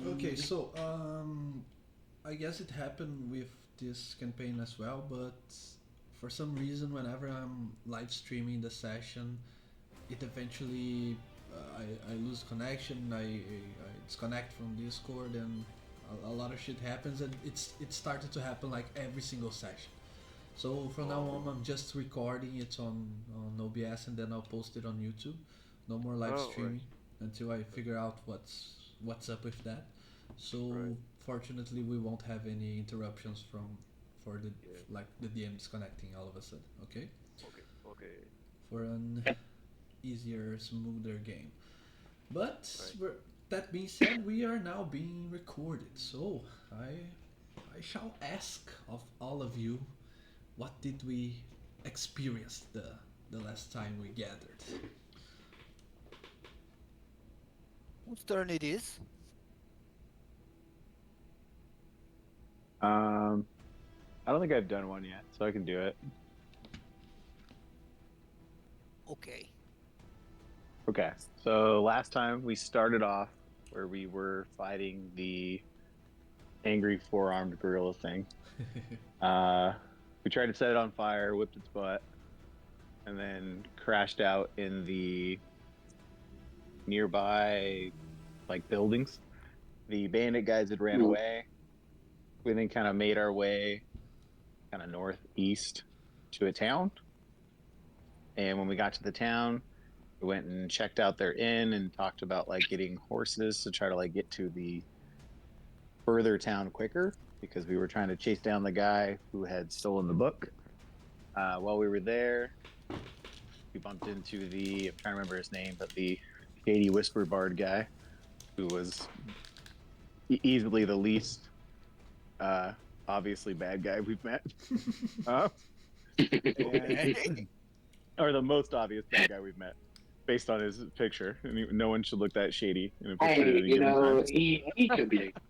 Okay, so I guess it happened with this campaign as well, but for some reason, whenever I'm live streaming the session, it eventually I lose connection. I disconnect from Discord, and a lot of shit happens, and it started to happen like every single session. So from now on, Oh, I'm just recording it on OBS, and then I'll post it on YouTube. No more live oh, right, streaming until I figure out what's up with that. right, So fortunately, we won't have any interruptions from for the yeah, like the DM disconnecting all of a sudden. Okay, okay, okay, for an easier, smoother game. But right. that being said, we are now being recorded. So I shall ask of all of you, what did we experience the last time we gathered? Whose turn it is? Um, I don't think I've done one yet, so I can do it. Okay. Okay. So last time we started off where we were fighting the angry four-armed gorilla thing. Uh, we tried to set it on fire, whipped its butt, and then crashed out in the nearby like buildings. The bandit guys had ran away. We then kind of made our way kind of northeast to a town. And when we got to the town, we went and checked out their inn and talked about like getting horses to try to like get to the further town quicker because we were trying to chase down the guy who had stolen the book. While we were there, we bumped into I'm trying to remember his name, but the shady whisper bard guy who was easily the least uh, obviously bad guy we've met. Uh, and Okay. or the most obvious bad guy we've met based on his picture. And no one should look that shady in a picture at Hey, any given time.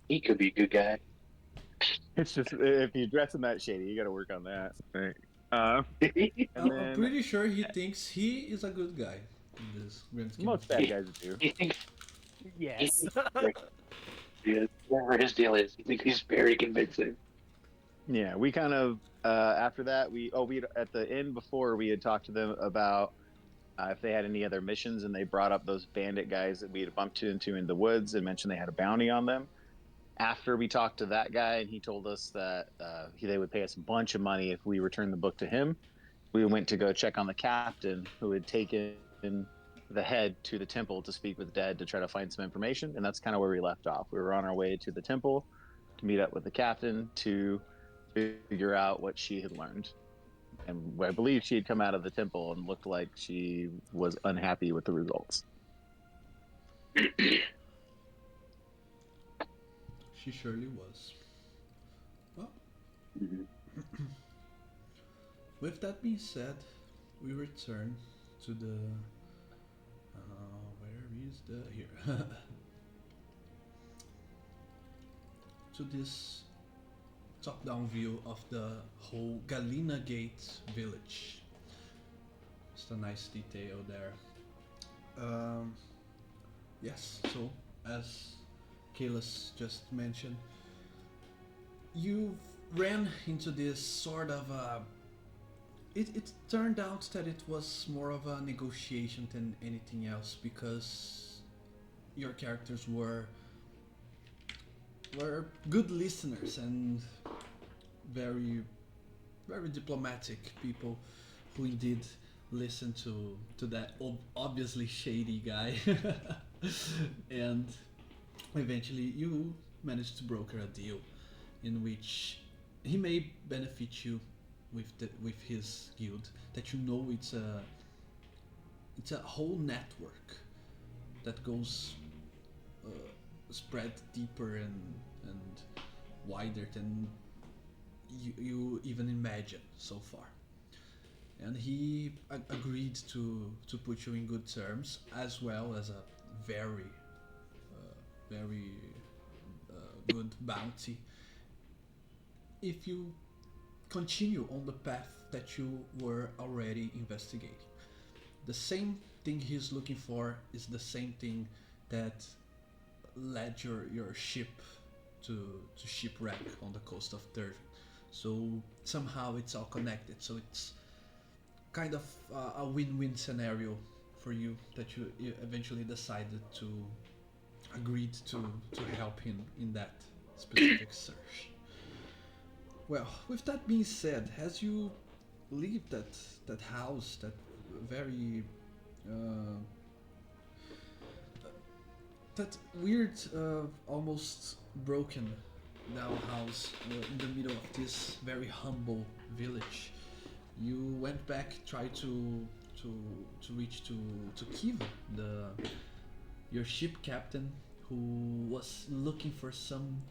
he could be a good guy. It's just if you dress him that shady, you got to work on that. Right. Uh, and I'm then pretty sure he thinks he is a good guy in this grand scheme of most bad things. he, guys do. he thinks he Yes. thinks he's very good. Whatever his deal is, he thinks he's very convincing. Yeah, we kind of after that we at the end before we had talked to them about if they had any other missions, and they brought up those bandit guys that we had bumped into in the woods and mentioned they had a bounty on them. After we talked to that guy, and he told us that they would pay us a bunch of money if we returned the book to him, we went to go check on the captain who had taken the head to the temple to speak with Dead to try to find some information. And that's kind of where we left off. We were on our way to the temple to meet up with the captain to figure out what she had learned. And I believe she had come out of the temple and looked like she was unhappy with the results. She surely was. Well, Mhm. with that being said, we return to the where is the here to this top-down view of the whole Galena Gate village. Just a nice detail there. Um, yes, so as Kalis just mentioned, you ran into this sort of it turned out that it was more of a negotiation than anything else because your characters were good listeners and very very diplomatic people who indeed listened to that obviously shady guy and eventually you managed to broker a deal in which he may benefit you with his guild that you know it's a whole network that goes uh, spread deeper and wider than you even imagine so far. And he agreed to put you in good terms as well as a very very good bounty if you continue on the path that you were already investigating. The same thing he's looking for is the same thing that led your ship to shipwreck on the coast of Dervin. So somehow it's all connected. So it's kind of a win-win scenario for you that you eventually decided to agreed to help him in that specific search. Well, with that being said, as you leave that house, that very uh, that weird, almost broken down house in the middle of this very humble village, you went back, tried to to reach to Kiva, the your ship captain, who was looking for some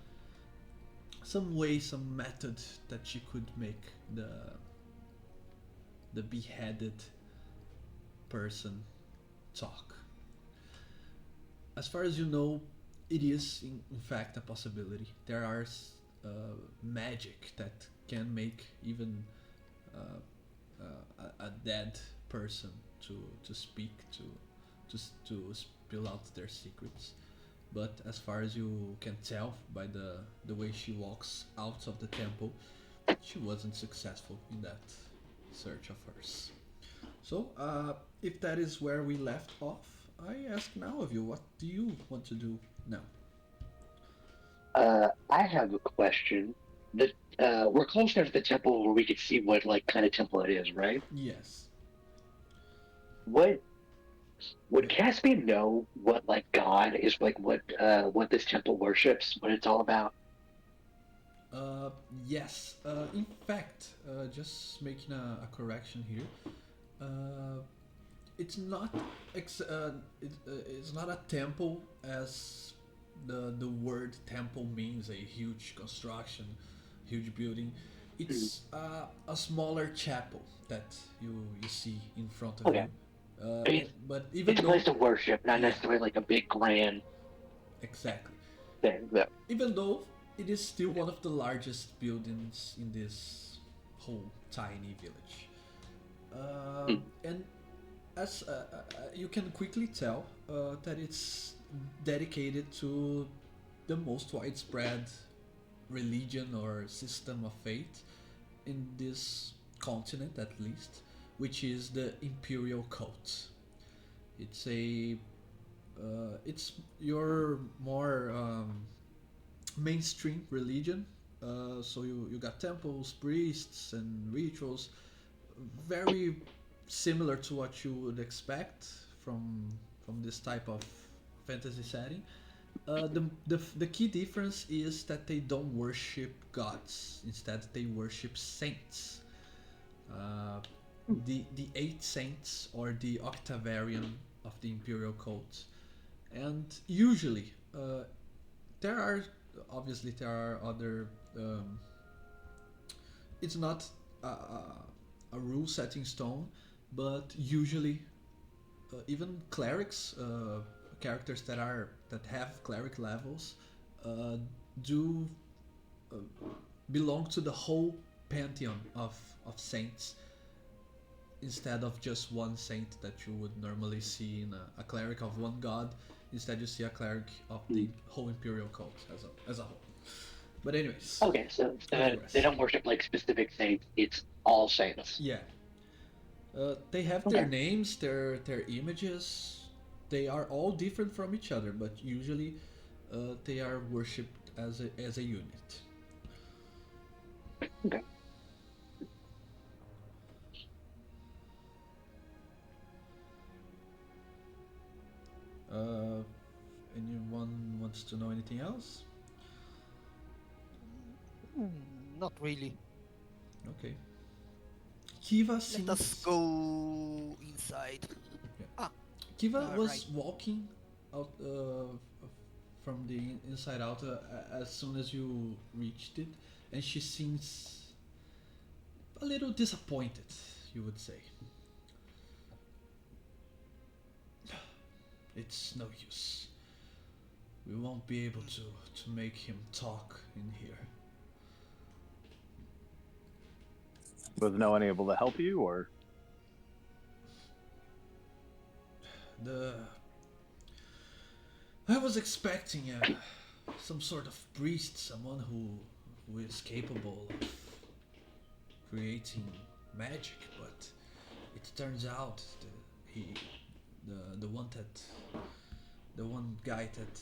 way, some method that she could make the beheaded person talk. As far as you know, it is in fact a possibility. There are magic that can make even a dead person to speak to spill out their secrets. But as far as you can tell by the way she walks out of the temple, she wasn't successful in that search of hers. So, if that is where we left off, I ask now of you, what do you want to do now? I have a question. The We're close enough to the temple where we could see what like kind of temple it is, right? Yes. What would Caspian know what like God is like what this temple worships, what it's all about? Uh, yes. In fact, just making a correction here. Uh, it's not it's not a temple as the word temple means, a huge construction, huge building. Hmm. It's a smaller chapel that you see in front of you. Okay, But even it's a place though, to worship, not yeah, necessarily like a big grand exactly. thing. Though. Even though it is still one of the largest buildings in this whole tiny village. Hmm. And as you can quickly tell that it's dedicated to the most widespread religion or system of faith in this continent, at least, which is the imperial cult. It's a it's your more mainstream religion. So you got temples, priests, and rituals, very similar to what you would expect from this type of fantasy setting. The key difference is that they don't worship gods. Instead, they worship saints. Uh, the eight saints or the octavarian of the imperial cult, and usually there are obviously there are other. It's not a rule set in stone, but usually even clerics, characters that have cleric levels, uh, do uh, belong to the whole pantheon of saints instead of just one saint that you would normally see in a cleric of one god. Instead, you see a cleric of Hmm. the whole imperial cult as a whole. But anyways, Okay, so I they digress. don't worship like specific saints. It's all saints. Yeah, they have their Okay. names, their images. They are all different from each other, but usually they are worshipped as a unit. Okay. Uh, Anyone wants to know anything else? Not really. Okay. Kiva Let us seems. go inside. Yeah. Ah, Kiva right. was walking out from the inside out as soon as you reached it, and she seems a little disappointed. You would say. It's no use. We won't be able to make him talk in here. Was no one able to help you, or The I was expecting some sort of priest, someone who is capable of creating magic, but it turns out the one that the one guy that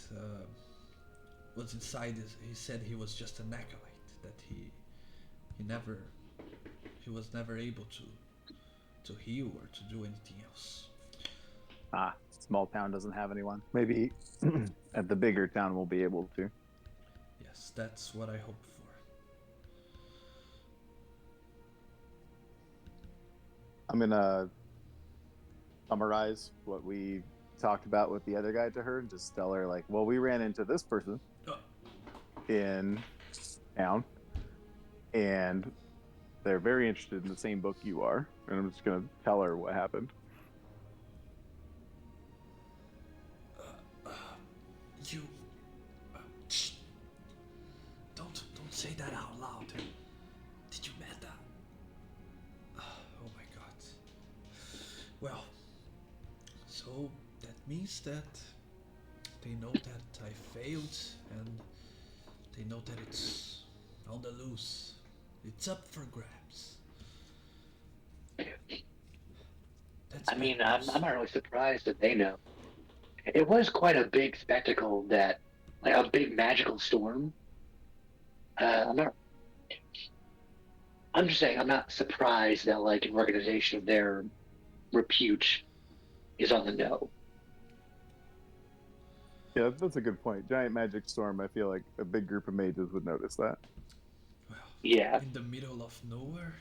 was inside he said he was just an acolyte, that he never he was never able to heal or to do anything else. Ah, small town doesn't have anyone. Maybe at the bigger town we'll be able to. Yes, that's what I hope for. I'm gonna summarize what we talked about with the other guy to her and just tell her like, well, we ran into this person Uh, in town and they're very interested in the same book you are, and I'm just gonna tell her what happened. you shh, don't say that out loud. Did you met that? Oh my god. Well, so that means that they know that I failed, and they know that it's on the loose. It's up for grabs. That's I bad mean, I'm news. not really surprised that they know. It was quite a big spectacle that, like a big magical storm. I'm not. I'm just saying, I'm not surprised that like an organization of their repute is on the know. Yeah, that's a good point. Giant magic storm. I feel like a big group of mages would notice that. Well, Yeah, in the middle of nowhere,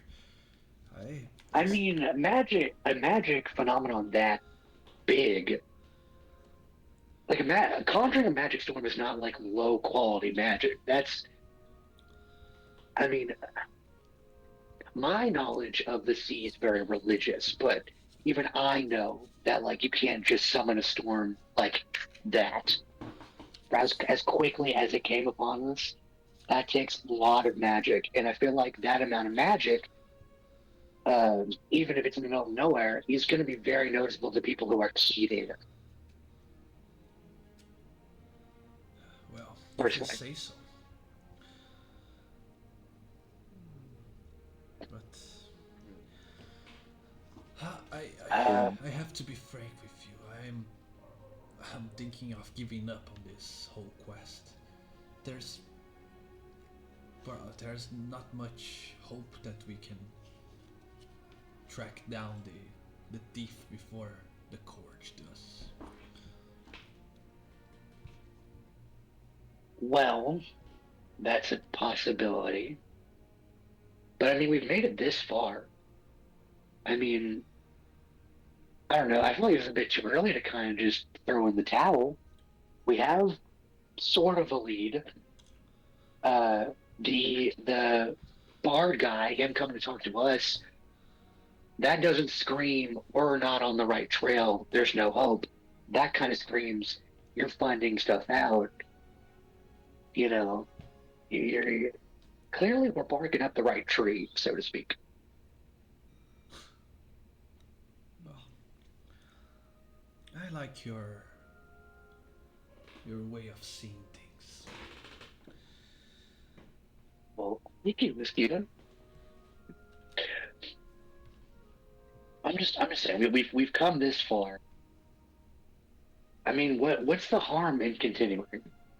I, I mean, a magic phenomenon that big, like conjuring a magic storm is not like low quality magic. I mean, my knowledge of the sea is very religious, but even I know that like you can't just summon a storm like that as quickly as it came upon us. That takes a lot of magic, and I feel like that amount of magic, even if it's in the middle of nowhere, is going to be very noticeable to people who are key there. well, if you Personally, say so. But I, I, uh, I have to be frank with you. I'm thinking of giving up on this whole quest. There's, well, there's not much hope that we can track down the thief before the court does. well, that's a possibility. But I mean, we've made it this far. I mean, I don't know. I feel like it's a bit too early to kind of just throw in the towel. We have sort of a lead. Uh, the bard guy, him coming to talk to us, that doesn't scream we're not on the right trail. There's no hope. That kind of screams you're finding stuff out. You know, you're clearly we're barking up the right tree, so to speak. Well, I like your way of seeing things. Well, thank you, Stephen. I'm just saying we've come this far. I mean, what's the harm in continuing?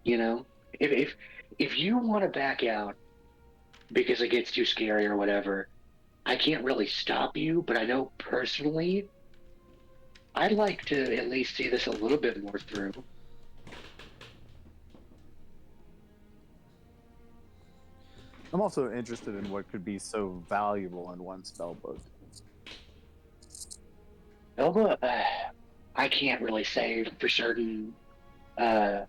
You know, if if if you want to back out because it gets too scary or whatever, I can't really stop you. But I know personally, I'd like to at least see this a little bit more through. I'm also interested in what could be so valuable in one spell book. Elba, I can't really say for certain uh,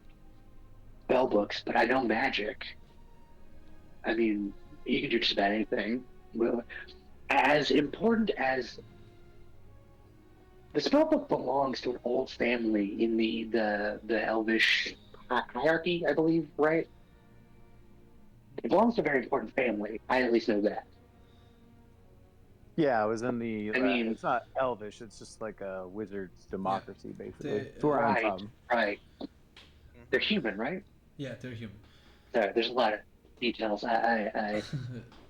spell books, but I know magic. I mean, you can do just about anything. Well, as important as the spellbook belongs to an old family in the elvish hierarchy, I believe, right? It belongs to a very important family. I at least know that. Yeah, I was in the. I mean, It's not Elvish. It's just like a wizard's Yeah, democracy, basically. the It's where I'm right, from. right. They're human, right? Yeah, they're human. There's a lot of details. I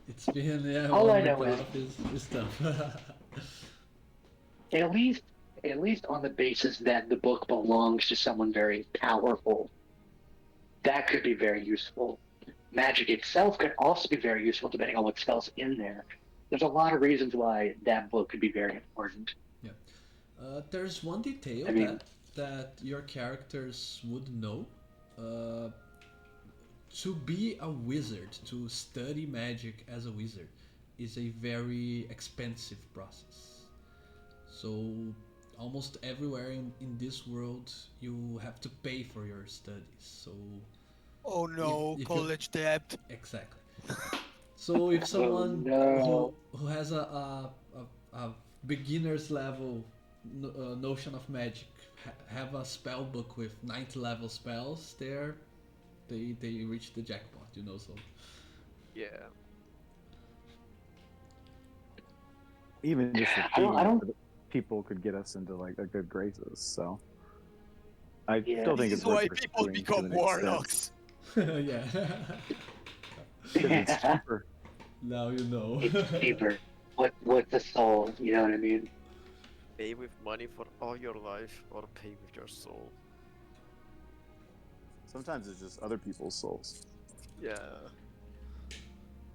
It's been, yeah, all one I week know is off is tough. at least at least on the basis that the book belongs to someone very powerful, that could be very useful. Magic itself could also be very useful depending on what spells in there. There's a lot of reasons why that book could be very important. Yeah. There's one detail I mean, that your characters would know. Uh, to be a wizard, to study magic as a wizard, is a very expensive process. So almost everywhere in this world, you have to pay for your studies. So Oh no, if you college debt. exactly. So if oh someone no. who has a beginner's level notion of magic have a spell book with 90 level spells, they reach the jackpot, you know. So Yeah. Even just a I fee don't for the people could get us into like a good graces. So I yeah. still think This it's is worth why people pursuing to become an extent warlocks. yeah. because it's cheaper. Now you know. It's cheaper. What's the soul? You know what I mean? Pay with money for all your life or pay with your soul. Sometimes it's just other people's souls. Yeah.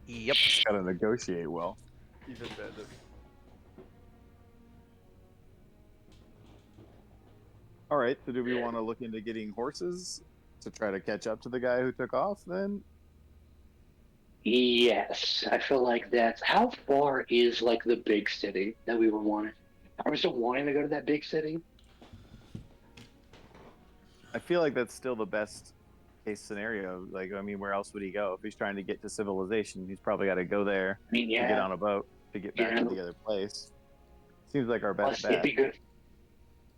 Yep. Just gotta negotiate well. Even better. All right. So do we want to look into getting horses to try to catch up to the guy who took off? Then Yes, I feel like that's how far is like the big city that we were wanting. Are we still wanting to go to that big city? I feel like that's still the best case scenario. Like, I mean, where else would he go if he's trying to get to civilization? He's probably got to go there I mean, to get yeah, on a boat to get you back to know. the other place. Seems like our best Plus, it'd bet. be good.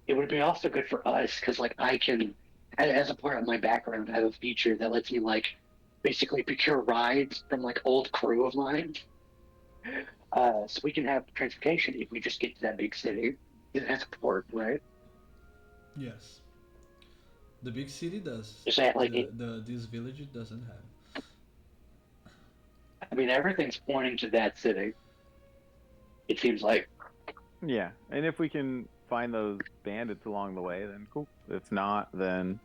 It would be also good for us because, like, I can, as a part of my background, I have a feature that lets me like basically procure rides from like old crew of mine. So we can have transportation if we just get to that big city. It has a port, right? Yes, the big city does. Is that like it? The this village doesn't have. I mean, everything's pointing to that city. It seems like. Yeah, and if we can find those bandits along the way, then cool. If not, then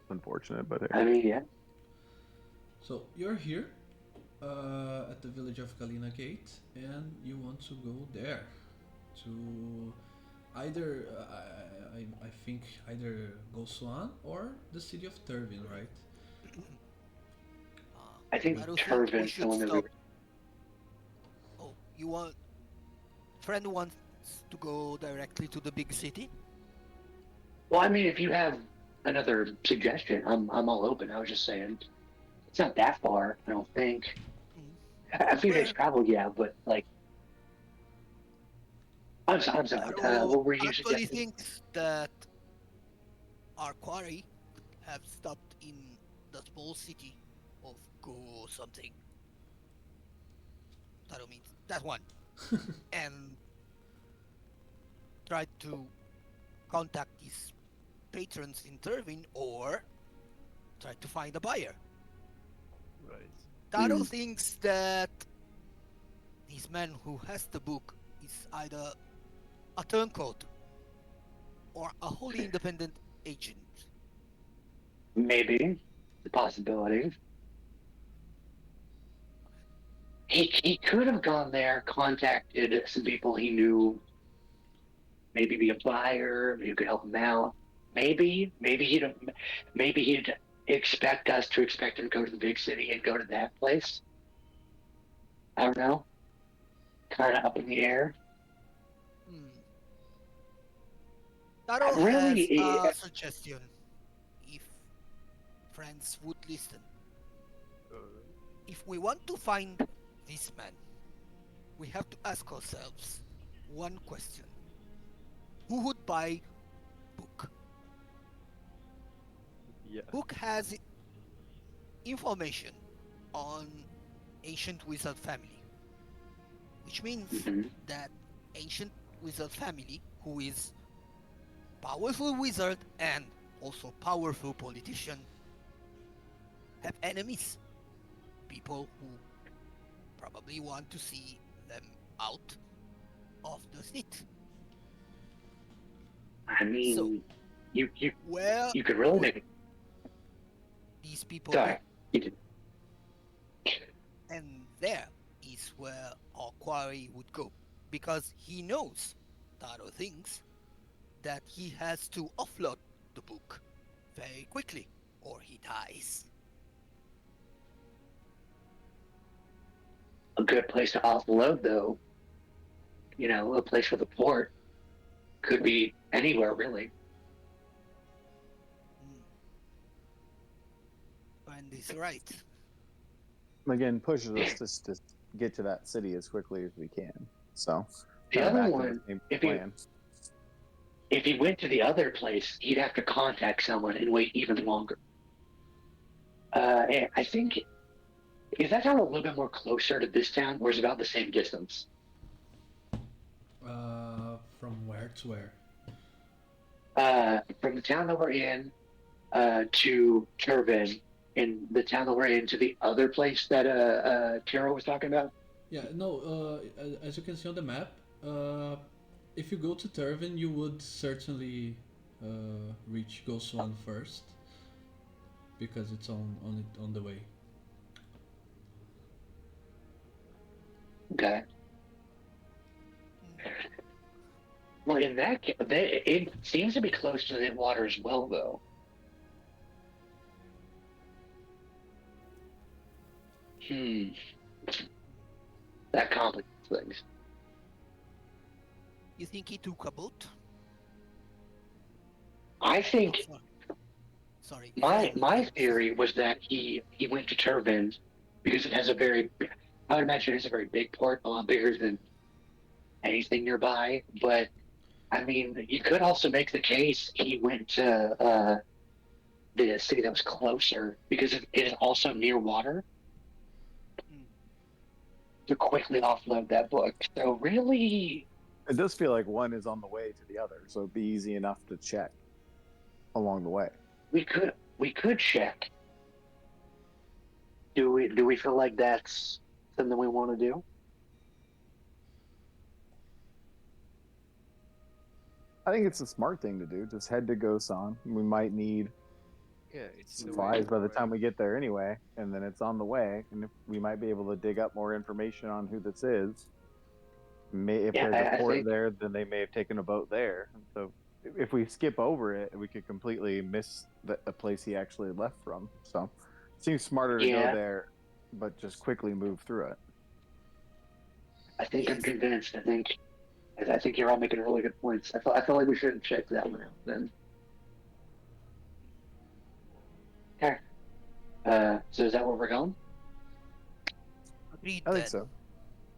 it's unfortunate. But I hey. mean, yeah. So you're here at the village of Kalina Gate, and you want to go there to either I think either Goswan or the city of Turvin, right? I think I don't think we Turvin's the should one that we. stop. Oh, you want friend wants to go directly to the big city? Well, I mean, if you have another suggestion, I'm all open. I was just saying, it's not that far. I don't think. A few days Well, travel, yeah, but like, I'm sorry. Taro What were you actually suggesting? thinks that our quarry have stopped in the small city of Go something. Taro means that one. And tried to contact his patrons in Turvin or try to find a buyer. Right. Taro Hmm. thinks that this man who has the book is either a turncoat or a wholly independent agent. Maybe the possibility. He could have gone there, contacted some people he knew, maybe be a buyer, maybe could help him out. Maybe he'd expect us to expect him to go to the big city and go to that place. I don't know. Kind of up in the air. Hmm. Taro has Really, a suggestion if friends would listen. Uh, If we want to find this man, we have to ask ourselves one question. Who would buy book? yeah. Book has information on ancient wizard family, which means mhm. that ancient wizard family who is powerful wizard and also powerful politician, have enemies. People who probably want to see them out of the seat. I mean, you Where you could really would make it. these people Sorry, go? you did. And there is where our quarry would go. Because he knows, Taro thinks, that he has to offload the book very quickly or he dies. A good place to offload, though. You know, a place for the port could be anywhere, really. Friend is right. Again, pushes us to get to that city as quickly as we can. So, The kind of other back to one, the same if plan. he went to the other place, he'd have to contact someone and wait even longer. And I think, is that town a little bit more closer to this town, or is it about the same distance? From where to where? From the town that we're in to Turbin, and the town that we're in to the other place that Tara was talking about. Yeah, no. As you can see on the map, if you go to Turvin, you would certainly reach Goswan first because it's on the way. Okay. Well, in that case, it seems to be close to the water as well, though. That complicates things. You think he took a boat? I Oh, think sorry. Sorry. my theory was that he went to Turbin because it has a very, I would imagine it has a very big port, a lot bigger than anything nearby. But I mean, you could also make the case he went to the city that was closer because it is also near water Mm. to quickly offload that book. So really, It does feel like one is on the way to the other, so it'd be easy enough to check along the way. we could check. Do we feel like that's something we want to do? I think it's a smart thing to do. Just head to Gosan. We might need Yeah, it's in the way supplies by the anyway. time we get there anyway, and then it's on the way. And if we might be able to dig up more information on who this is. If Yeah, there's a I port think. there, then they may have taken a boat there. And so if we skip over it, we could completely miss the place he actually left from. So it seems smarter to go Yeah, there, but just quickly move through it. I think I'm Yes. convinced. I think you're all making really good points. I feel like we should check that one out then. Okay. So is that where we're going? Agreed I think then. so.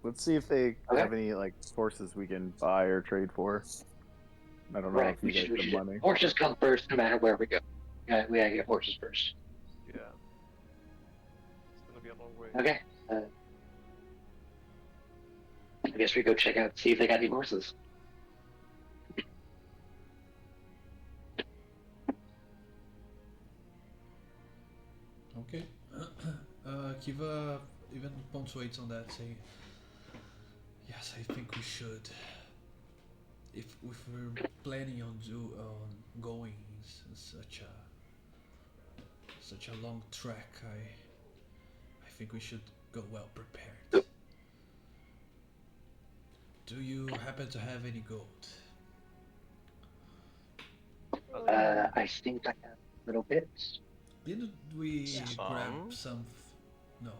Let's see if they Okay. have any like horses we can buy or trade for. I don't know Right. if you guys have money. Horses come first, no matter where we go. We gotta get horses first. Yeah. It's gonna be a long way. Okay. I guess we go check out, see if they got any horses. Okay. Kiva even punctuates on that, saying, "Yes, I think we should. If we're planning on going such a long trek, I think we should go well prepared. Do you happen to have any gold?" I think I have little bits. Didn't we Some? grab some? No.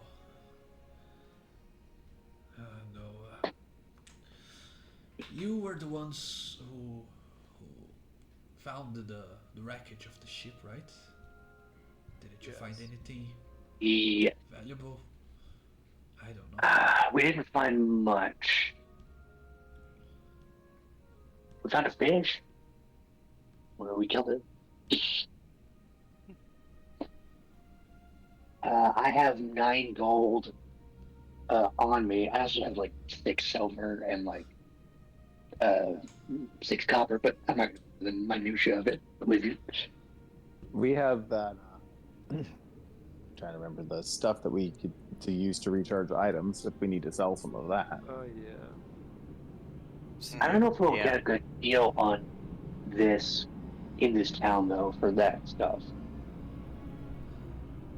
No. You were the ones who found the wreckage of the ship, right? Didn't you find Yes. anything Yeah. valuable? I don't know. We didn't find much. We found a fish. Well, we killed it. I have 9 gold on me. I also have like 6 silver and like 6 copper, but I'm not the minutia of it with you. We have that. Trying to remember the stuff that we could to use to recharge items if we need to sell some of that. Oh yeah. I don't know if we'll Yeah. get a good deal on this in this town though for that stuff.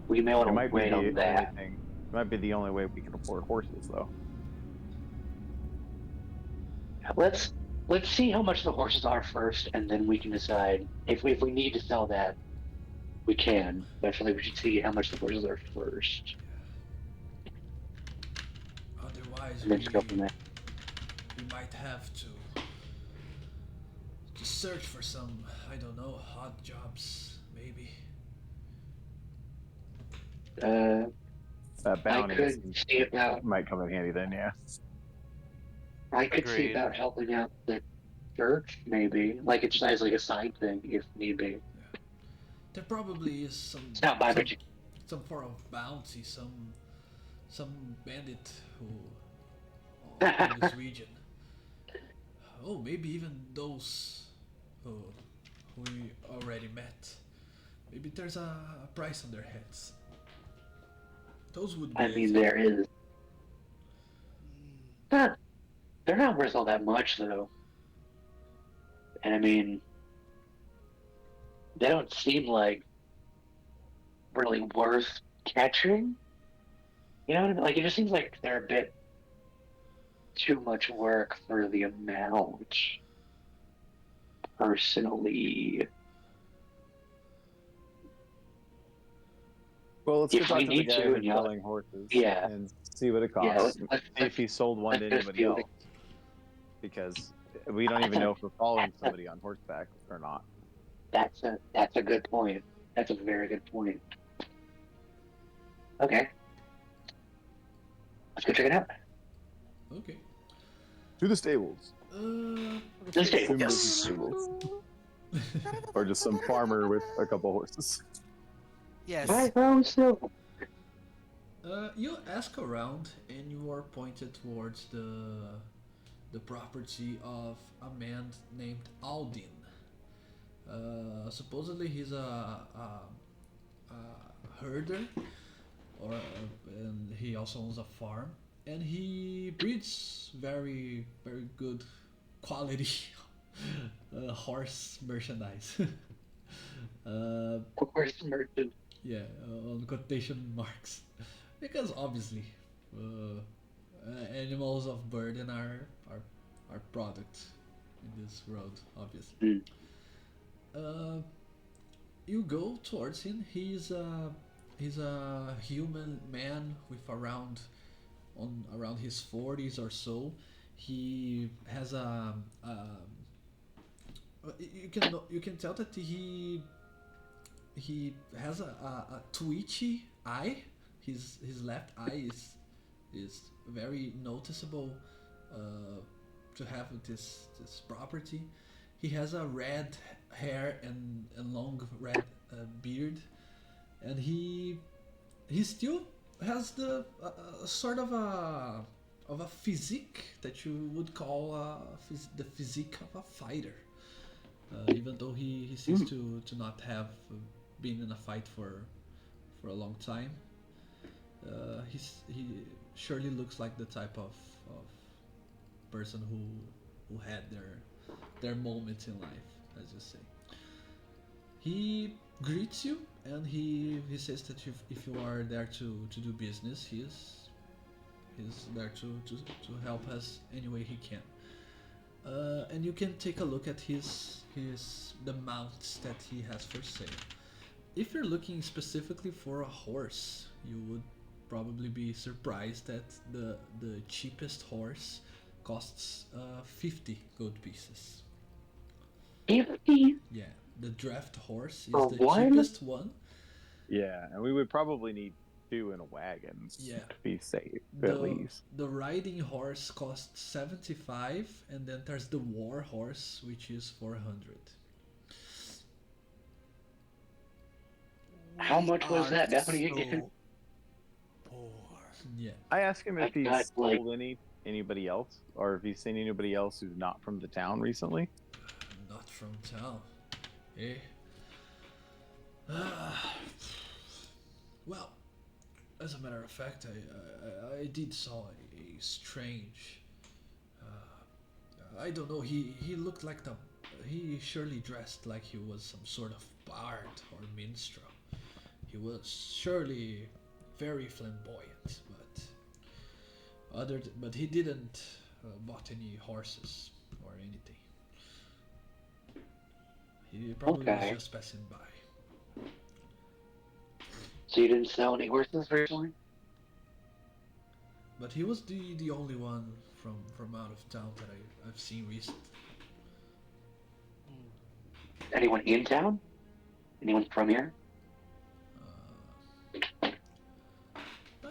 We may want It to might be wait the on only that. thing. It might be the only way we can afford horses, though. Let's see how much the horses are first, and then we can decide if we need to sell that, we can. But I feel like we should see how much the horses are first, Otherwise, and then just go from there. we might have to search for some, I don't know, odd jobs, maybe. I Bounty could see about might come in handy then, yeah. Agreed. helping out the church, maybe like it's just as like a side thing if need be. There probably is It's not my particular. some form of bounty, some bandit who in this region. Oh, maybe even those who we already met. Maybe there's a price on their heads. Those would be. I mean, there is. Not, they're not worth all that much though, and I mean, they don't seem like really worth catching. You know what I mean? Like it just seems like they're a bit too much work for the amount. Personally, Well, let's go if talk we to the need guy to, who's and y'all, selling horses yeah, and see what it yeah, costs. See if he sold one to let's just anybody do it. else. Because we don't even know if we're following somebody on horseback or not. That's a good point. That's a very good point. Okay, let's go check it out. Okay. To the stables. The stable. Assume this is stables. Or just some farmer with a couple horses. Yes. Bye, home still. You ask around, and you are pointed towards the property of a man named Aldin. Supposedly, he's a herder, and he also owns a farm, and he breeds very good quality horse merchandise. Horse merchant. Yeah, on quotation marks, because obviously, animals of burden are product in this world. Obviously, Mm. you go towards him. He's a human man with around his 40s or so. He has you can tell that he has a twitchy eye. His left eye is very noticeable to have this property. He has a red hair and long red beard, and he still has the sort of a physique that you would call the physique of a fighter. Even though he seems to not have been in a fight for a long time, he surely looks like the type of person who had their moments in life, let's just say. He greets you, and he says that if you are there to do business, he's there to help us any way he can. And you can take a look at the mounts that he has for sale. If you're looking specifically for a horse, you would probably be surprised that the cheapest horse costs 50 gold pieces. 50 Yeah, the draft horse is for the one? cheapest one. Yeah, and we would probably need two in a wagon Yeah. to be safe, at least. The riding horse costs 75, and then there's the war horse, which is 400. How much was Are that bounty again? so poor. Yeah. I asked him if I he's got, like- sold anybody else, or if he's seen anybody else who's not from the town recently. Not from town. Eh? Uh, well, as a matter of fact, I did saw a strange. I don't know. He looked like the. He surely dressed like he was some sort of bard or minstrel. He was surely very flamboyant, but he didn't bought any horses or anything. He probably was Okay. just passing by. So you didn't sell any horses recently? But he was the only one from out of town that I've seen recently. Hmm. Anyone in town? Anyone from here? Uh, uh,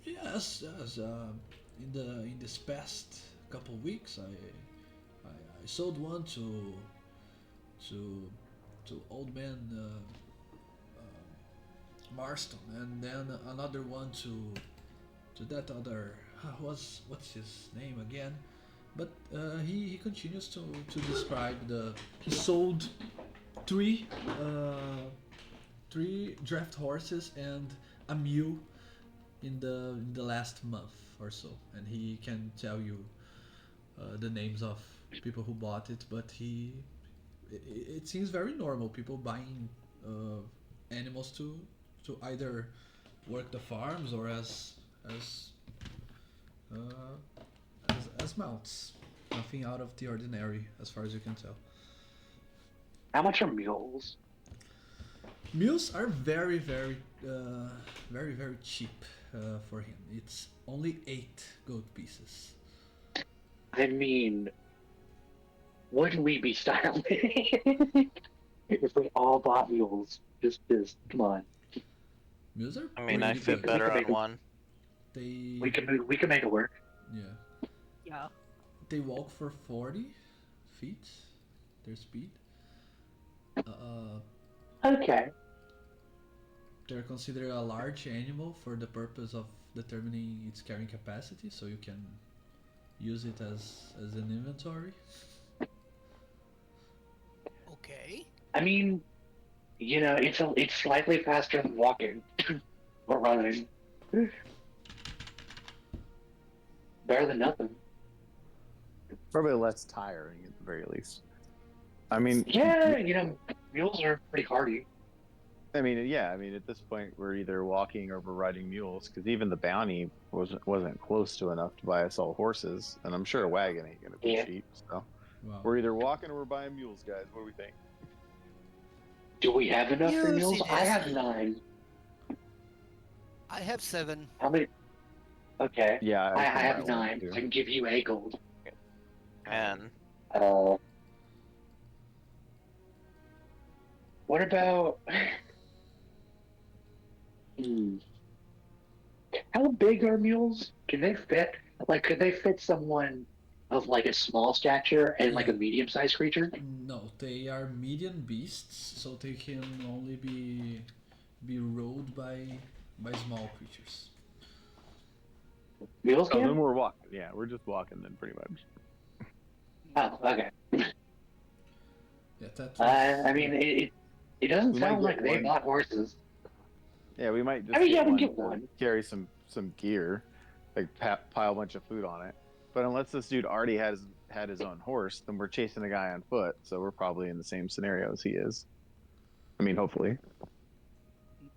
yes, yes. In this past couple weeks, I sold one to to old man Marston, and then another one to that other what's his name again? But he continues to describe the he sold three uh, three draft horses and a mule in the last month or so, and he can tell you the names of people who bought it, but it seems very normal. People buying animals to either work the farms or as as mounts. Nothing out of the ordinary, as far as you can tell. How much are mules? Mules are very cheap for him. It's only 8 gold pieces. I mean, wouldn't we be styling if we all bought mules? Just come on. Mules are I mean, I pretty fit good. We better can on make it. one. They We can make it work. yeah Yeah. they walk for 40 feet. Their speed. Uh, Okay. they're considered a large animal for the purpose of determining its carrying capacity, so you can use it as an inventory. Okay. I mean, it's slightly faster than walking or running. Better than nothing. Probably less tiring at the very least. I It's mean, Yeah, mules are pretty hardy. yeah. I mean, at this point, we're either walking or we're riding mules because even the bounty wasn't close to enough to buy us all horses, and I'm sure a wagon ain't gonna be Yeah. cheap. So wow. we're either walking or we're buying mules, guys. What do we think? Do we have enough for Yes, mules? it I is. have 9. I have 7. How many? Okay. Yeah, I I was gonna buy have one 9. too. I can give you 8 gold. Man, Uh, what about? Hmm. How big are mules? Can they fit? Like, could they fit someone of like a small stature and like Yeah, a medium-sized creature? no, they are medium beasts, so they can only be rode by small creatures. Mules Oh, then can? we're walking. Yeah, we're just walking then, pretty much. Oh, okay. Yeah, that was I mean, it doesn't We might sound get like they one. bought horses. Yeah, we might I just mean, get yeah, we can one get to one. carry some gear, like pile a bunch of food on it. But unless this dude already had his own horse, then we're chasing a guy on foot, so we're probably in the same scenario as he is. I mean, hopefully.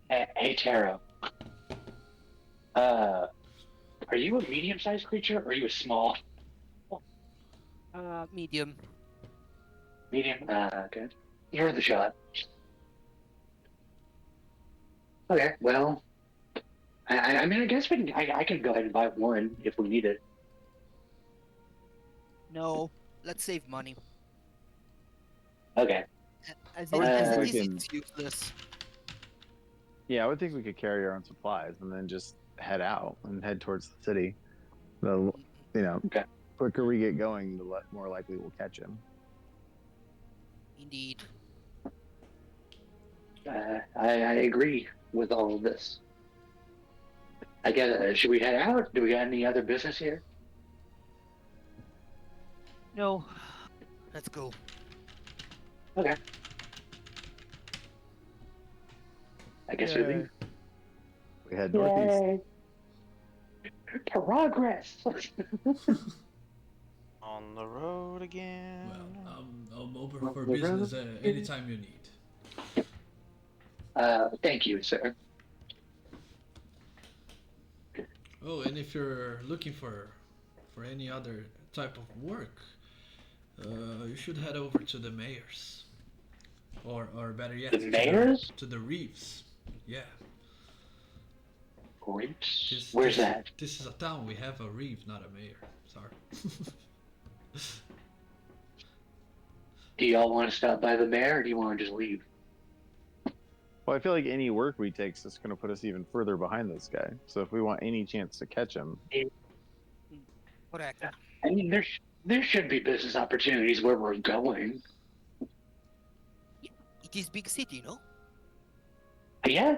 Hey, Taro. Uh, are you a medium-sized creature or are you a small? Medium. Medium? Okay. You're the shot. Okay, well, I mean, I guess we can. I can go ahead and buy one if we need it. No. Let's save money. Okay. As I it would as think it Uh, we is, can. it's useless. Yeah, I would think we could carry our own supplies and then just head out and head towards the city. The Mm-mm. you know, okay. quicker we get going, the more likely we'll catch him. Indeed. I agree with all of this. I guess should we head out? Do we got any other business here? No. Let's go. Okay. I guess we leave. We head northeast. Yay! Progress. On the road again. Well, I'm open On for the road. business anytime you need. Thank you, sir. Oh, and if you're looking for any other type of work, you should head over to the mayor's, or better yet, The mayor's? to the reefs. Yeah, Grapes? this Where's this that? this is a town. We have a reeve, not a mayor. Sorry. Do y'all want to stop by the mayor, or do you want to just leave? Well, I feel like any work we take is just going to put us even further behind this guy. So if we want any chance to catch him, Correct. I mean, there should be business opportunities where we're going. It is big city, no? Yeah.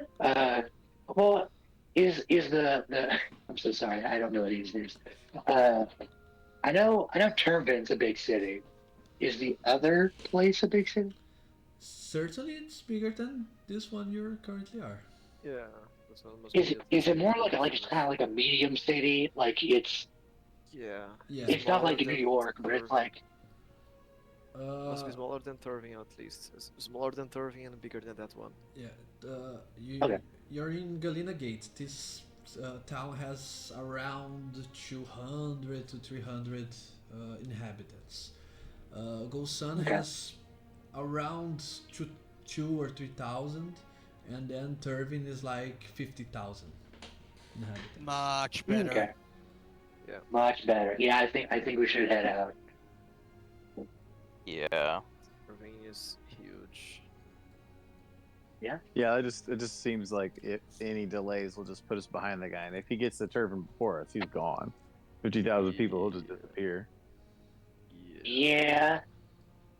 Well, is the I'm so sorry, I don't know these names. Uh, I know Turbin's a big city. Is the other place a big city? Certainly, it's bigger than this one you currently are. Yeah, this one must Is be it at is least it more bigger like than it's kind of like a medium city? Like Yeah. Yeah. it's not Smaller like New than York, but it's Turving. like Must be Uh, smaller than Turving at least. Smaller than Turving and bigger than that one. yeah. Okay. You're in Galena Gate. This town has around 200 to 300 inhabitants. Golsan Okay. has around two or 3,000, and then Turvin is like 50,000 inhabitants. Much better. Okay. Yeah. Much better. Yeah, I think we should head out. Yeah. Turving is huge. yeah, it just seems like any delays will just put us behind the guy. And if he gets the turban before us, he's gone. 50,000 people will just disappear. Yeah.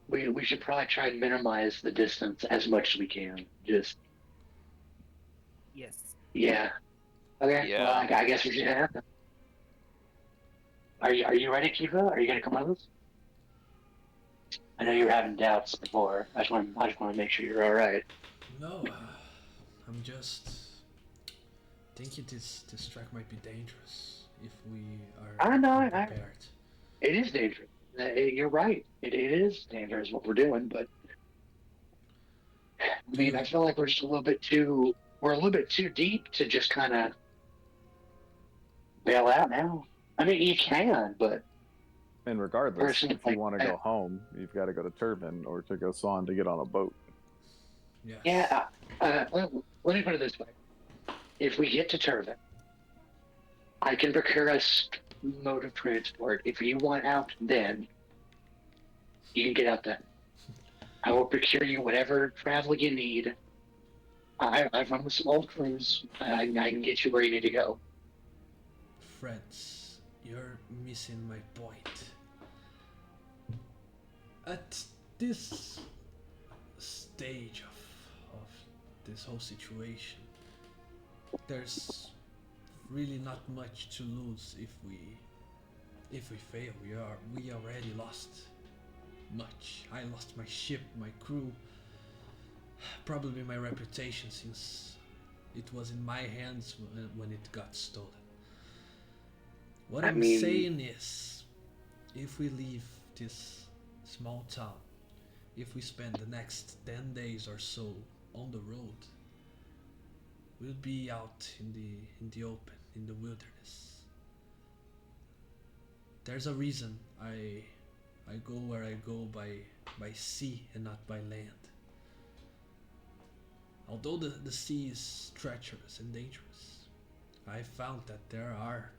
Yeah. We should probably try and minimize the distance as much as we can. Just Yes. yeah. Okay. Yeah. Well, I guess we should head out. Are you ready, Kiva? Are you gonna come with us? I know you were having doubts before. I just want to make sure you're all right. No, I'm just thinking this track might be dangerous if we are I know. unprepared. It is dangerous. You're right. It is dangerous what we're doing, but I mean, I feel like we're just a little bit too. We're a little bit too deep to just kind of bail out now. I mean, you can, but And regardless, Personally, if you like, want to go home, you've got to go to Turban or to go Swan to get on a boat. Yes. yeah. Let me put it this way: if we get to Turvin, I can procure us mode of transport. If you want out, then you can get out then. I will procure you whatever travel you need. I run a small cruise. I can get you where you need to go. Friends, you're missing my point. At this stage of this whole situation, there's really not much to lose if we fail. We already lost much. I lost my ship, my crew, probably my reputation, since it was in my hands when it got stolen. What I I'm mean- saying is, if we leave this small town, if we spend the next 10 days or so on the road, we'll be out in the open, in the wilderness. There's a reason I go where I go by sea and not by land. Although the sea is treacherous and dangerous, I found that there are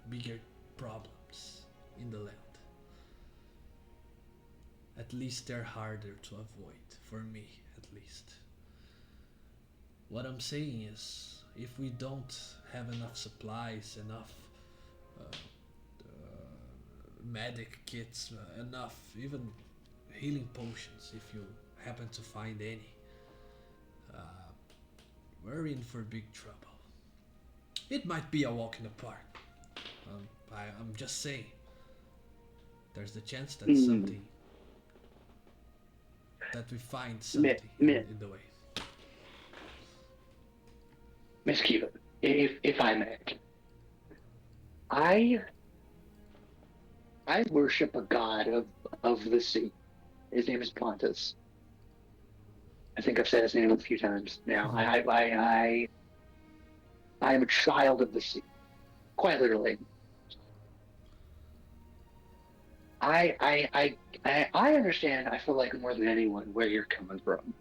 bigger problems in the land. At least they're harder to avoid, for me at least. What I'm saying is, if we don't have enough supplies, enough medic kits, enough even healing potions, if you happen to find any, we're in for big trouble. It might be a walk in the park. I'm just saying. There's the chance that that we find something in the way. Miss Kiva, if I may, I I worship a god of the sea. His name is Pontus. I think I've said his name a few times now. I am a child of the sea, quite literally. I I I understand. I feel like more than anyone where you're coming from.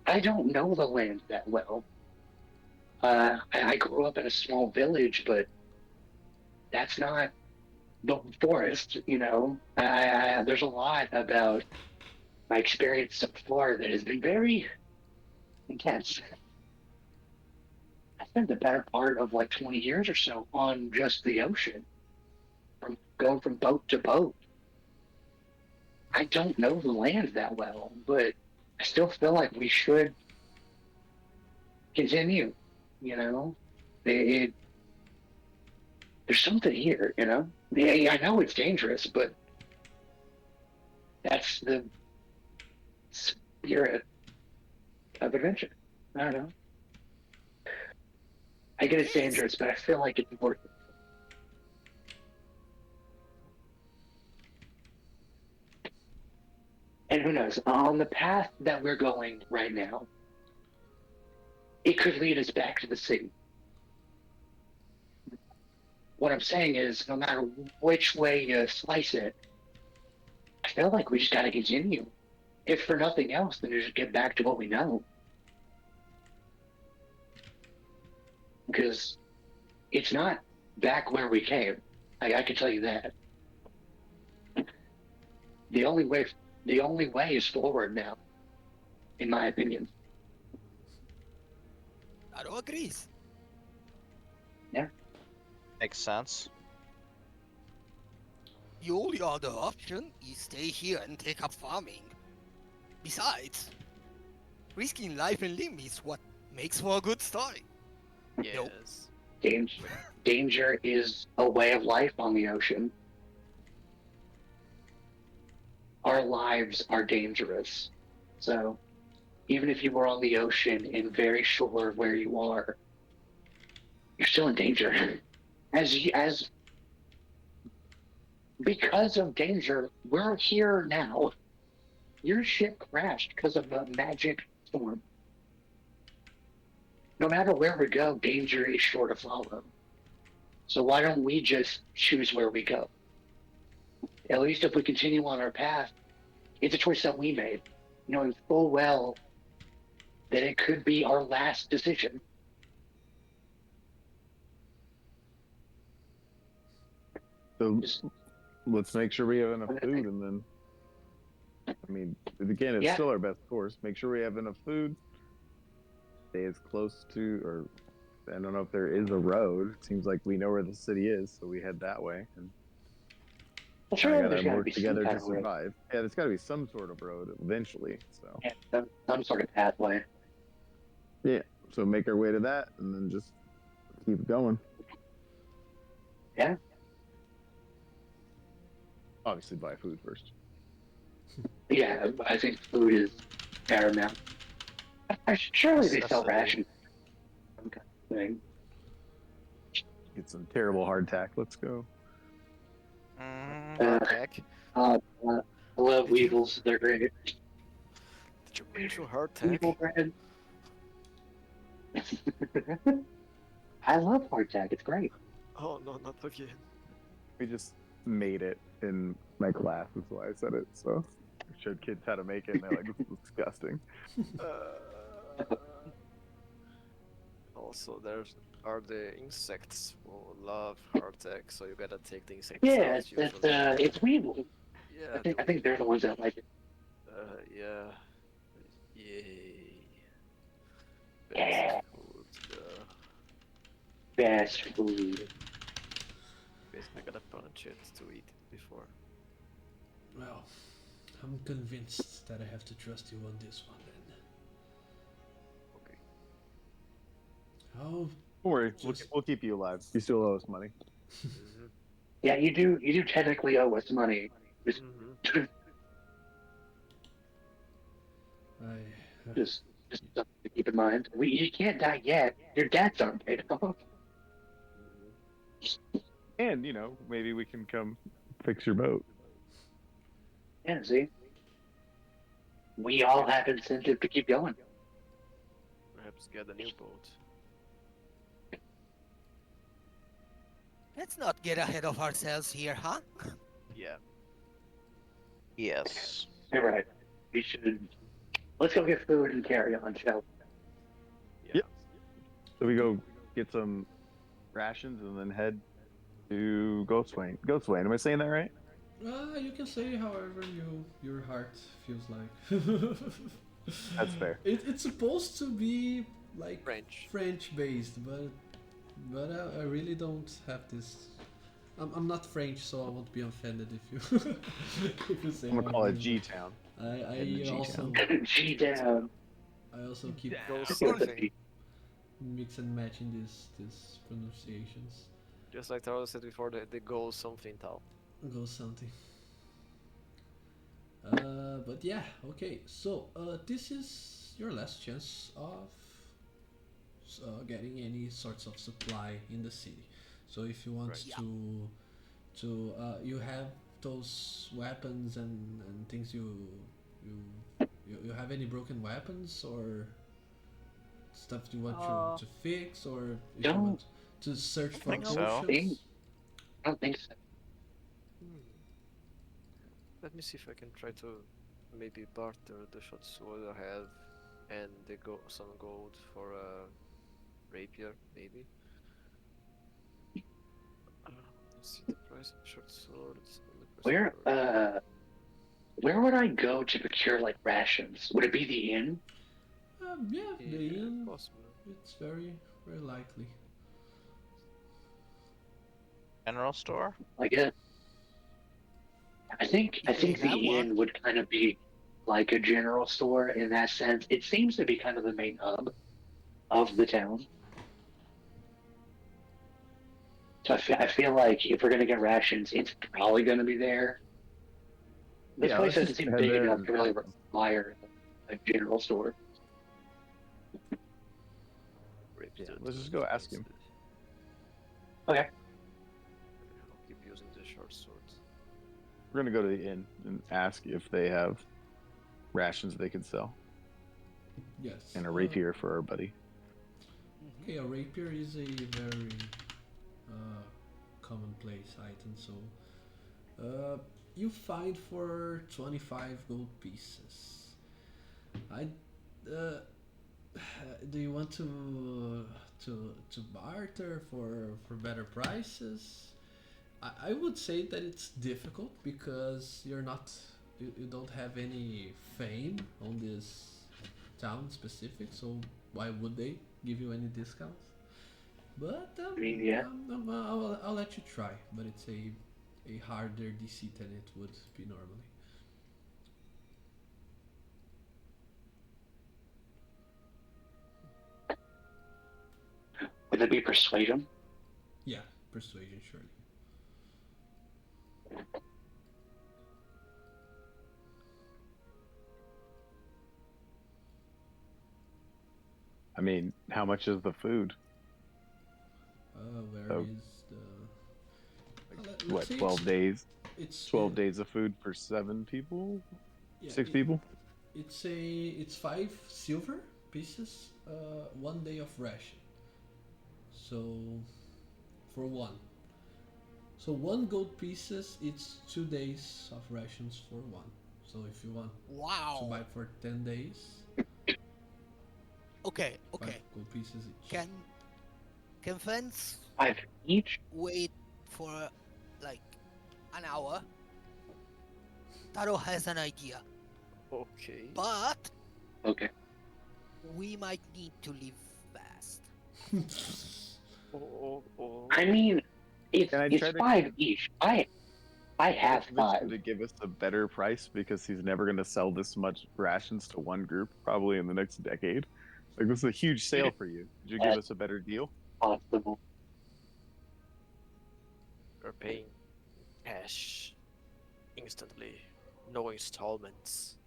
I don't know the land that well. I grew up in a small village, but that's not the forest. There's a lot about my experience so far that has been very intense. I spent the better part of like 20 years or so on just the ocean, from going from boat to boat. I don't know the land that well, but I still feel like we should continue. You know, it, there's something here. Yeah, I know it's dangerous, but that's the spirit of adventure. I don't know. I get it's Yes, dangerous, but I feel like it's worth it. And who knows? On the path that we're going right now, it could lead us back to the city. What I'm saying is, no matter which way you slice it, I feel like we just got to continue. If for nothing else, then just get back to what we know. Because it's not back where we came. I can tell you that. The only way, the only way is forward now, in my opinion. Taro agrees. Yeah. Makes sense. The only other option is stay here and take up farming. Besides, risking life and limb is what makes for a good story. Nope. Yes. Danger is a way of life on the ocean. Our lives are dangerous. So even if you were on the ocean and very sure of where you are, you're still in danger. As because of danger, we're here now. Your ship crashed because of a magic storm. No matter where we go, danger is sure to follow. So why don't we just choose where we go? At least if we continue on our path, it's a choice that we made, knowing full well that it could be our last decision. So Just, let's make sure we have enough food, and then, I mean, again, it's yeah, still our best course. Make sure we have enough food. Stay as close to, or I don't know if there is a road. It seems like we know where the city is, so we head that way, and well, kind surely of there's gotta got to work be some together kind to of road, survive. Yeah, there's got to be some sort of road eventually. So yeah, some sort of pathway. yeah, so make our way to that, and then just keep going. Yeah, Obviously, buy food first. yeah. I think food is paramount. Surely they sell Necessity. rations, some kind of thing. Get some terrible hardtack. Let's go. Uh, Hardtack. uh, I love Did you weevils. They're great. did you mention hardtack? Weevil bread. I love hardtack. It's great. Oh no, not again. We just made it in my class. That's why I said it. So I showed kids how to make it, and they're like, "This is disgusting." Uh, also, there's are the insects who love hardtack, so you gotta take the insects Yeah, out usually. it's weevil. Yeah, I think they're the ones that like it. yeah. Yay. Best Yeah, food. best food. Basically gotta punch it to eat it before. Well, I'm convinced that I have to trust you on this one Okay. then. Oh, Don't worry, Just- we'll keep you alive. You still owe us money. Mm-hmm. Yeah, you do technically owe us money. Just, Mm-hmm. I just something to keep in mind. You can't die yet. Your debts aren't paid off. And maybe we can come fix your boat. Yeah, see, we all have incentive to keep going. Perhaps get a new boat. Let's not get ahead of ourselves here, huh? Yeah. Yes. You're right. We should. Let's go get food and carry on, shall Yeah. Yep. So we go get some rations and then head to Ghostwain. Ghostwain, am I saying that right? You can say however your heart feels like. That's fair. It's supposed to be like French. French based, but I really don't have this. I'm not French, so I won't be offended if you if you say. I'm gonna call it however. G Town. In the I also G-Town. G down. I also keep Go Down. something. mix and matching these pronunciations. Just like Taro said before, the go something tal. Go something. But yeah, okay. So this is your last chance of getting any sorts of supply in the city. So if you want Right. Yeah. you have those weapons and things you have any broken weapons or stuff you want to fix, or if you Don't want to search for think so. potions. I don't think so. Let me see if I can try to maybe barter the short sword I have and some gold for a rapier, maybe. Let's see the price of short swords. And the price Where of where would I go to procure like rations? Would it be the inn? Yeah, the inn. possible. It's very likely. General store? Like a, I If they think have the one. inn would kind of be like a general store in that sense. It seems to be kind of the main hub of the town. So I feel like if we're gonna get rations, it's probably gonna be there. This Yeah, place let's doesn't just seem head big there enough and to really ask them. require a general store. Yeah, let's just go ask him. Okay. I'll keep using the short swords. We're gonna go to the inn and ask if they have rations they can sell Yes. and a rapier for our buddy. Okay, a rapier is a very commonplace item. So you find for 25 gold pieces. I do you want to barter for better prices? I would say that it's difficult because you don't have any fame on this town specific. So why would they give you any discounts? But I mean, yeah. I'll let you try. But it's a harder DC than it would be normally. Would it be persuasion? Yeah, persuasion surely. I mean, how much is the food? Where Oh. is the? Let's What, say 12 days? It's 12 days of food for 7 people? yeah, 6 people? It's 5 silver pieces. 1 day of ration. So for one. So 1 gold pieces. It's 2 days of rations for one. So if you want to Wow. buy for 10 days, Okay, 5 gold pieces each. Can friends 5 each? wait for like an hour? Taro has an idea, Okay. but Okay. we might need to leave fast. Oh. I mean, Can I it's try to 5 each. I have convince him 5. to give us a better price because he's never going to sell this much rations to one group probably in the next decade? Like, this is a huge sale for you. Could you give us a better deal? Possible. You're paying cash instantly, no installments.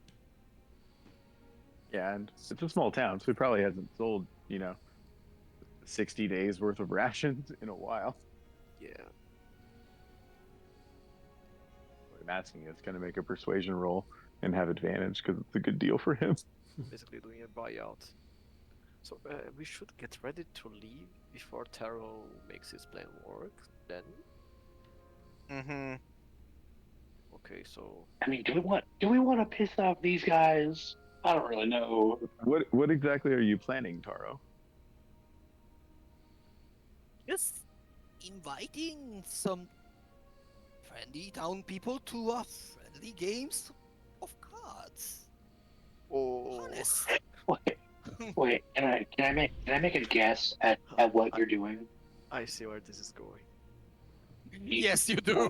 Yeah, and it's a small town, so he probably hasn't sold, 60 days worth of rations in a while. Yeah. What I'm asking is, can I make a persuasion roll and have advantage because it's a good deal for him? Basically doing a buyout. So we should get ready to leave before Taro makes his plan work. Then, Mm-hmm. okay, so I mean, do we want to piss off these guys? I don't really know. What exactly are you planning, Taro? Just inviting some friendly town people to our friendly games of cards. oh, Honest. Wait, wait. Can I make a guess at what I, you're doing? I see where this is going. Yes, you do.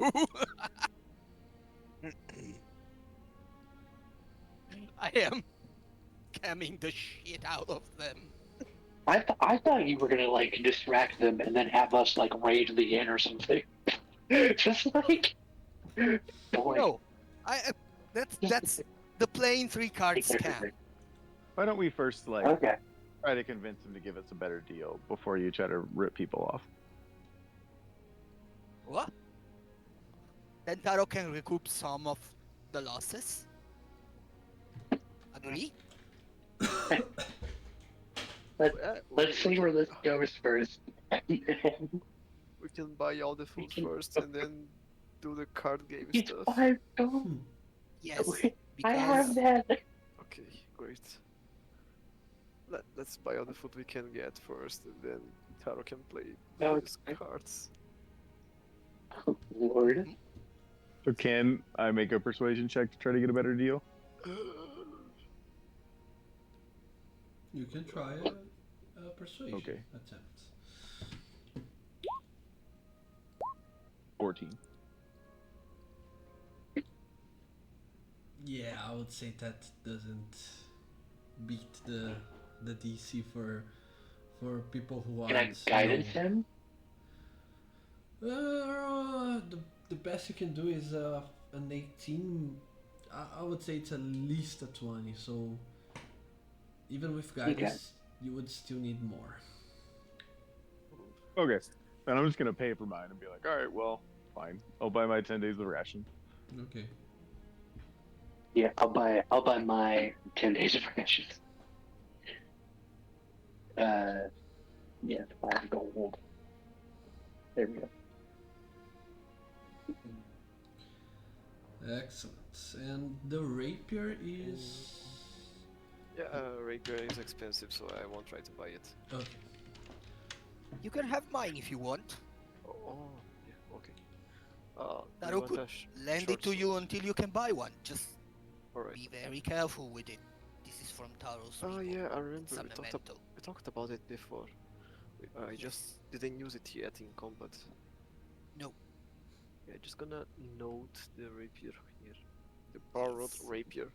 I am scamming the shit out of them. I thought you were gonna like distract them and then have us like raid the inn or something. Just like, like No, I that's just that's the plain three card take scam. everything. Why don't we first Okay. try to convince him to give us a better deal before you try to rip people off? What? Then Taro can recoup some of the losses. Agree? Let Uh, Let's see where this goes first. we can buy all the food first and then do the card game It's stuff. $5. Yes, I have because that. Okay, great. Let's buy all the food we can get first, and then Taro can play his Okay. cards. Oh, Lord. Mhm. So can I make a persuasion check to try to get a better deal? You can try a persuasion Okay. attempt. 14. Yeah, I would say that doesn't beat the DC for people who Can I aren't guidance known. him? The best you can do is an 18. I would say it's at least a 20. So even with guidance, you would still need more. Okay. And I'm just gonna pay for mine and be like, all right, well, fine. I'll buy my 10 days of ration. Okay. Yeah, I'll buy my 10 days of rations. Yeah, 5 gold. There we go. Excellent. And the rapier is Yeah, rapier is expensive, so I won't try to buy it. okay. you can have mine if you want. Oh, yeah, okay. Do you Taro want could a lend short it to you until you can buy one. Just Alright. be very careful with it. This is from Taro's Oh people. yeah, I It's remember a memento. we talked about it before. I just Yes. didn't use it yet in combat. No. Yeah, just gonna note the rapier here. The borrowed Yes. rapier.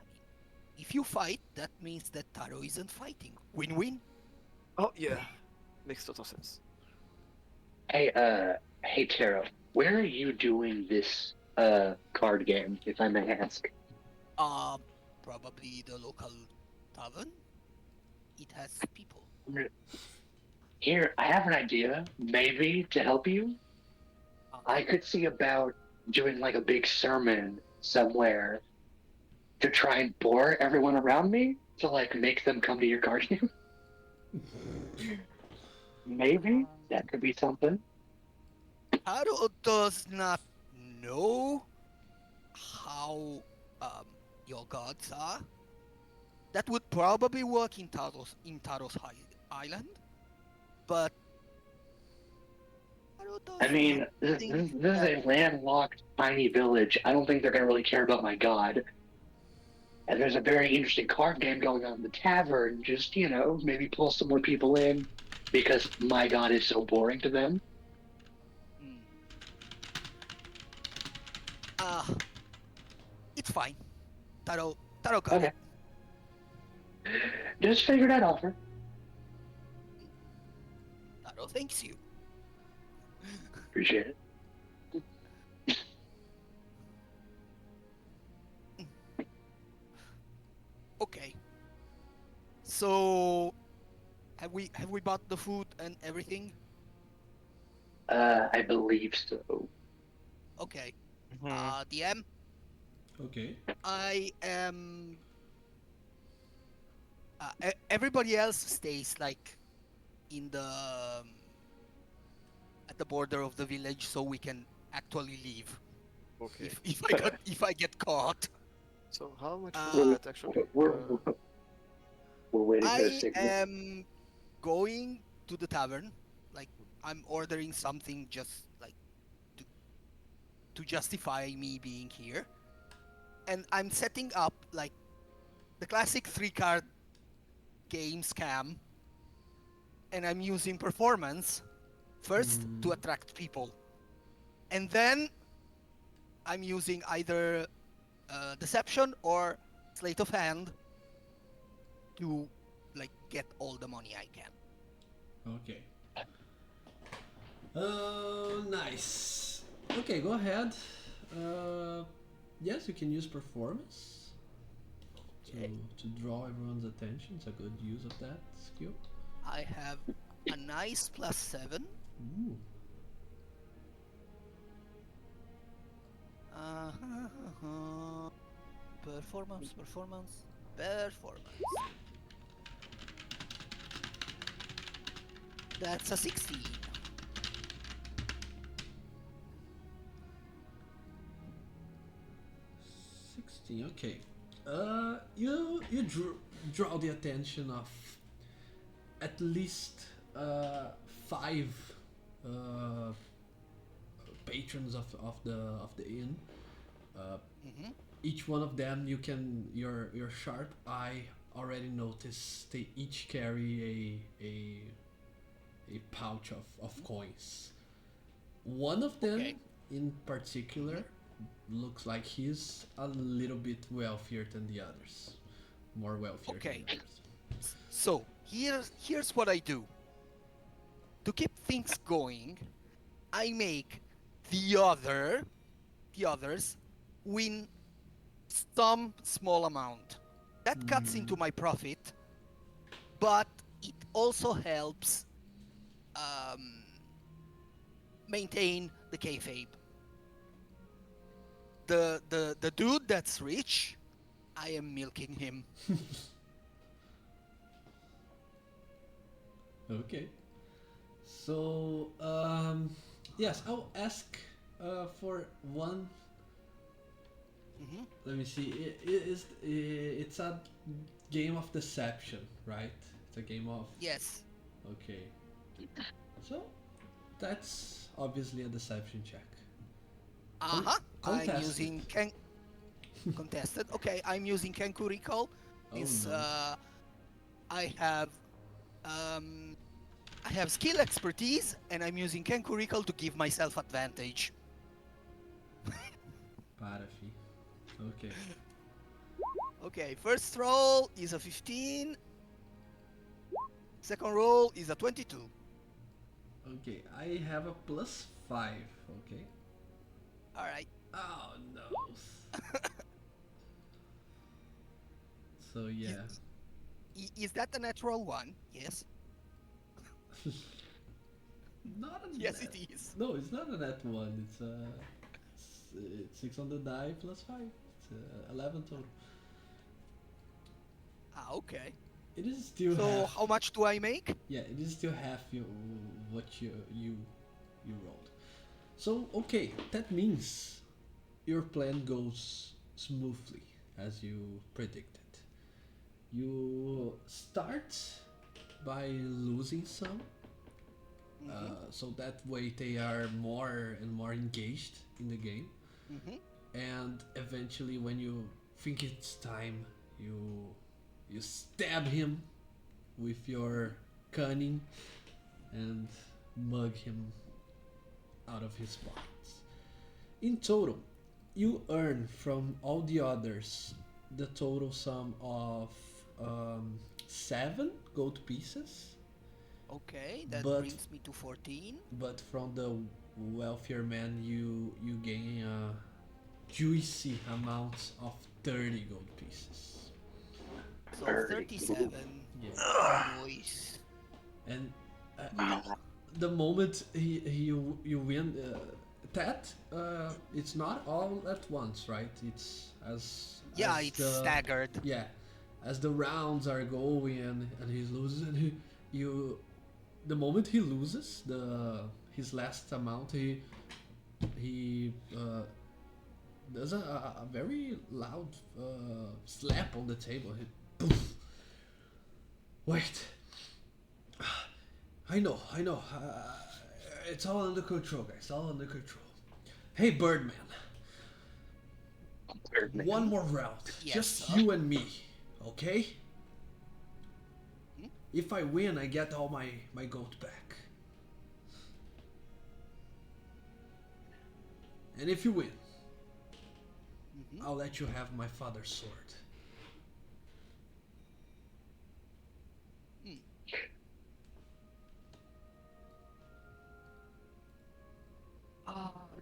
I mean, if you fight, that means that Taro isn't fighting. Win-win. Oh yeah, makes total sense. Hey Tara, where are you doing this card game, if I may ask? Probably the local tavern. It has people. Here, I have an idea, maybe to help you. I Uh, could see about doing like a big sermon somewhere to try and bore everyone around me to like make them come to your card game. Maybe that could be something. Taro does not know how um, your gods are. That would probably work in Taro's island, but Taro I does not mean, this, think this, this is that. a landlocked, tiny village. I don't think they're going to really care about my god. And there's a very interesting card game going on in the tavern. Just, maybe pull some more people in because my god is so boring to them. Hmm. Ah, it's fine. Taro got Okay. it. Just figured I'd offer. Taro thanks you. Appreciate it. So have we bought the food and everything? I believe so. Okay. Hmm. DM, Okay. I am. Everybody else stays like in the at the border of the village, so we can actually leave. Okay. If I get caught. So how much food Uh, we're, that actually? we're, we're waiting for a I signal. am going to the tavern. Like I'm ordering something just like to to justify me being here, and I'm setting up like the classic three card game scam, and I'm using performance first to Mm, attract people, and then I'm using either deception or sleight of hand to like get all the money I can. okay. Nice. Okay, go ahead. Uh, yes, you can use performance to Okay. to draw everyone's attention. It's a good use of that skill. I have a nice +7. Ooh. Uh, performance. That's a 16. 16. Okay. You draw the attention of at least five uh, patrons of the inn. Uh, Hmm. each one of them, you can your sharp eye already notice they each carry a pouch of coins. One of them Okay. in Hmm. particular looks like he's a little bit wealthier than the others, more wealthier than Okay. the others. So here's what I do to keep things going. I make the other the others win some small amount. That cuts Hmm. into my profit, but it also helps um, maintain the kayfabe. The dude that's rich, I am milking him. Okay. So yes, I'll ask for one. Hmm. Let me see. It's a game of deception, right? It's a game of. Yes. Okay. So that's obviously a deception check. Con- Uh-huh. I'm contested. using Ken contested. Okay, I'm using Kenku Recall. Oh Since no. I have um I have skill expertise and I'm using Kenku Recall to give myself advantage. Parafi. Okay. Okay, first roll is a 15, second roll is a 22. Okay. I have a +5. Okay. All right. Oh no. So Is, yeah. is that a natural one? Yes. Not a Yes, net. it is. No, it's not a net one. It's 6 on the die +5. It's 11 total. Ah, okay. It is still So half. how much do I make? Yeah, it is still half what you rolled. So okay, that means your plan goes smoothly as you predicted. You start by losing some, Mm-hmm. so that way they are more and more engaged in the game, Mm-hmm. and eventually, when you think it's time, you you stab him with your cunning and mug him out of his pockets. In total, you earn from all the others the total sum of 7 gold pieces, Okay, that but brings me to 14. from the wealthier man you gain a juicy amount of 30 gold pieces. So 30. Ooh. 37. Yeah. Noise. And the moment you win that, it's not all at once, right? It's Yeah, as it's the staggered. yeah, as the rounds are going and he loses, and you the moment he loses his last amount, he does a very loud slap on the table. Poof. Wait, I know. It's all under control, guys. All under control. Hey, Birdman. One more round. Yes, Just sir. you and me, okay? Hmm? If I win, I get all my gold back. And if you win, Mhm. I'll let you have my father's sword. Hmm.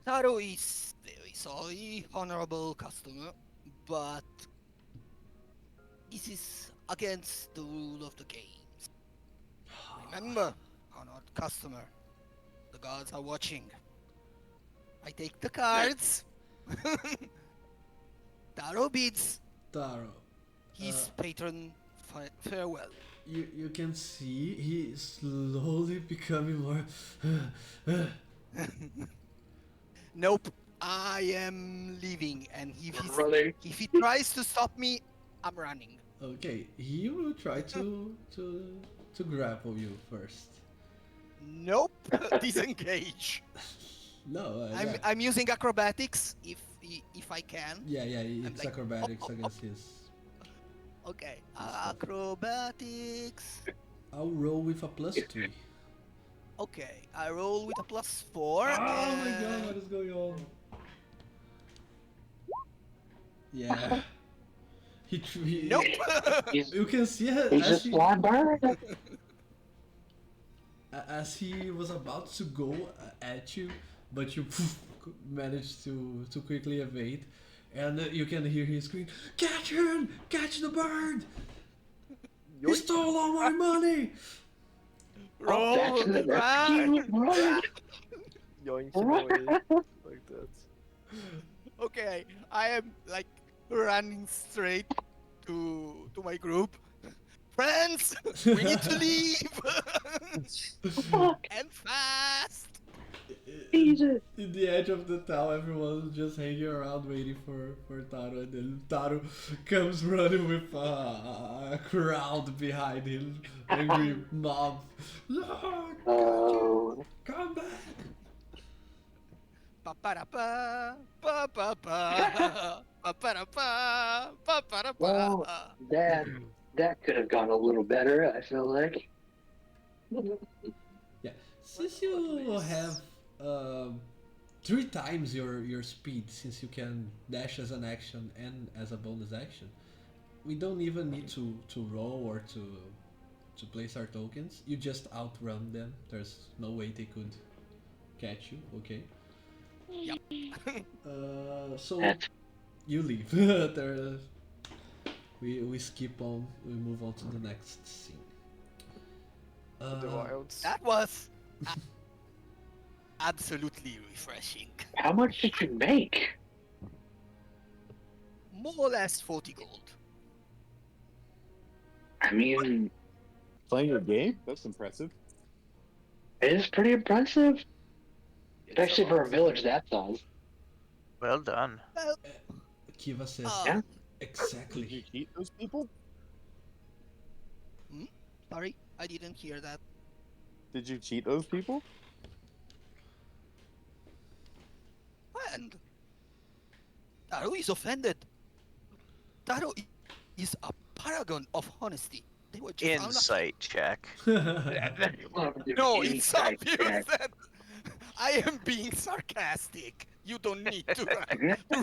Taro is very sorry, honorable customer, but this is against the rule of the games. Remember, honored customer, the gods are watching. I take the cards. Taro bids Taro, his patron farewell. you can see he is slowly becoming more. Nope, I am leaving, and Running. if he tries to stop me, I'm running. Okay, he will try to grapple you first. Nope, disengage. No, I'm using acrobatics if I can. yeah, I'm it's like, up, acrobatics up, up. against his Okay, stuff. acrobatics. I'll roll with a +3. Okay, I roll with a +4 Oh my god, what and is going on? Yeah, nope. He's you can see he's a sly bird. as he was about to go at you, but you managed to quickly evade, and you can hear him scream, "Catch him! Catch the bird! He Yoink! stole all my money!" Back Roll, to the run, rescue. Run. Yoinking away like that. Okay, I am like running straight to my group. Friends, we need to leave Fuck. and fast. Jesus. In the edge of the town, everyone's just hanging around waiting for Taro, and then Taro comes running with a crowd behind him, angry mob. Lord, catch him! Oh, Come back! Pa pa da pa pa pa pa pa pa da pa pa pa da well, pa. that could have gone a little better. I feel like. Yeah, Well, since at you have least. um, 3 times your speed, since you can dash as an action and as a bonus action, we don't even need to roll or to place our tokens. You just outrun them. There's no way they could catch you. Okay. Yep. So That's you leave. there, we skip on. We move on to the next scene. The Uh, wilds. That was absolutely refreshing. how much did you make? More or less 40 gold. I mean, Playing your game? That's impressive. it is pretty impressive, It's especially for a about village that size. Well done. Well, Kiva says Yeah. Did you exactly. cheat those people? hmm? Sorry, I didn't hear that. Did you cheat those people? And Taro is offended. Taro is a paragon of honesty. They were just unlucky. Insight check. No, it's Insight obvious check. that I am being sarcastic. You don't need to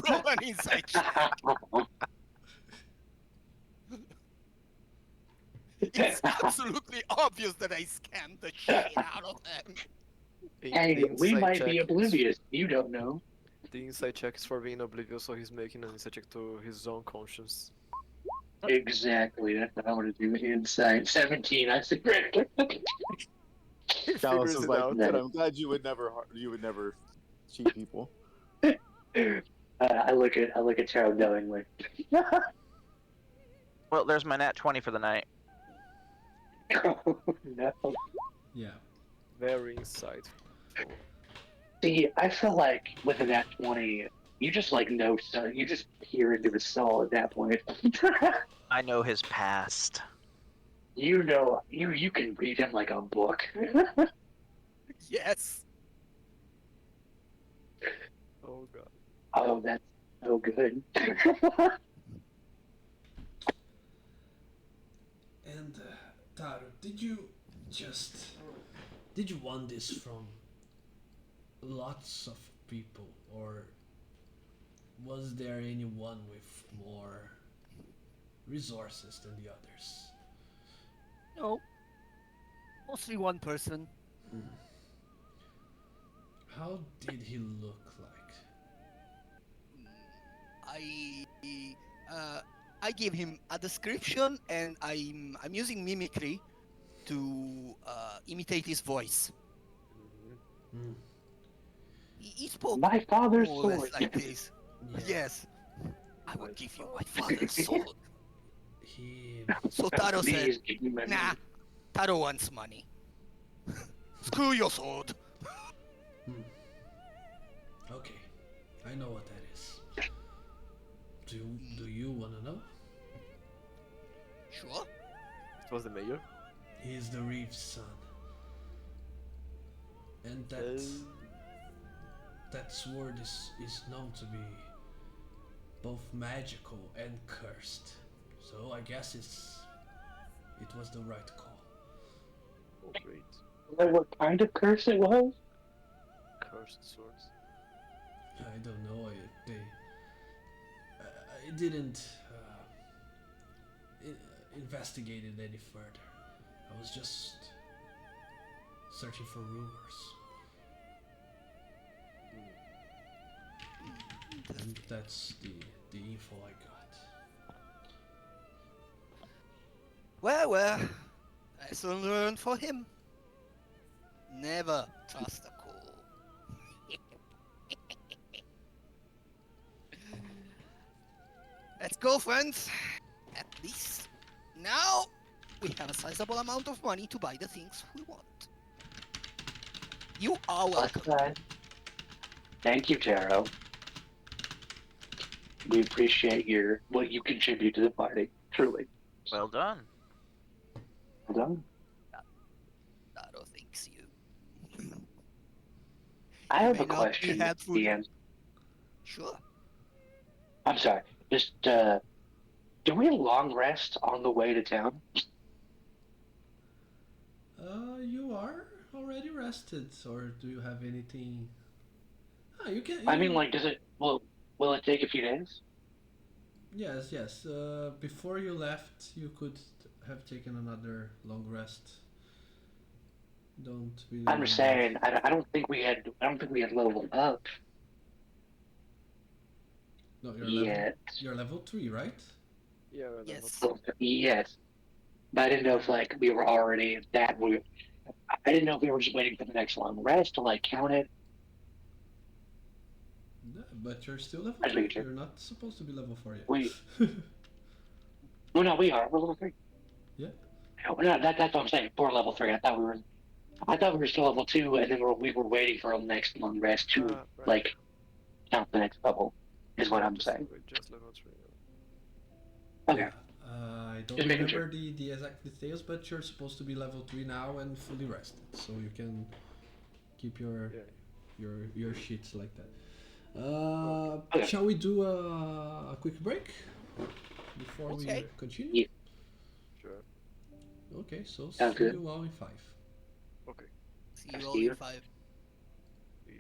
roll an insight check. It's absolutely obvious that I scammed the shit out of them. Hey, the we insight might check be is oblivious. You don't know. the insight check is for being oblivious, so he's making an insight check to his own conscience. Exactly. That's what I want to do. Inside 17. I said, He Dallas figures was it like, out. "Good. I'm glad you would never cheat people." I look at Taro knowingly. Well, there's my nat 20 for the night. Oh, no. Yeah. Very insightful. See, I feel like with an Nat 20, you just like know so you just peer into his soul at that point. I know his past. you can read him like a book. Yes. Oh god. Oh, that's so good. And Taro, just did you want this from lots of people, or was there anyone with more resources than the others? No, mostly one person. How did he look like? I uh, I gave him a description, and I'm using mimicry to imitate his voice. Mm. He spoke My father's more or less sword. like this. Yeah, Yes, I will My give you father. my father's sword. he. So Taro said, Please give me my "Nah, money. Taro wants money. Screw your sword." Hmm. Okay, I know what that is. Do you wanna know? Sure. It was the mayor. He's the Reeves' son, and that sword is known to be both magical and cursed. So I guess it was the right call. Oh great. Know what kind of curse it was? Cursed swords. I don't know. I didn't investigate it any further. I was just searching for rumors, and that's the info I got. Well, lesson learned for him. Never trust a call. Let's go, friends. At least now we have a sizable amount of money to buy the things we want. You are Plus welcome. side. Thank you, Taro. We appreciate what you contribute to the party. Truly. Well done. Well done. Taro thinks you. I He have may a not be question, helpful. DM. Sure. I'm sorry. Just do we long rest on the way to town? You are already rested, or do you have anything? Ah, you can I mean, you. like, does it will it take a few days? Yes, yes. Before you left, you could have taken another long rest. Don't really I'm mind just that. saying. I don't think we had leveled up No, yet. you're level 3, right? Yeah, level Yes. 3. Yet. But I didn't know if like we were already that we. I didn't know if we were just waiting for the next long rest to like count it. No, but you're still level I just 3. making sure. You're not supposed to be level 4 We. yet. Well, no, we are. We're level 3. Yeah. No, that's what I'm saying. For level 3, I thought we were. I thought we were still level 2, and then we were waiting for a next long rest to Ah, right. like count the next level. Is what No, I'm saying. we're just level 3. Okay, Yeah. I don't just making remember sure. the exact details, but you're supposed to be level 3 now and fully rested. So you can keep Yeah. your shits like that. Okay. Shall we do a quick break before we Okay. continue? Yeah, Sure. Okay, so sounds see good. you all in 5. Okay. See you all See in you. 5. Yeah.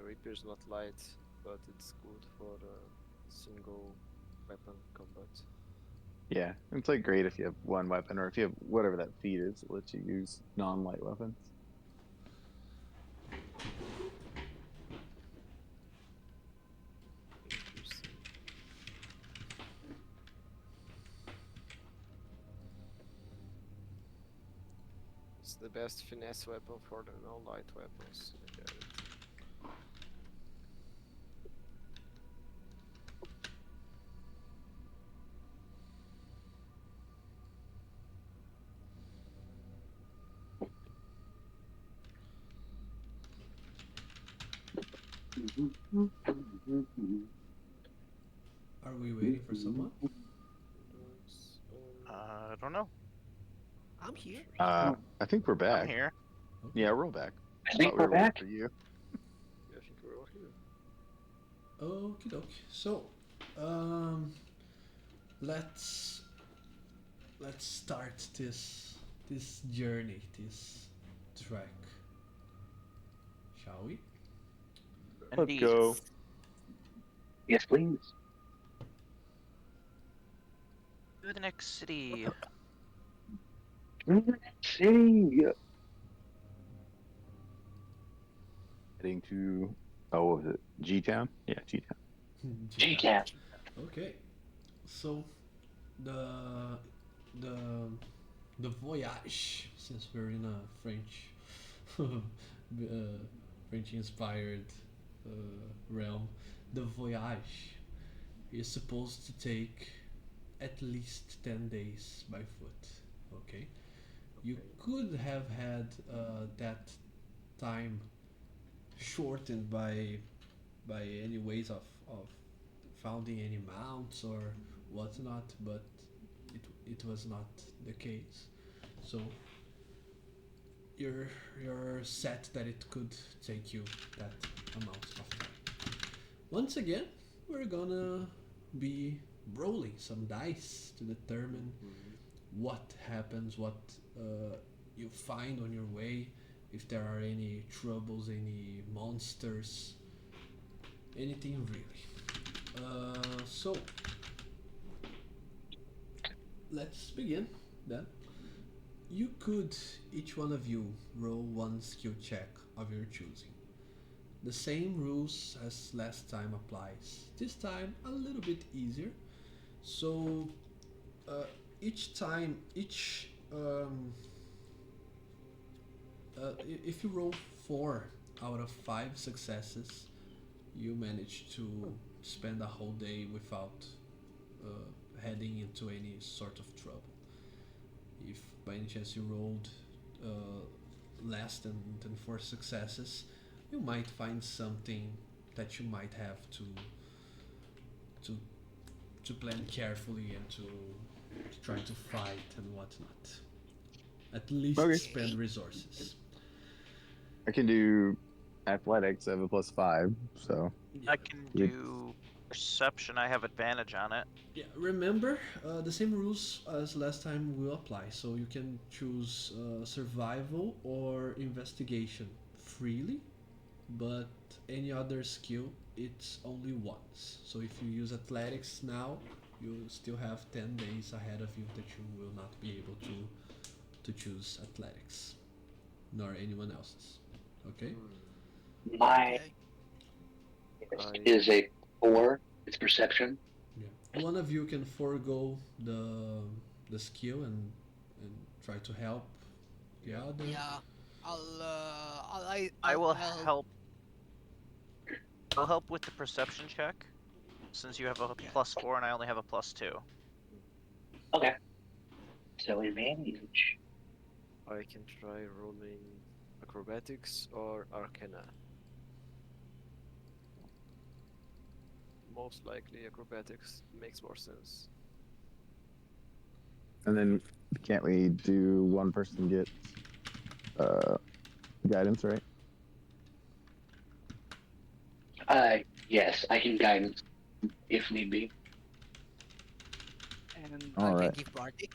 rapier's not light, but it's good for single weapon combat. Yeah, it's like great if you have one weapon, or if you have whatever that feat is that lets you use non-light weapons. Interesting. It's the best finesse weapon for the non-light weapons. I get it. Are we waiting for someone? Yes, I don't know. I'm here. I think we're back. I'm here. Okay. Yeah, we're all back. I think Thought we we're were waiting back. for you. I think we're all here. Okie doke. So, let's start this journey, this trek, shall we? Let's Indeed. go. Yes, please. To the next city. City. Heading to, what was it? G-Town? Yeah, G-Town. G-Cap. Okay. So the the the voyage, since we're in a French French inspired realm, the voyage is supposed to take at least 10 days by foot. Okay, you could have had that time shortened by any ways of founding any mounts or whatnot, but it was not the case. So you're set that it could take you that amount of time. Once again, we're gonna be rolling some dice to determine what happens, what you find on your way, if there are any troubles, any monsters, anything really. So let's begin then. You could, each one of you, roll one skill check of your choosing. The same rules as last time applies. This time a little bit easier. So each time, if you roll 4 out of 5 successes, you manage to spend a whole day without heading into any sort of trouble. If by any chance you rolled less than 4 successes, you might find something that you might have to to plan carefully and to try to fight and whatnot. At least Okay. spend resources. I can do athletics. I have a +5, so I can Yeah. do perception. I have advantage on it. Yeah, remember, the same rules as last time will apply. So you can choose survival or investigation freely, but any other skill, it's only once. So if you use athletics now, you still have 10 days ahead of you that you will not be able to choose athletics, nor anyone else's. Okay? My Okay. is a 4. It's perception. Yeah. One of you can forego the skill and try to help the other. Yeah. I will I'll help. I'll help with the perception check, since you have a Okay. +4 and I only have a +2. Okay. So advantage. I can try rolling acrobatics or arcana. Most likely acrobatics makes more sense. and then can't we do one person get guidance, right? Yes, I can guidance if need be. and All I can right. give Bardic.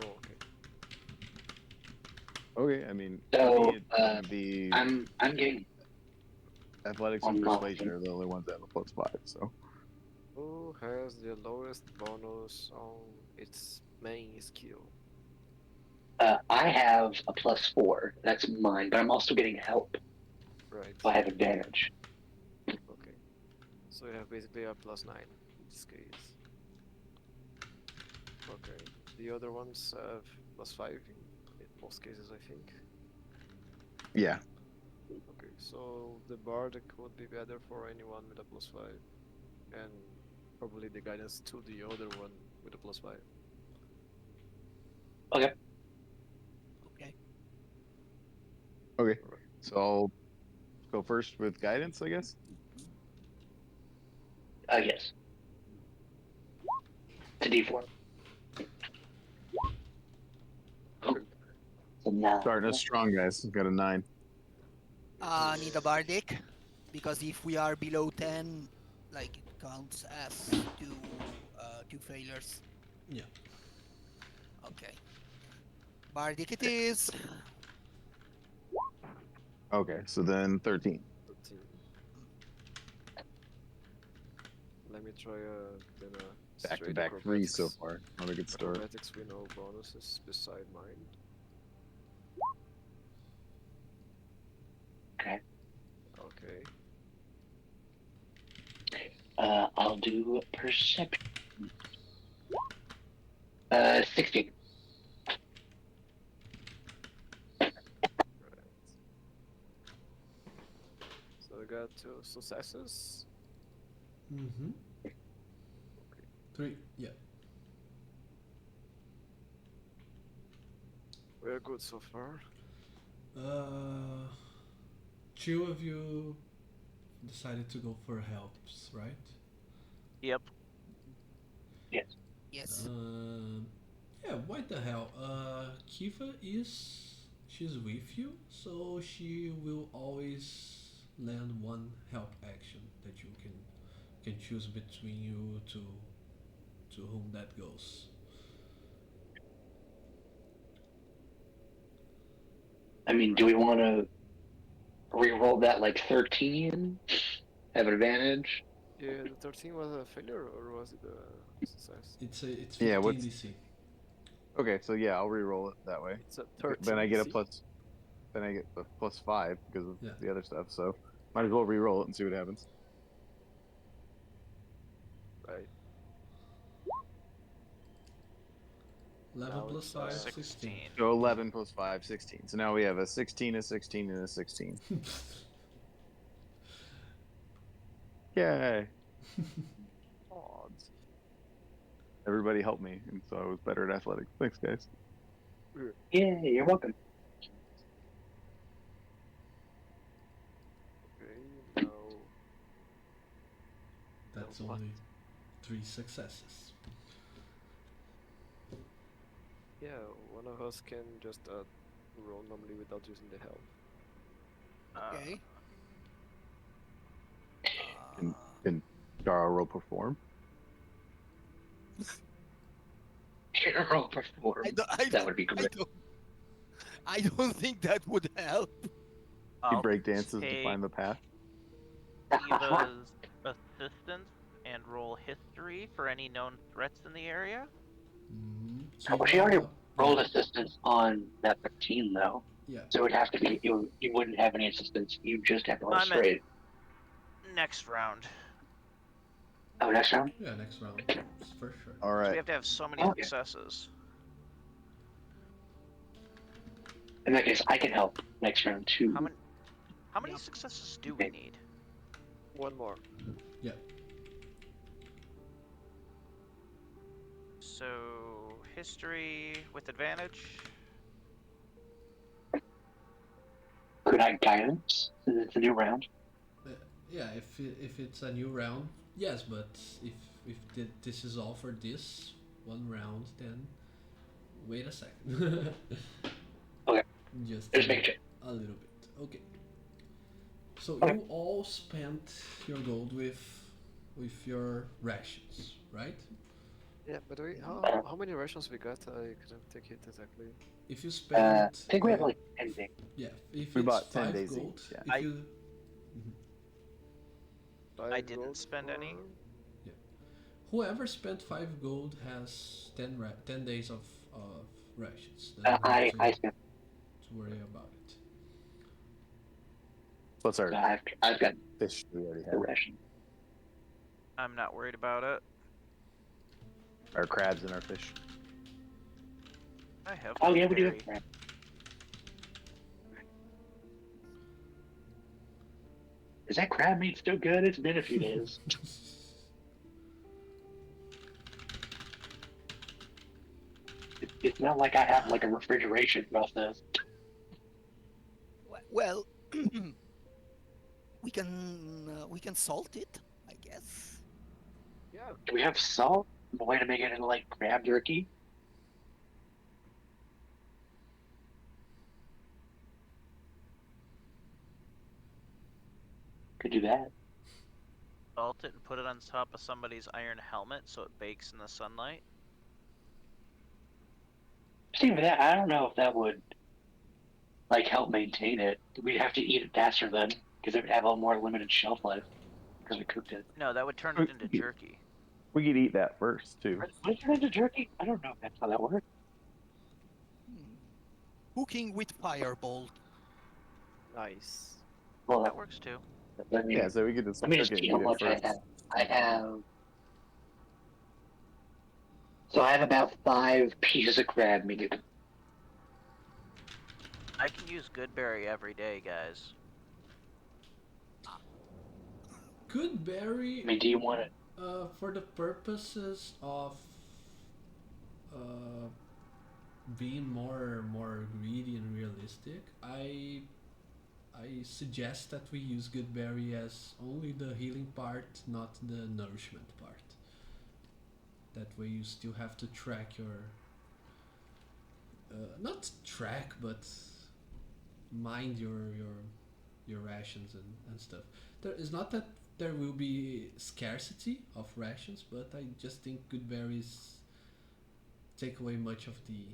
Oh, okay. Okay, I mean, for So me, the I'm getting athletics and on persuasion mine. are the only ones that have a +5. So Who has the lowest bonus on its main skill? I have a +4. That's mine, but I'm also getting help, Right. so I have advantage. Okay. So you have basically a +9 in this case. Okay. The other ones have +5 in most cases, I think. yeah, Okay, so the bardic would be better for anyone with a +5, and probably the guidance to the other one with a +5. Okay. Okay. okay. Alright. So I'll go first with guidance, I guess. Yes. It's a D4. Okay. So now, Starting us strong, guys. Got a 9. Need a bardic, because if we are below 10, like it counts as two failures. Yeah. Okay. Bardic it is. Okay, so then 13. 13. Let me try then Back to straight back 3 so acrobatics. far. Not a good start. Acrobatics with no bonuses beside mine. okay. Okay. I'll do perception. 16. Right. So I got 2 successes. Mm-hmm. Okay. 3. Yeah. We're good so far. Uh, two of you decided to go for helps, right? Yep. Yes. Yes. Yeah. Why the hell? Kiva she's with you, so she will always land one help action that you can choose between you to whom that goes. I mean, do we want to re-roll that like 13? Have an advantage? Yeah, the 13 was a failure or was it a success? It's Yeah, 15 what's DC. okay? So yeah, I'll re-roll it that way. It's a Then 13 I get a DC. plus. Then I get a +5 because of Yeah. the other stuff. So might as well re-roll it and see what happens. Right. 11 Now plus it's 5, 16. 16. So 11 plus 5, 16. So now we have a 16, a 16, and a 16. Yay! odds. Everybody helped me, and so I was better at athletics. Thanks, guys. Yeah, you're welcome. Okay, now That's what? only 3 successes. Yeah, one of us can just roll normally without using the help. Okay. Can, Uh, can Dara roll perform? Roll perform. I don't. I That don't. would be I great. don't. I don't think that would help. He I'll break dances to take find the path. Eva's assistance and roll history for any known threats in the area. Well, she already Kiva, yeah, rolled assistance on that 13, though. yeah. So it would have to be, you wouldn't have any assistance. You just have to roll I meant straight. next round. Oh, next round? Yeah, next round, for sure. All So we right. have to have so many Okay. successes. In that case, I can help next round, too. How many Yep. successes do we Okay. need? One more. Yeah. So history with advantage. Could I guidance since it's a new round? Uh, yeah, if it's a new round, yes, but if this is all for this one round, then wait a second. Okay. Just Just making sure. a little bit. Okay. So Okay. you all spent your gold with your rations, right? Yeah, by the way, Uh, how many rations we got? I couldn't take it exactly. If you I spend, think we have like 10 days. yeah, if We it's bought 10 five days gold, each. Yeah. if I- you, mhm, I 5 didn't gold spend any. for- yeah, whoever spent 5 gold has 10 days of rations. Doesn't have I spent, to worry about it. What's so our I've got fish we already the have? ration. I'm not worried about it. Our crabs and our fish. I have Oh good yeah, we do have berry. crab. Is that crab meat still good? It's been a few days. It's not like I have like a refrigeration process. Well, we can salt it, I guess. Yeah, Do we have salt? A way to make it into like crab jerky? Could do that. Salt it and put it on top of somebody's iron helmet so it bakes in the sunlight. Same with that. I don't know if that would like help maintain it. We'd have to eat it faster then, because it would have a more limited shelf life because we cooked it. No, that would turn We it into jerky. we could eat that first too. Would it turn into jerky? I don't know if that's how that works. Hmm. Cooking with firebolt. nice. Well, That works too. let me Yeah, so we could just let me cook just it see and how eat it much I first. have. I have so I have about 5 pieces of crab meat. I can use good berry every day, guys. Good I berry, mean, do you want it? for the purposes of uh, being more greedy and realistic, I suggest that we use good berry as only the healing part, not the nourishment part. That way, you still have to track your not track, but mind your rations and stuff. There is not that there will be scarcity of rations, but I just think good berries take away much of the.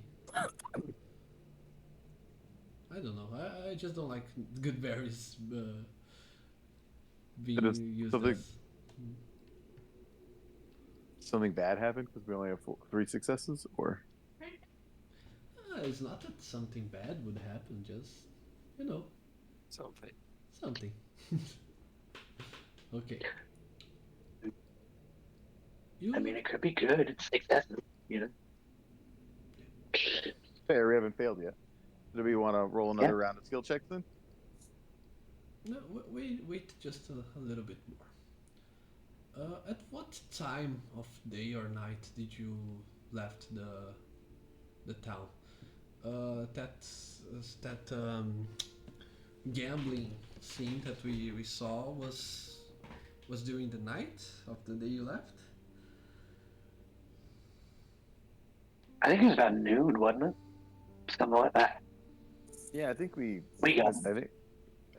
I don't know. I just don't like good berries Did being used something as. something bad happen because we only have 3 successes, or It's not that something bad would happen. Just you know Something. something. Okay. I mean, You it could be good. It's successes, you know. fair, we haven't failed yet. Do we want to roll another Yeah. round of skill checks then? no wait just a little bit more. At what time of day or night did you left the town? That gambling scene that we saw was during the night of the day you left. I think it was about noon, wasn't it? Something like that. Yeah, I think We got I think.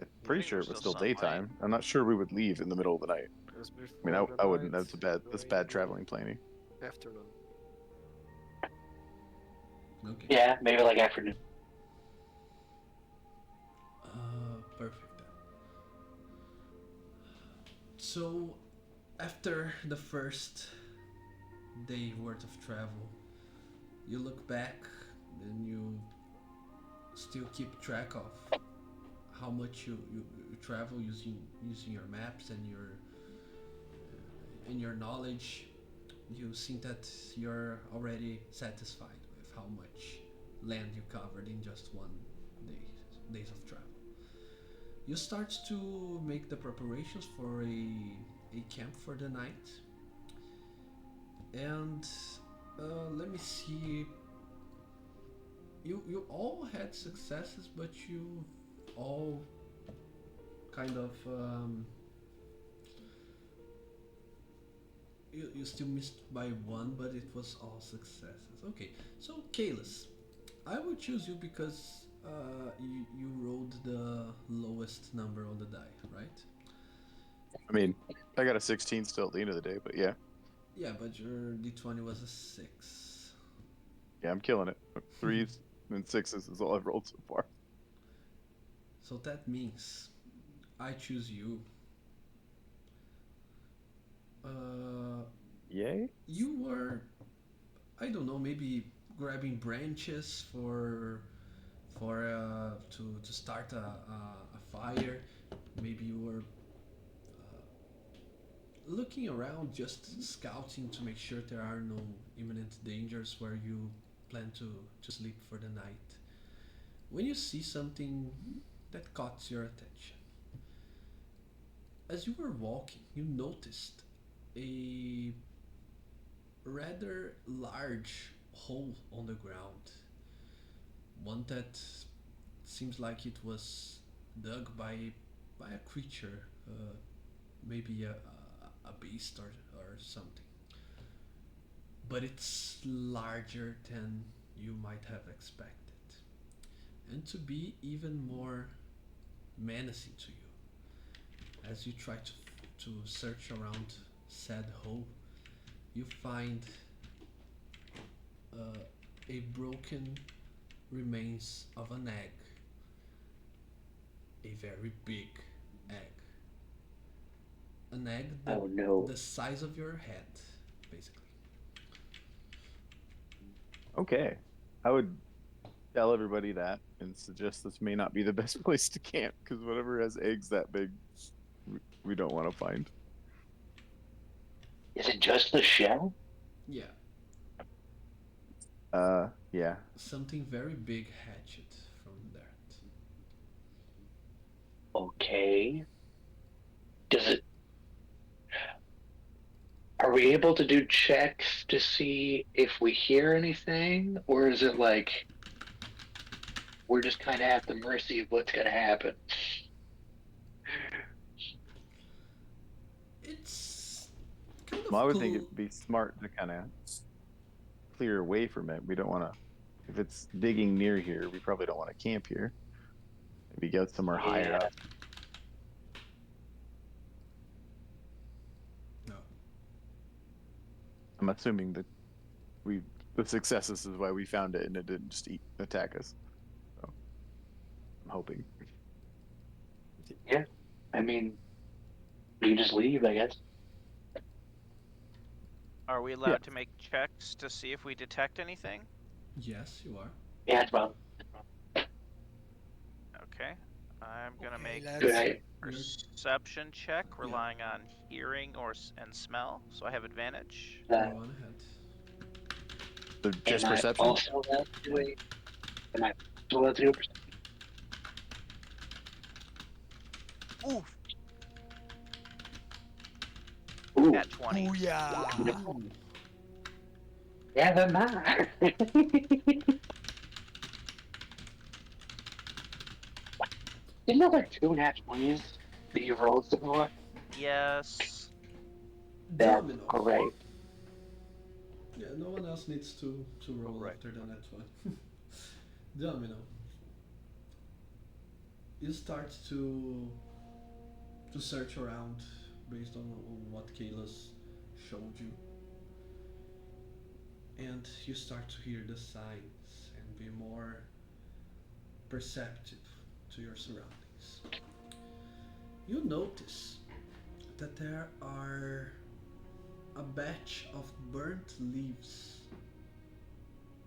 I'm I pretty think sure there's it was still still sunlight. daytime. I'm not sure we would leave in the middle of the night. It was I mean, before the I wouldn't. night, That's during bad the traveling planning. afternoon. Okay. yeah, maybe like afternoon. Perfect then. So after the first day worth of travel, you look back and you still keep track of how much you travel using your maps and your knowledge. You think that you're already satisfied with how much land you covered in just one day days of travel. You start to make the preparations for a camp for the night, and let me see. You all had successes, but you all kind of you still missed by one, but it was all successes. Okay, so Kalis, I will choose you because you rolled the lowest number on the die, right? I mean, I got a 16 still at the end of the day, but yeah. Yeah, but your d20 was a 6. Yeah, I'm killing it. Threes and sixes is all I've rolled so far. So that means I choose you. Uh, Yay. you were, I don't know, maybe grabbing branches to start a fire. Maybe you were looking around, just scouting to make sure there are no imminent dangers where you plan to sleep for the night. When you see something that caught your attention, as you were walking, you noticed a rather large hole on the ground. One that seems like it was dug by a creature, maybe a beast or something. But it's larger than you might have expected. And to be even more menacing to you, as you try to search around said hole, you find uh, a broken remains of an egg, a very big egg, an egg Oh no. the size of your head, basically. Okay. I would tell everybody that and suggest this may not be the best place to camp because whatever has eggs that big, we don't want to find. Is it just the shell? Yeah, Yeah. something very big hatched from that. Okay. Does it? Are we able to do checks to see if we hear anything, or is it like we're just kind of at the mercy of what's gonna happen? It's kind Well, I of would think cool. it'd be smart to kind of clear away from it. We don't want to, if it's digging near here, we probably don't want to camp here. Maybe go somewhere higher Yeah. up. No, I'm assuming that we, the successes is why we found it and it didn't just attack us. So I'm hoping. Yeah. I mean, you just leave, I guess. Are we Yeah. allowed to make checks to see if we detect anything? yes, you are. Yeah, it's about Okay. I'm gonna Okay, make good. let's. I You're perception check, yeah. relying on hearing and smell, so I have advantage. Go uh, on ahead. So am just I perception? also allowed to do a? Am I also allowed to do a percent? Oof! Ooh, At 20. Booyah! Ooh, never mind. Isn't that like 2.5 20s that you've rolled so far? Yes. That's domino. great. Yeah, no one else needs to roll Alright. after the net one. Domino. You start to search around based on what Kayla's showed you, and you start to hear the signs and be more perceptive to your surroundings. You notice that there are a batch of burnt leaves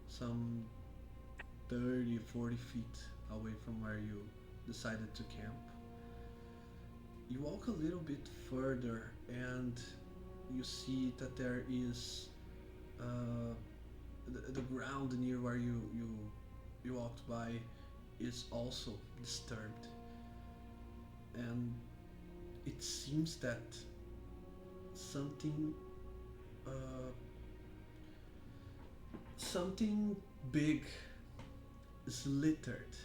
some 30, 40 feet away from where you decided to camp. You walk a little bit further and you see that there is uh, the ground near where you walked by is also disturbed, and it seems that something uh, something big is littered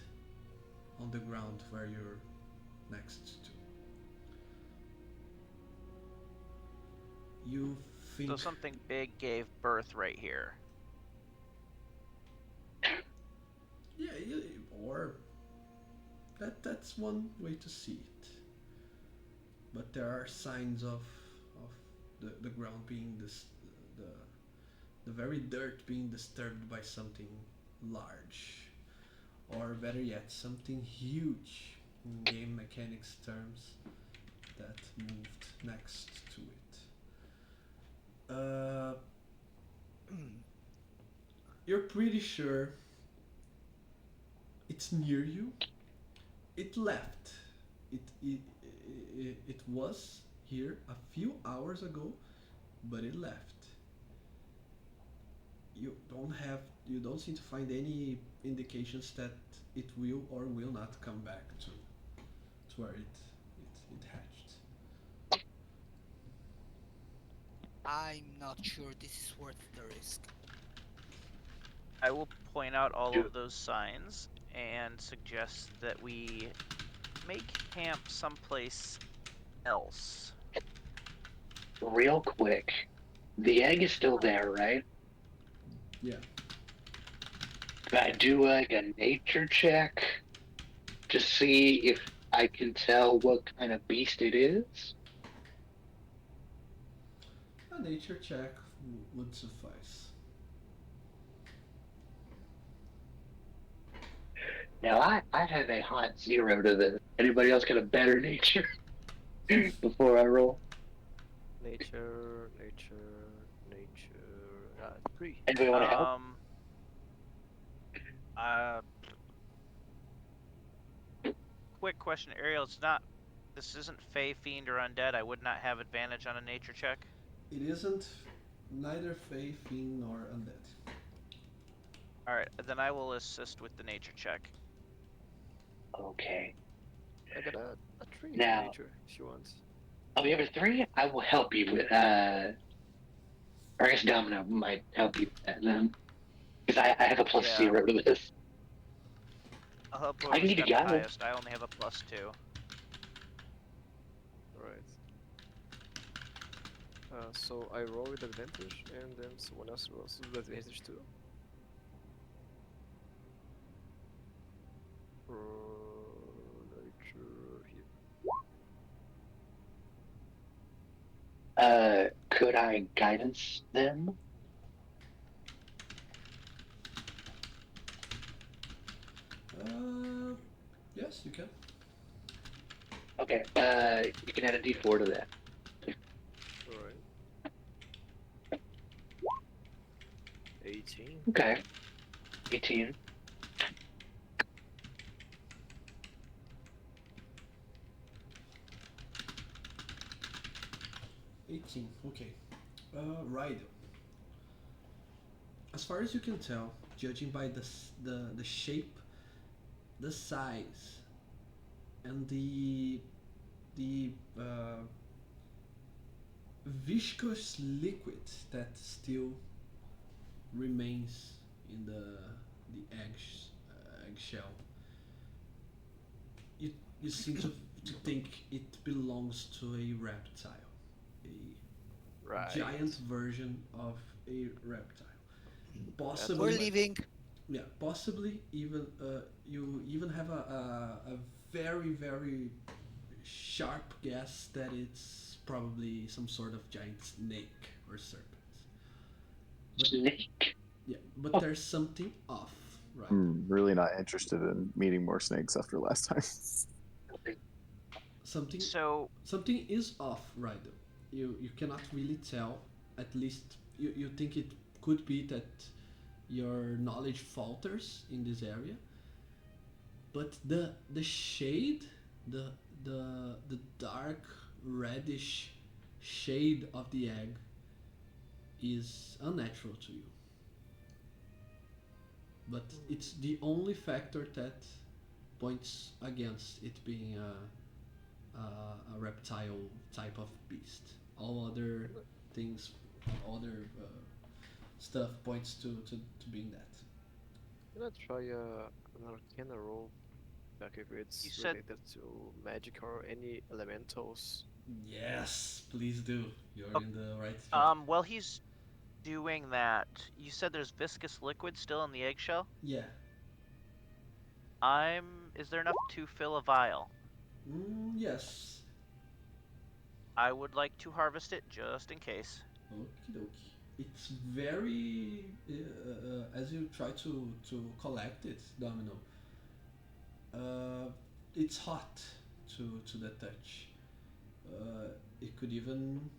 on the ground where you're next to. You So think, something big gave birth right here. yeah, or that's one way to see it. But there are signs of the ground being the the very dirt being disturbed by something large, or better yet, something huge in game mechanics terms that moved next to it. You're pretty sure it's near you. It left. It was here a few hours ago, but it left. You don't seem to find any indications that it will or will not come back to where it hatched. I'm not sure this is worth the risk. I will point out all Do of those signs and suggest that we make camp someplace else. real quick. The egg is still there, right? Yeah. Can I do like a nature check to see if I can tell what kind of beast it is? A nature check would suffice. Now I have a hot 0 to this. Anybody else got a better nature before I roll? Nature, nature, nature. 3. Anybody want to help? Uh, quick question, Ariel. It's not. This isn't Fey, Fiend, or Undead. I would not have advantage on a nature check. It isn't neither Fey, Fiend, nor Undead. Alright, then I will assist with the nature check. Okay. I got a 3 in Now- nature if you want. Oh, you have a 3? I will help you with, or I guess Domino might help you with that then. Because I have a plus Yeah. 0 to this. I'll help I whoever's can give you got the guidance. highest. I only have a +2. Alright. So I roll with advantage, and then someone else rolls with advantage too. Nature here. Could I guidance them? Yes, you can. Okay, you can add a d4 to that. Alright. 18. Okay. 18. 18. Okay. Right. As far as you can tell, judging by the shape, the size, and the viscous liquid that still remains in the eggshell, you seem to think it belongs to a reptile, a Right. giant version of a reptile. We're Possibly, leaving. yeah, possibly even you even have a very sharp guess that it's probably some sort of giant snake or serpent. But Snake. yeah, but there's something off, right? I'm really not interested in meeting more snakes after last time. Something So, something is off, right? You cannot really tell. At least you think it could be that your knowledge falters in this area, but the shade, the the dark reddish shade of the egg is unnatural to you. But it's the only factor that points against it being a reptile type of beast. All other things, other stuff points to being that. Can I try an Arcana roll? Like if it's You said- related to magic or any elementals. Yes, please do. You're Oh, in the right track. while he's doing that, you said there's viscous liquid still in the eggshell? Yeah. Is there enough to fill a vial? Yes. I would like to harvest it just in case. Okie dokie. it's very as you try to collect it, Domino. Uh, it's hot to the touch. It could even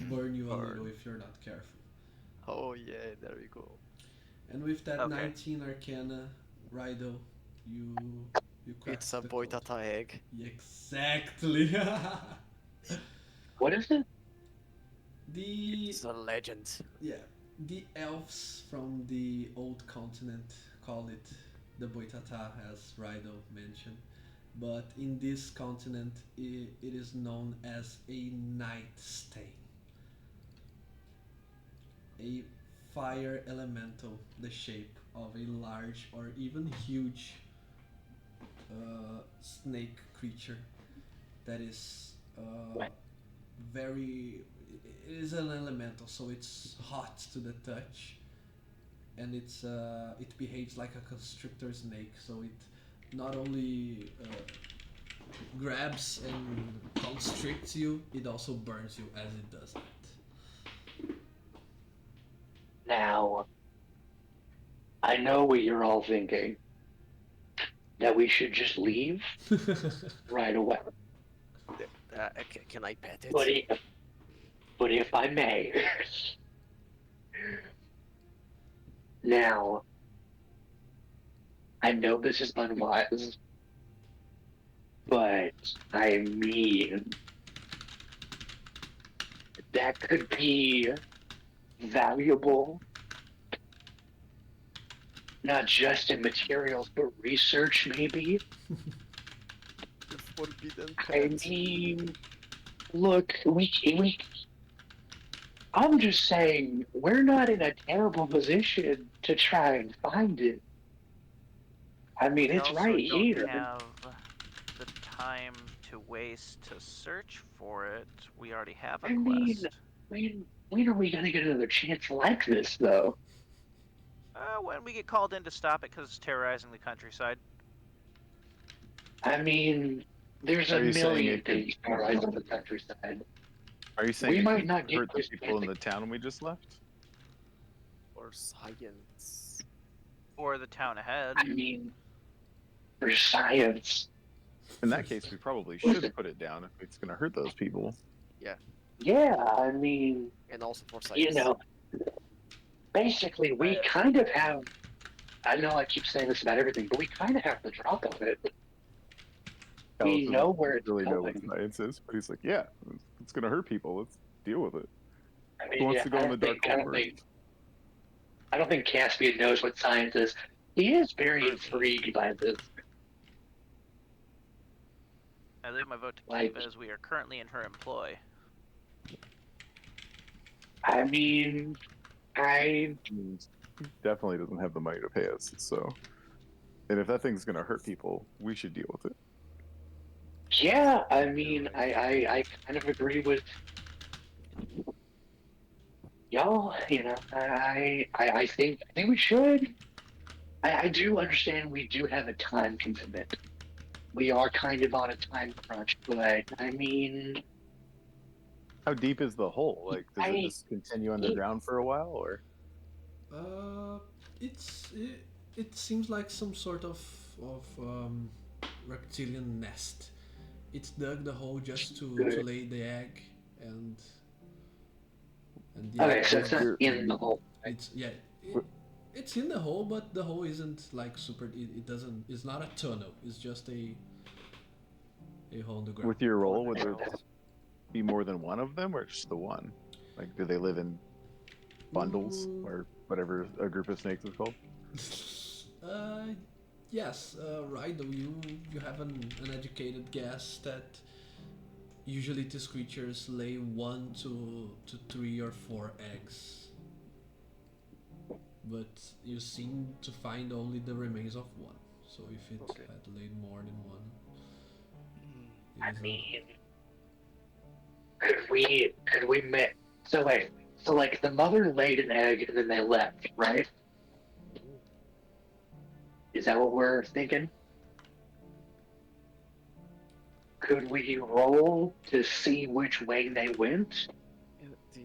burn you a little if you're not careful. Oh yeah, there we go. And with that Okay. 19 Arcana, Rido, you you crack It's a the code. Boitata egg. Exactly. What is it? the It's a legend. yeah, the elves from the old continent call it the Boitata, as Rido mentioned. But in this continent, it is known as a night stain, a fire elemental, the shape of a large or even huge snake creature that is What? very. It is an elemental, so it's hot to the touch, and it behaves like a constrictor snake. So it not only grabs and constricts you, it also burns you as it does Now, I know what you're all thinking. That we should just leave that. right away. Can I pet it? But if I may, now I know this is unwise, but I mean that could be valuable, not just in materials, but research maybe. The forbidden I pet. mean, look, we I'm just saying we're not in a terrible position to try and find it. I mean, We it's also right don't here. have the time to waste to search for it. We already have a I mean, quest. when are we gonna get another chance like this, though? When we get called in to stop it because it's terrorizing the countryside. I mean, there's a Are you saying million it could? things all over the countryside. Are you saying We it might could not get hurt the this people chance in the town we just left? Or science. Or the town ahead. I mean, for science. In that case, we probably Listen, should put it down if it's going to hurt those people. Yeah, yeah, I mean, and also for you science. know, basically, we kind of have. I know I keep saying this about everything, but we kind of have the drop of it. Alice We doesn't know where it's really know what going. science is, but he's like, yeah, it's going to hurt people. Let's deal with it. I Who mean, wants yeah, to go in the dark hole first? I don't think Caspian knows what science is. He is very Or me. intrigued by this. I leave my vote to Like- Kiva as we are currently in her employ. I mean, I He definitely doesn't have the money to pay us. So, and if that thing's going to hurt people, we should deal with it. yeah, I mean, I kind of agree with y'all. You know, I think we should. I do understand we do have a time commitment. We are kind of on a time crunch, but I mean, How deep is the hole? Like, does it I just continue underground for a while, or? Uh, it seems like some sort of reptilian nest. It's dug the hole just to lay the egg, and the okay, egg so it's not grows. in the hole. It's yeah, it's in the hole, but the hole isn't like super. It doesn't. It's not a tunnel. It's just a hole in the ground. With your roll, would there World. be more than one of them, or just the one? Like, do they live in bundles, Mm. or whatever a group of snakes is called? Yes, right. Though you have an educated guess that usually these creatures lay 1 to 3 or 4 eggs, but you seem to find only the remains of one. So if it Okay. had laid more than one, I it is mean, could we make so wait, so like the mother laid an egg and then they left, right? Is that what we're thinking? Could we roll to see which way they went?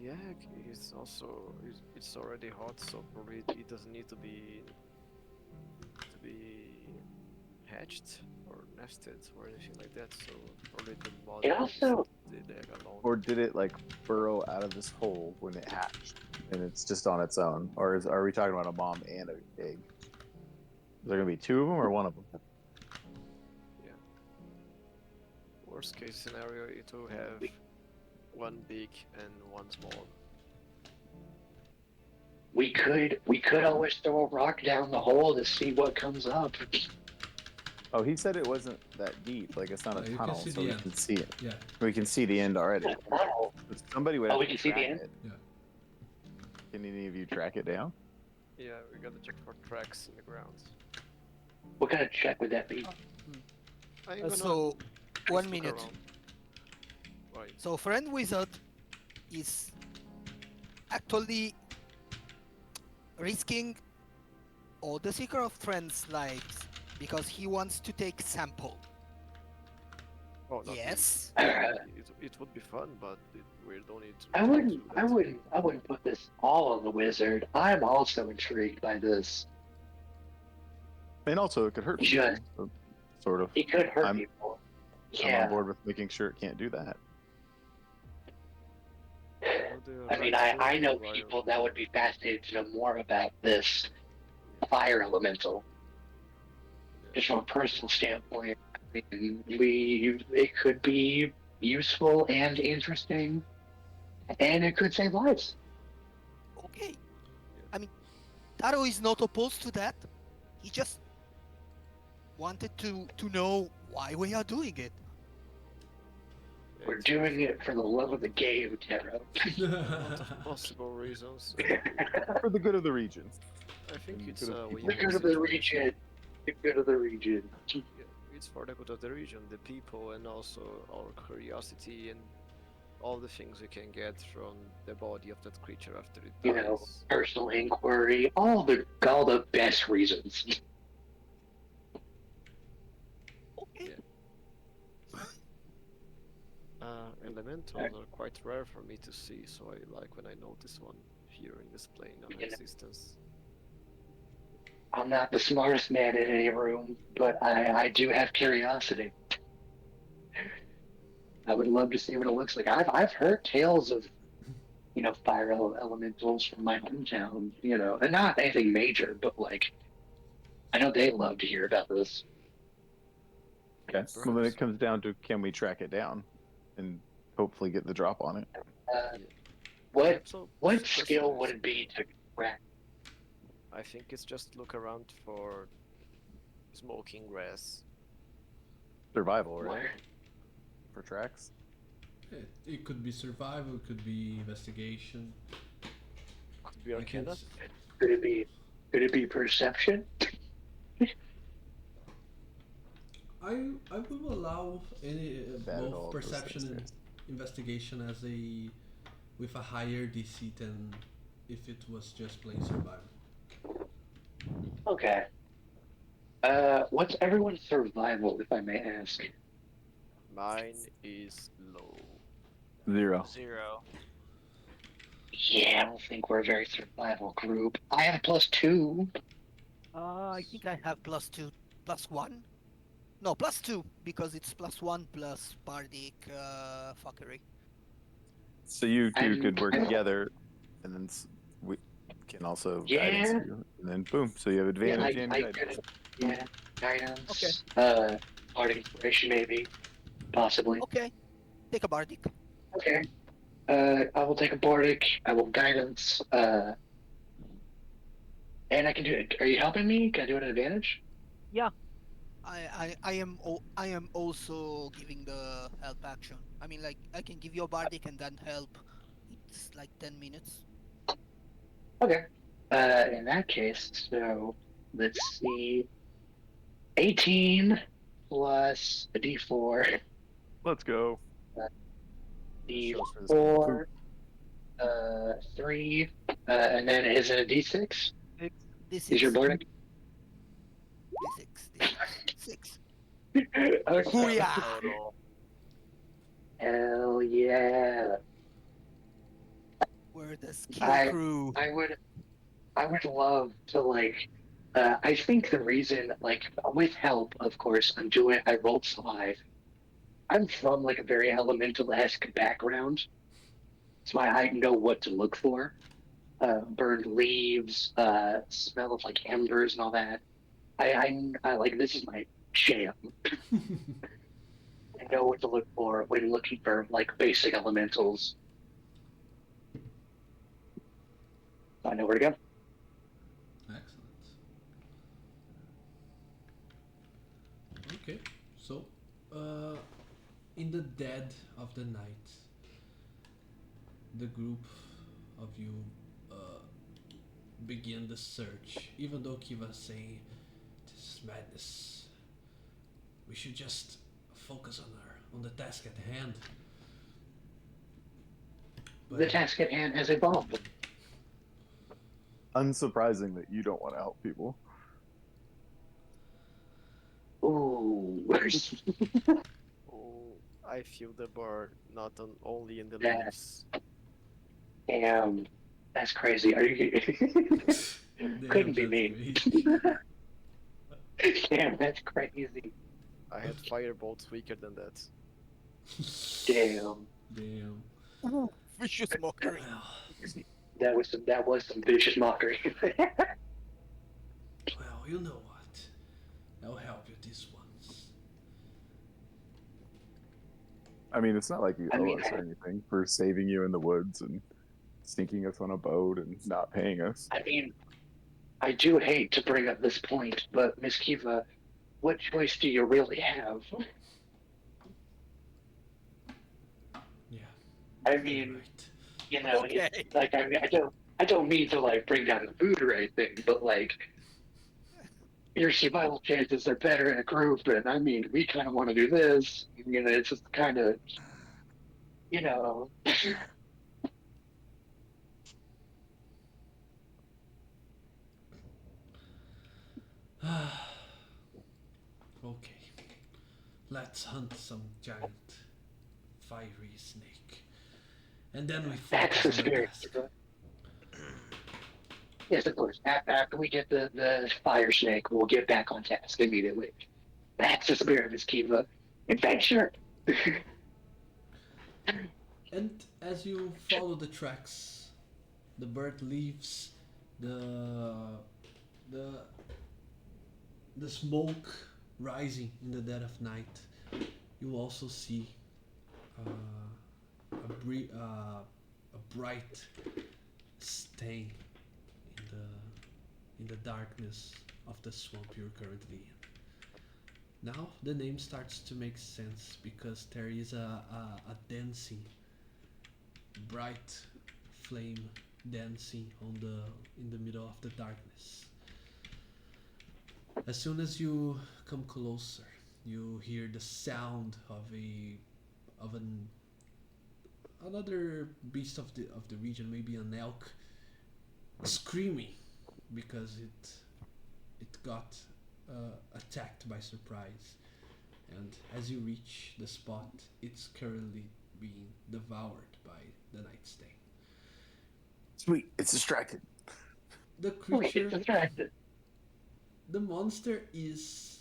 the egg is also it's already hot, so probably it doesn't need to be hatched or nested or anything like that. So probably the mother It is also the egg alone. Or did it like burrow out of this hole when it hatched, and it's just on its own? Or are we talking about a mom and an egg? Is there gonna be two of them or one of them? Worst case scenario, it will have one big and one small. we could always throw a rock down the hole to see what comes up. Oh, he said it wasn't that deep. Like it's not a You can tunnel, see so the we end. can see it. Yeah. We can see the end already. Wow. But somebody would Oh, have we to can see the track end? it. Yeah. Can any of you track it down? Yeah, we gotta check for tracks in the ground. What kind of check would that be? I'm gonna So, just 1 look minute. around. Right. So, friend wizard is actually risking all the seeker of friends' lives because he wants to take sample. Oh, not me. Yes. It would be fun, but we don't need to. I wouldn't put this all on the wizard. I'm also intrigued by this. And also, it could hurt people. Just- so- sort of. It could hurt I'm- people. I'm Yeah. on board with making sure it can't do that. I mean, I know people that would be fascinated to know more about this fire elemental. Just from a personal standpoint, I mean, it could be useful and interesting, and it could save lives. Okay. I mean, Taro is not opposed to that. He just wanted to know why we are doing it. We're doing it for the love of the game, Taro. Possible reasons. For the good of the region. I think And it's good of we people. The good of the region. The good of the region. Yeah, it's for the good of the region, the people, and also our curiosity and all the things we can get from the body of that creature after it You dies. know, personal inquiry, all the best reasons. Okay. Elementals are quite rare for me to see, so I like when I notice one here in this plane of Yeah. existence. I'm not the smartest man in any room, but I do have curiosity. I would love to see what it looks like. I've heard tales of, fire elementals from my hometown, and not anything major, but like, I know they love to hear about this. Okay. Well, then it comes down to can we track it down and hopefully get the drop on it. What So skill would it be to track? I think it's just look around for smoking grass. Survival, right? Where? For tracks. It could be survival, it could be investigation. Could be I can Arcana. s- Could it be perception? I will allow any Bad at all both of those perception things, and guys. investigation as with a higher DC than if it was just plain survival. Okay. What's everyone's survival, if I may ask? Mine is low. 0. 0. Yeah, I don't think we're a very survival group. I have +2. I think I have +2, +1. No, +2 because it's +1 plus bardic fuckery. So you two I'm- could work together, and then we can also guidance Yeah. you, and then boom. So you have advantage and guidance. Yeah, guidance. Okay. Bardic inspiration maybe, possibly. Okay, take a bardic. Okay. I will take a bardic. I will guidance. And I can do it. Are you helping me? Can I do it at advantage? I am also giving the help action. I mean, like I can give you a bardic and then help. It's like 10 minutes. Okay. In that case, so let's see. 18 plus a D4. Let's go. D4. 3. And then is it a D6? This Is your bardic? D6. Okay. Hooyah! Total. Hell yeah. You're the skill I crew. I would I would love to like. I think the reason, like, with help, of course, I rolled so high. I'm from like a very elemental esque background, so I know what to look for. Burned leaves, smell of like embers and all that. I like this is my jam. I know what to look for when looking for like basic elementals. So I know where to go. Excellent. Okay, so uh, in the dead of the night, the group of you uh, begin the search. Even though Kiva's saying this is madness, we should just focus on the task at hand. But The task at hand has evolved. Unsurprising that you don't want to help people. Ooh, Oh, I feel the burn, not only in the that leaves. damn, that's crazy. Are you? damn, Couldn't be that's me. great. Damn, that's crazy. I had firebolts weaker than that. Damn, Damn. Ooh, vicious mockery. Well, that was some vicious mockery. well, you know what? I'll help you this once. I mean, it's not like you I owe mean, us or anything for saving you in the woods and sneaking us on a boat and not paying us. I mean, I do hate to bring up this point, but Miss Kiva, what choice do you really have? Yeah, I you're mean, right. Okay. like I mean, I don't mean to like bring down the food or anything, but like your survival chances are better in a group, and I mean, we kind of want to do this. It's just kind of, you know, Okay, let's hunt some giant fiery snake. And then we that's focus the on the spirit. task. Yes, of course. After we get the fire snake, we'll get back on task immediately. That's the spirit, Miss Kiva. Adventure. And as you follow the tracks, the bird leaves, the the the smoke rising in the dead of night. You also see a bright stain in the darkness of the swamp you're currently in. Now the name starts to make sense because there is a dancing, bright flame dancing on the in the middle of the darkness. As soon as you come closer, you hear the sound of an another beast of the region, maybe an elk, screaming because it got attacked by surprise. And as you reach the spot, it's currently being devoured by the night stain. Sweet, it's distracted. The We get creature, distracted. the monster is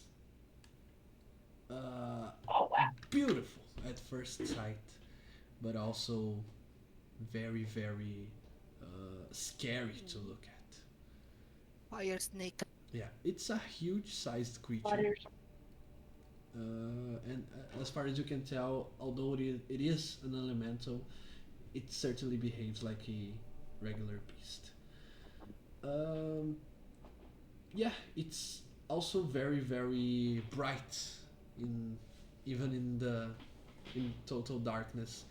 uh, Oh wow. beautiful at first sight, but also very scary to look at. Fire snake. Yeah, it's a huge sized creature, Fires. and as far as you can tell, although it is an elemental, it certainly behaves like a regular beast. Um, yeah, it's also very bright in even in total darkness.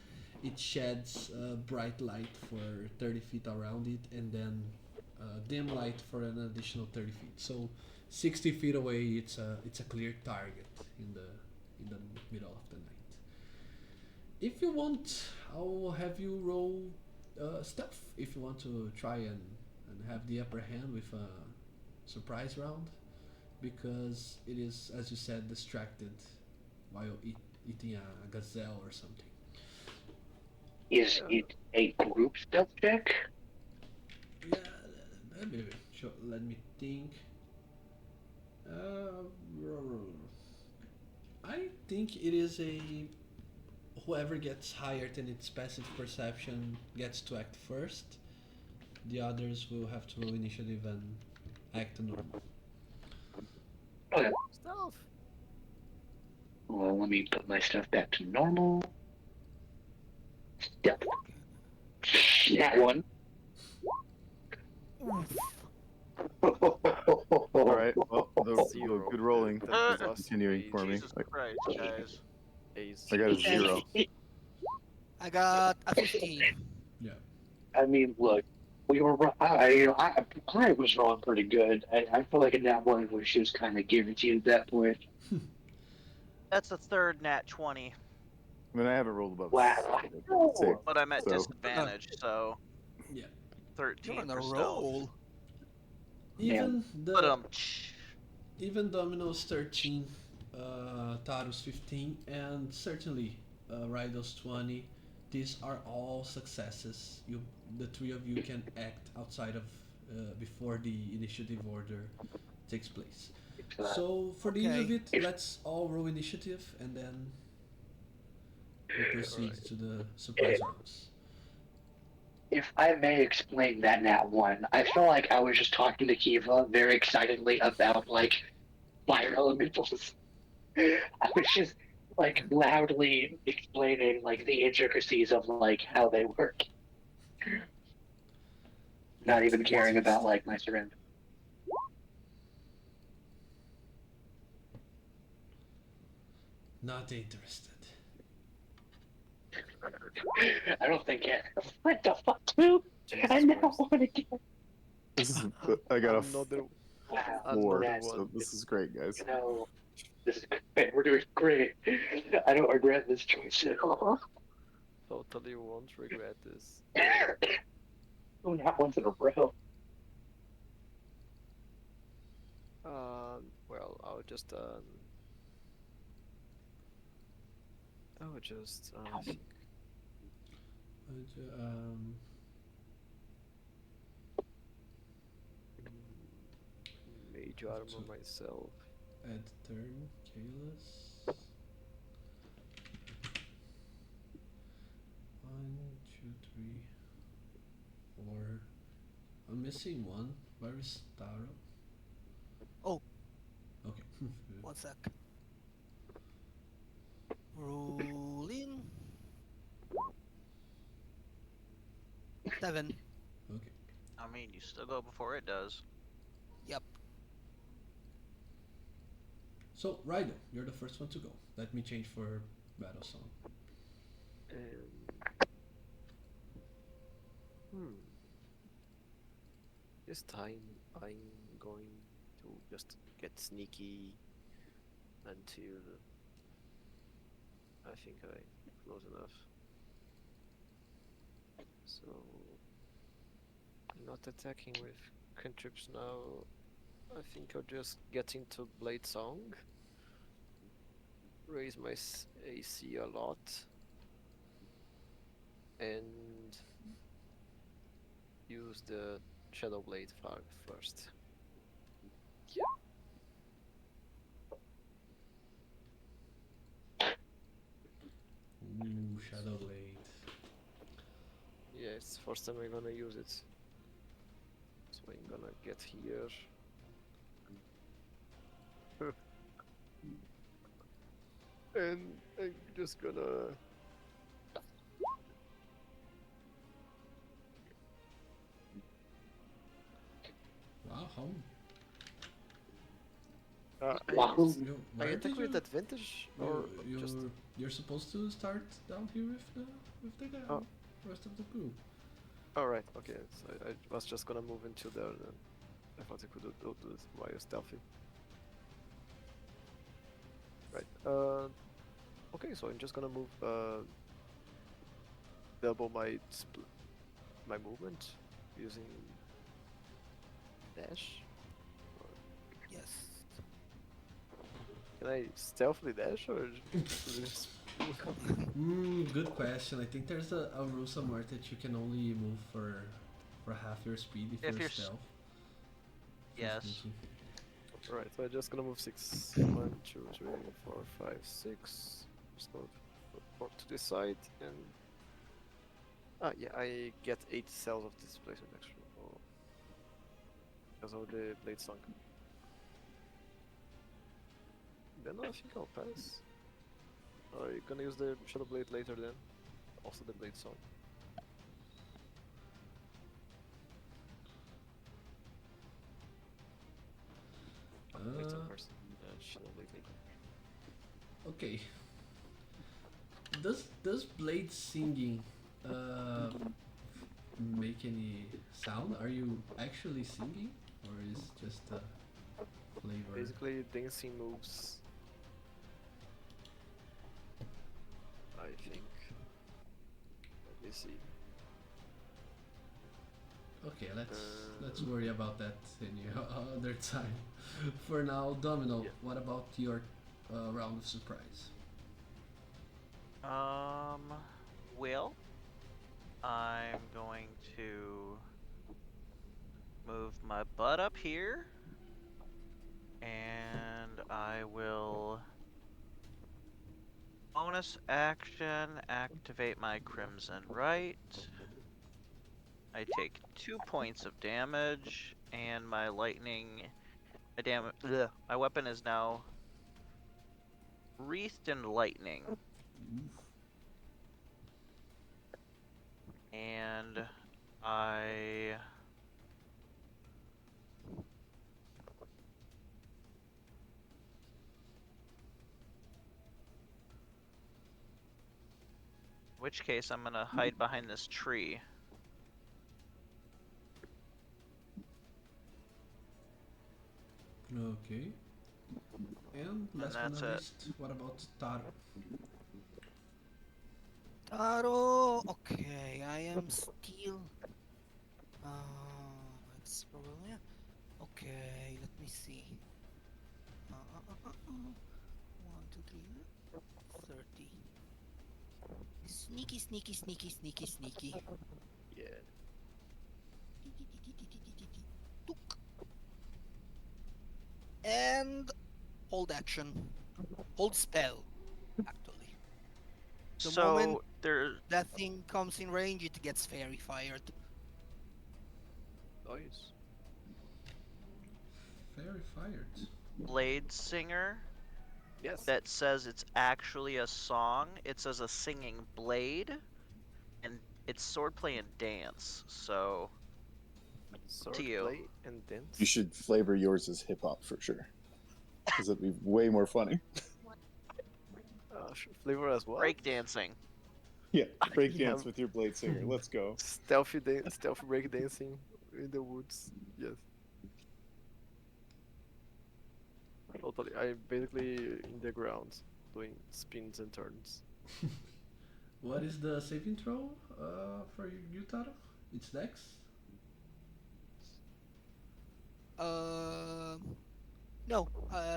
It sheds bright light for 30 feet around it, and then dim light for an additional 30 feet. So 60 feet away, it's a clear target in the middle of the night. If you want, I'll have you roll stuff if you want to try and have the upper hand with a surprise round, because it is, as you said, distracted while eating a gazelle or something. Is it a group stealth check? Yeah, maybe. Sure, let me think. Uh, I think it is a whoever gets higher than its passive perception gets to act first. The others will have to roll initiative and act normal. Okay. Stealth. Well, let me put my stuff back to normal. Yep. That one. All right. Well, the Zero. good rolling That is was continuing for me. Jesus Christ, guys. I got a And 0. I got a 15. Yeah. I mean, look, we were. I was wrong pretty good. I feel like in that one was just kind of guaranteed at that point. That's a third nat 20, I mean, I haven't rolled above Wow. 6, but I'm at so disadvantage, so Yeah. 13 You're on a for stealth. roll. Even But the even Domino's 13, Taro's 15, and certainly Raido's 20. These are all successes. The three of you can act outside of before the initiative order takes place. So for the ease of Okay. it, let's all roll initiative, and then we proceed to the surprise rounds. If I may explain that nat one, I feel like I was just talking to Kiva very excitedly about like fire elementals. I was just like loudly explaining like the intricacies of like how they work, not even caring about like my surroundings. Not interested. I don't think it. What the fuck, dude? I Jesus now Christ. want to get. this is. I got a Another, Wow, four, another that's one. so this is great, guys. you know, this is great. We're doing great. I don't regret this choice at all. Totally won't regret this. Oh, not once in a row. Well, I would just, I think, Um, mage armor myself. add turn, Kalis. 1, 2, 3, 4. I'm missing one. Where is Taro? Oh. Okay. 1 sec. Rolling. 7. Okay. I mean, you still go before it does. Yep. So, Raido, you're the first one to go. Let me change for battle song. Hmm. This time I'm going to just get sneaky until I think I'm close enough. So I'm not attacking with cantrips now. I think I'll just get into Blade Song, raise my AC a lot, and use the Shadow Blade first. Ooh, Shadow Blade. Yeah, it's the first time I'm gonna use it. So I'm gonna get here. And I'm just gonna. Wow, how? Wahoo! I Where attack did with you? advantage or just. You're supposed to start down here with the guy, Oh. rest of the group. Alright, okay. So I was just gonna move into there then. I thought I could do this while stealthy. Right. Okay, so I'm just gonna move double my movement using dash. Yes. Can I stealthily dash or just Good question. I think there's a rule somewhere that you can only move for half your speed if, If you're you're s- stealth. If you're Yes. sneaky. Alright, so I'm just gonna move 6. 1, 2, 3, 4, 5, 6. Just move 4 to this side and. Yeah, I get 8 cells of displacement extra. Oh, because of the blade song. Then I think I'll pass. Are you gonna use the Shadow Blade later then? Also the blade song. Blade song first. Shadow Blade later. Okay. Does Blade singing make any sound? Are you actually singing, or is just a flavor? Basically, dancing moves. I think. Let me see. Okay, let's worry about that any other time. For now, Domino, Yeah. what about your round of surprise? Well, I'm going to move my butt up here, and I will bonus action activate my Crimson Right. I take 2 points of damage, and my lightning, my weapon is now wreathed in lightning, and I which case I'm gonna hide behind this tree. Okay. And last but that's not it. least, what about Taro? Taro. Okay, I am still. It's probably. Okay, let me see. 1, 2, 3, 30. Sneaky, sneaky, sneaky, sneaky, sneaky. Yeah. Took. And hold action. Hold spell, actually. The moment So there, that thing comes in range, it gets fairy fired. Nice. Very fired. Blade Singer Yes. that says it's actually a song. It says a singing blade, and it's swordplay and dance. So to you. Swordplay and dance. You should flavor yours as hip hop for sure, because it'd be way more funny. Flavor as well. Breakdancing. Yeah, break Yeah. dance with your blade singer. Let's go. Stealthy break dancing in the woods. Yes. Totally. I'm basically in the ground doing spins and turns. What is the saving throw for you, Taro? It's Dex? No.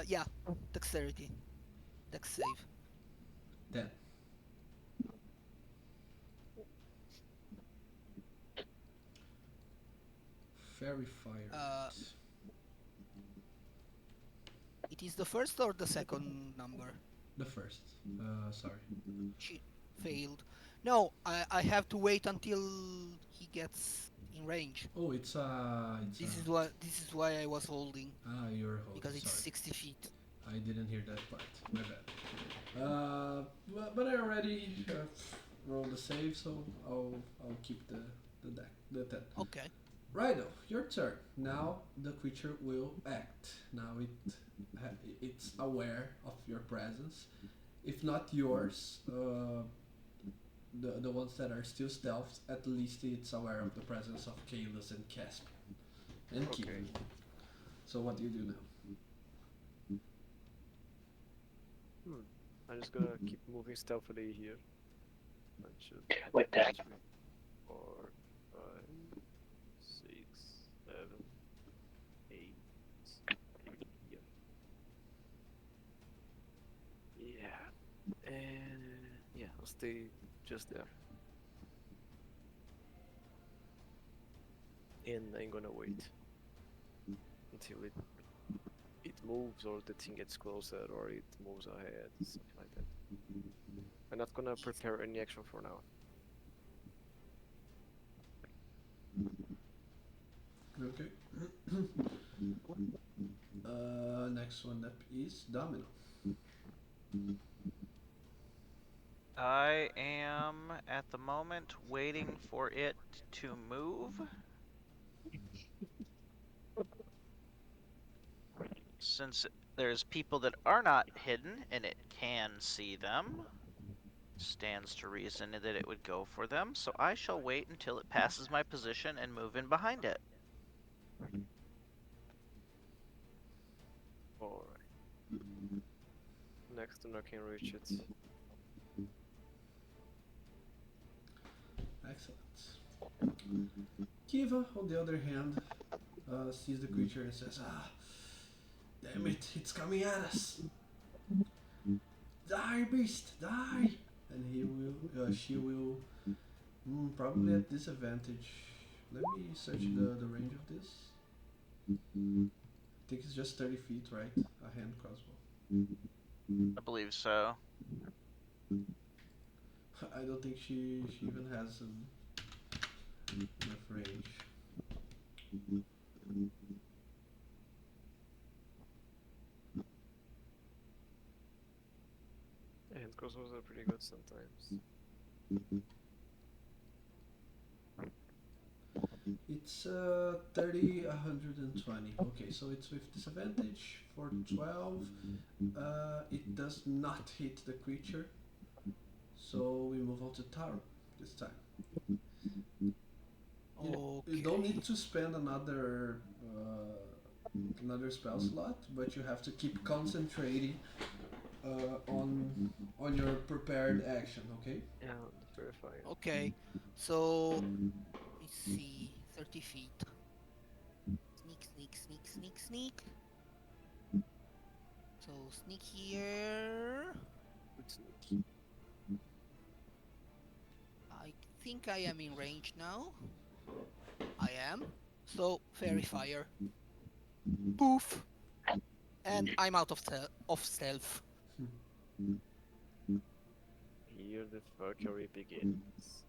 Yeah. Dexterity. Dex save. 10. Very fired. It is the first or the second number? The first. Sorry. She failed. No, I have to wait until he gets in range. Oh, it's This is why I was holding, you're holding. because it's Sorry, 60 feet. I didn't hear that part. My bad. But I already rolled a save, so I'll keep the 10. Okay. Righto, your turn. Now the creature will act. Now it's aware of your presence. If not yours, the ones that are still stealthed, at least it's aware of the presence of Kalis and Caspian and Keith. Okay. So what do you do now? I'm just gonna keep moving stealthily here. That should. With that. 3, 4, 5, 6, 7, 8. Here. Yeah. And stay just there. And I'm gonna wait until it moves or the thing gets closer or it moves ahead, something like that. I'm not gonna prepare any action for now. Okay. Next one up is Domino. I am at the moment waiting for it to move. Since there's people that are not hidden and it can see them, stands to reason that it would go for them, so I shall wait until it passes my position and move in behind it. Alright. Next one I can reach it. Excellent. Kiva, on the other hand, sees the creature and says, "Ah, damn it, it's coming at us! Die, beast, die!" And she will, probably at disadvantage. Let me search the range of this. I think it's just 30 feet, right? A hand crossbow. I believe so. I don't think she even has enough range. Hand crossbows are pretty good sometimes. It's 30, 120. Okay, so it's with disadvantage for 12. It does not hit the creature. So we move on to Taro this time. You don't need to spend another spell slot, but you have to keep concentrating on your prepared action. Okay. Yeah, verify. Okay, so let me see. 30 feet. Sneak, sneak, sneak, sneak, sneak. So sneak here. Good sneak. I think I am in range now. I am. So fairy fire. Poof. And I'm out of stealth. Here the fuckery begins.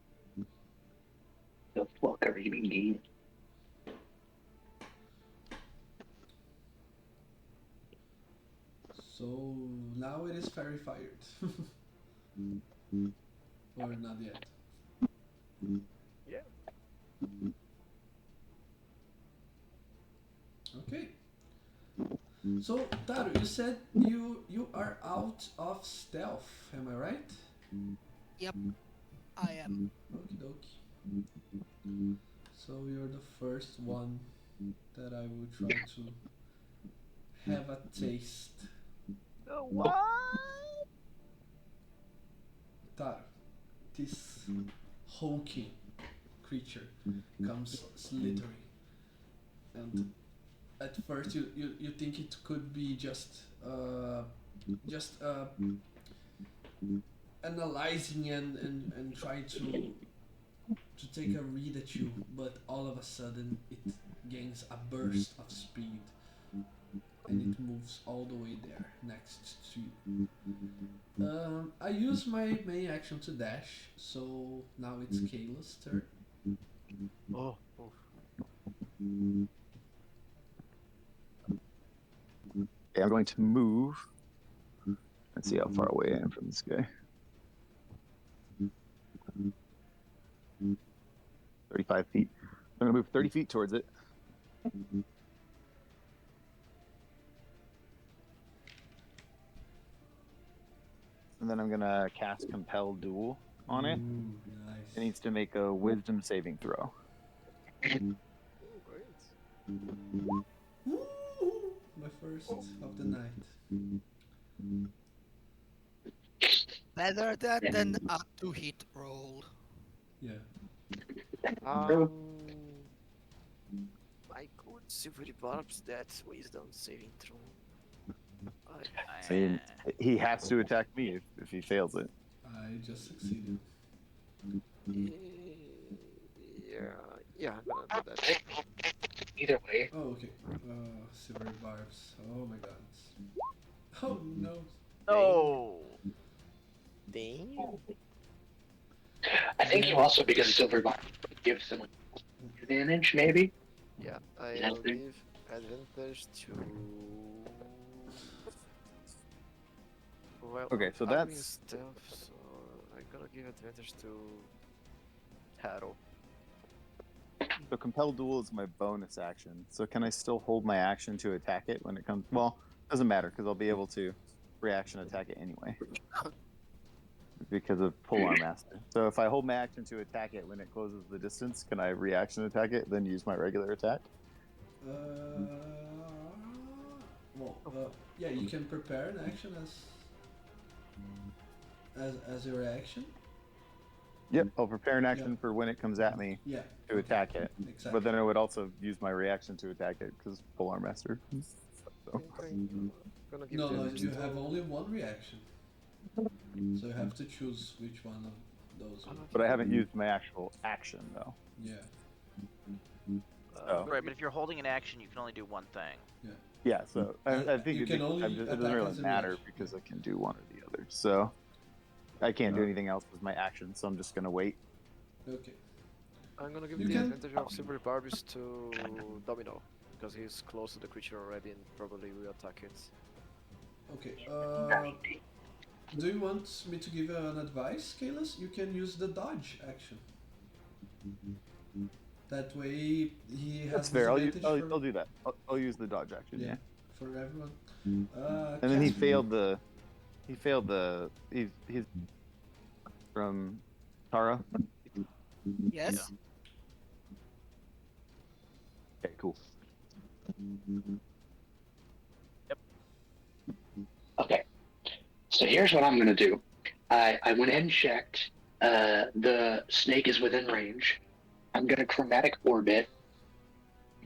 The fuckery begins. So now it is fairy fired. Or not yet. Yeah. Okay. So Taru, you said you are out of stealth. Am I right? Yep, I am. Okie dokie. So you're the first one that I will try to have a taste. What? Taru, this hulking creature comes slithering, and at first you think it could be just analyzing and trying to take a read at you, but all of a sudden it gains a burst of speed and it moves all the way there next to you. I use my main action to dash, so now it's Kayla's turn. Oh. Okay, I'm going to move. Let's see how far away I am from this guy. 35 feet. I'm going to move 30 feet towards it. And then I'm going to cast Compel Duel on it. Nice. It needs to make a Wisdom saving throw. Oh, great. Woo! My first of the night. Better that than a 2-hit roll. Yeah. I could see if it develops that wisdom saving throw. I mean, he has to attack me if he fails it. I I just succeeded. Yeah, I'm gonna do that. Either way, Oh, okay. Silver barbs. Oh my god. Oh no. Oh, Damn. I think you Yeah. also, because silver bar gives someone advantage, maybe. Yeah, Is that I'll fair? give advantage to. Well, Okay, so I'm in that's stealth, so I'm gonna give advantage to Harold. so compel duel is my bonus action. So can I still hold my action to attack it when it comes? Well, doesn't matter because I'll be able to reaction attack it anyway because of polearm master. So if I hold my action to attack it when it closes the distance, can I reaction attack it then use my regular attack? Uh, well, yeah, you can prepare an action as your action. Yep, I'll prepare an Yeah. action for when it comes at me Yeah. to okay, attack it. Exactly. But then I would also use my reaction to attack it because polearm master. So. Okay, gonna give No, advantage you to. have only one reaction, so you have to choose which one of those. But I haven't used my actual action though. Yeah. Oh. right. But if you're holding an action, you can only do one thing. Yeah, so I think you can only it doesn't attack really as a matter reaction. because I can do one or the other. So I can't do anything else with my action, so I'm just gonna wait. Okay. I'm gonna give You the can- advantage of Silver Barbies to Domino because he's close to the creature already and probably will attack it. Okay. Do you want me to give you an advice, Kalis? You can use the dodge action. That way he has That's fair. disadvantage for, I'll do that. I'll use the dodge action. Yeah. for everyone. And then he Casper- failed the. He's from Tara. Yes. Okay, cool. Okay. So here's what I'm gonna do. I went ahead and checked. The snake is within range. I'm gonna chromatic orbit,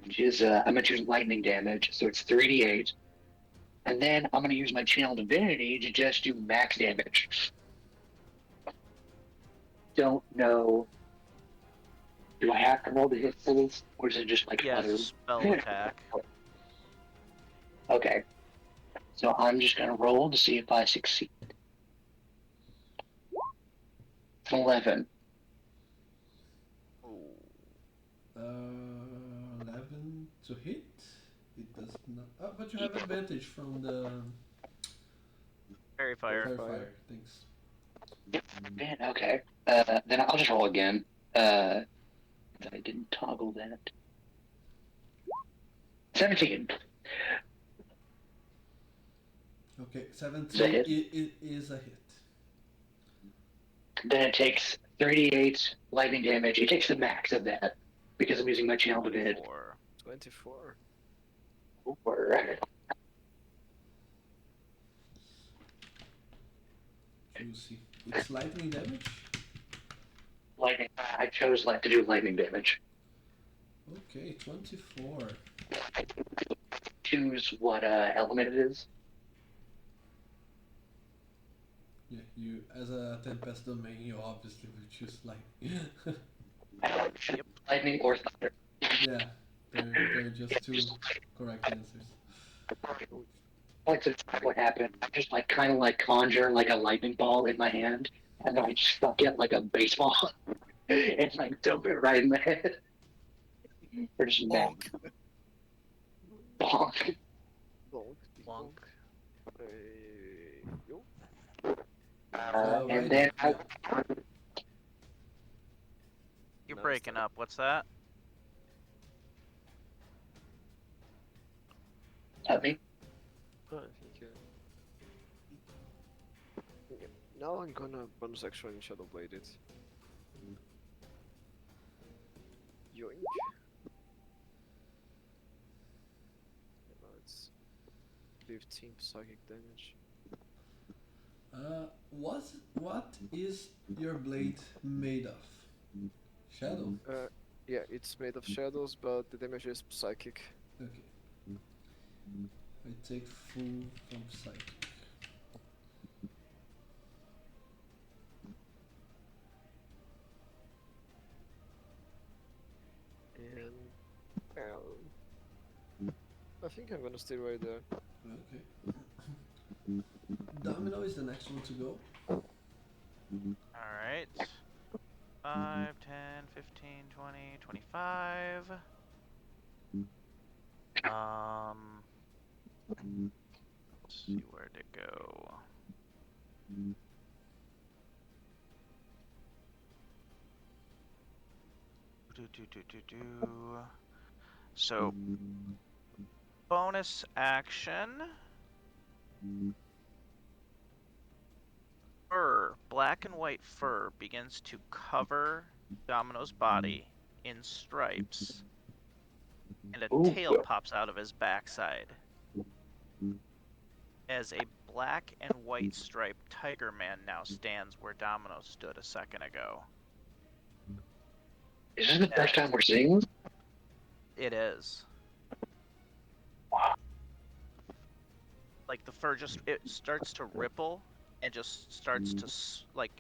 which is I'm gonna choose lightning damage, so it's 3d8. And then I'm gonna use my channel divinity to just do max damage. Don't know. Do I have to roll the hit for this, or is it just like Yeah, other? it's a spell attack. Okay. So I'm just gonna roll to see if I succeed. 11. Uh, 11 to hit. It does not. Oh, but you have advantage from the Fairy fire. fire. Thanks. Man, okay. Then I'll just roll again. I didn't toggle that. 17. Okay, Is that 17 hit? is a hit. Then it takes 38 lightning damage. It takes the max of that because I'm using my channel divinity. 24. Juicy. It's lightning damage. Lightning. I chose to do lightning damage. Okay, 24. Choose what element it is. Yeah, you as a Tempest domain, you obviously would choose lightning. Lightning or thunder. Yeah, they're just two correct answers. I like to describe what happened. I just kind of conjure a lightning ball in my hand, and then I stuck it like a baseball, and dump it right in the head. Or just Bonk. bonk. Bonk. Bonk. Yo. And then yeah. You're Now breaking start. up. What's that? at me. I think. Yeah. Now I'm gonna bonus action and Shadow Blade it. Yoink. Now it's 15 psychic damage. What is your blade made of? Shadow. Yeah, it's made of shadows, but the damage is psychic. Okay. I take full from psychic. think I'm gonna stay right there. Okay. Domino is the next one to go. Alright. 5, 10, 15, 20, 25. Let's see where to go. So, bonus action. Fur, black and white fur, begins to cover Domino's body in stripes, and a Ooh. tail pops out of his backside. As a black and white striped Tiger Man now stands where Domino stood a second ago. Is this the first time we're seeing this? It is. Like the fur it starts to ripple and just starts to like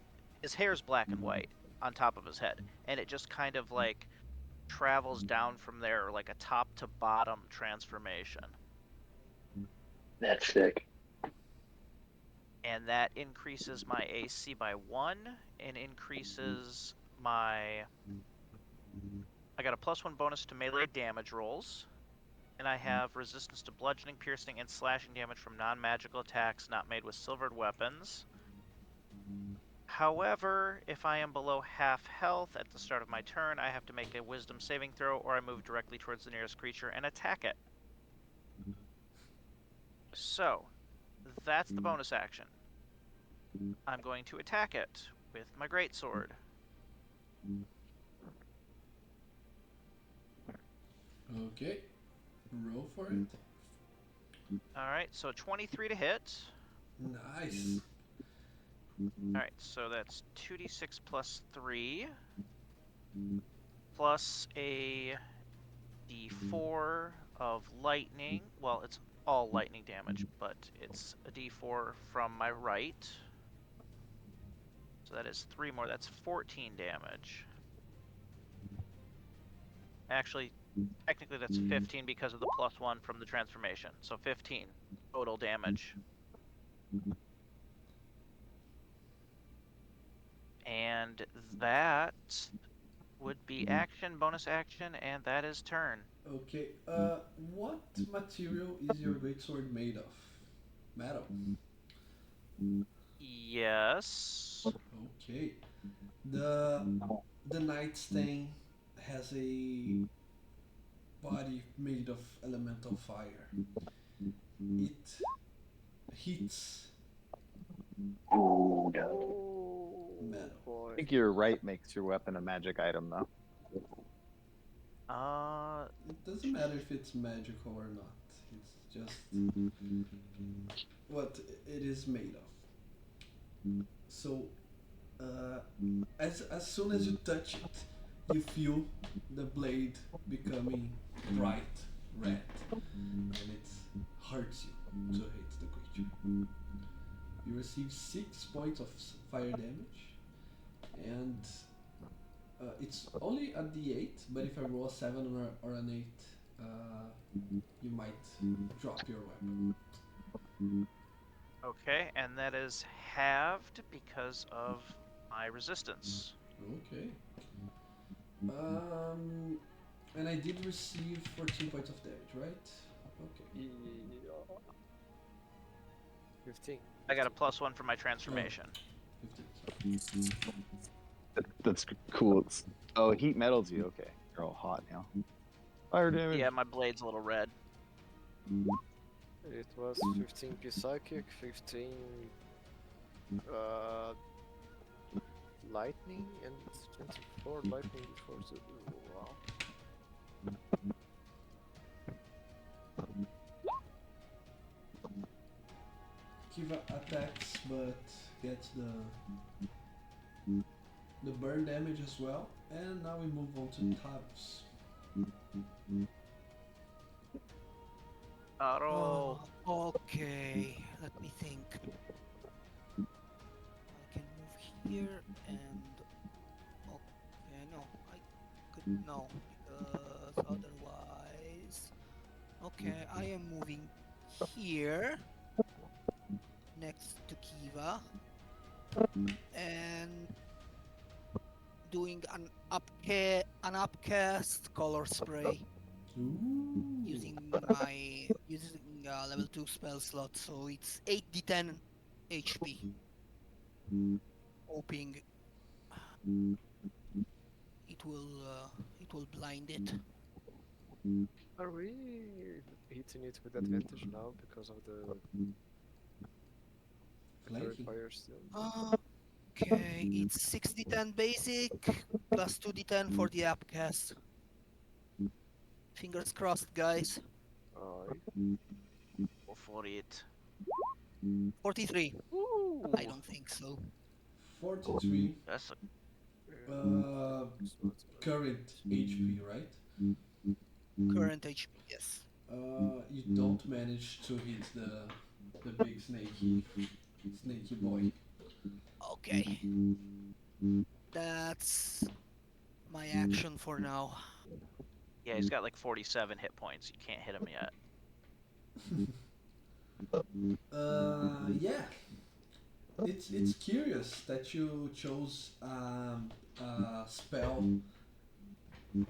his hair's black and white on top of his head, and it just kind of like travels down from there like a top to bottom transformation. That's sick. And that increases my AC by 1 and increases my I got a +1 bonus to melee damage rolls, and I have resistance to bludgeoning, piercing, and slashing damage from non-magical attacks not made with silvered weapons. However, if I am below half health at the start of my turn, I have to make a wisdom saving throw, or I move directly towards the nearest creature and attack it. So, that's the bonus action. I'm going to attack it with my greatsword. Okay. Roll for it. Alright, so 23 to hit. Nice. Alright, so that's 2d6 plus 3, plus a d4 of lightning. Well, it's all lightning damage, but it's a d4 from my right. So that is 3 more, that's 14 damage. Actually, technically that's 15 because of the +1 from the transformation. So 15 total damage. And that would be action, bonus action, and that is turn. Okay. What material is your greatsword made of? Metal. Yes. Okay. The the night stain has a body made of elemental fire. It heats Ooh, no. Oh metal. I boy. think your right makes your weapon a magic item, though. It doesn't matter if it's magical or not. It's just what it is made of. So, as soon as you touch it, you feel the blade becoming bright red, and it hurts you to hit the creature. You receive 6 points of fire damage, and it's only a d8, but if I roll a 7 or an 8, you might drop your weapon. Okay, and that is halved because of my resistance. Okay. And I did receive 14 points of damage, right? Okay. Yeah. 15. I got a +1 for my transformation. 15. That's cool. Oh, heat metals you. Okay, you're all hot now. Fire damage. Yeah, my blade's a little red. It was 15 P psychic, 15 lightning, and 24 lightning before the. Wow. Kiva attacks, but gets the burn damage as well. And now we move on to Taros. Taro. Okay, let me think. I can move here and okay, no, I could no because otherwise Okay, I am moving here next to Kiva and doing an upcast color spray Ooh. using level 2 spell slot, so it's 8d10 HP. Hoping it will blind it. Are we hitting it with advantage now because of the Flanking. fire still? Okay, it's 6d10 basic plus 2d10 for the upcast. Fingers crossed, guys. Aye. Go for it. 43. Ooh. I don't think so. 43 That's a, uh, current HP, right? Current HP, yes. You don't manage to hit the big snaky boy. Okay, that's my action for now. yeah, he's got like 47 hit points. You can't hit him yet. Yeah, it's curious that you chose a spell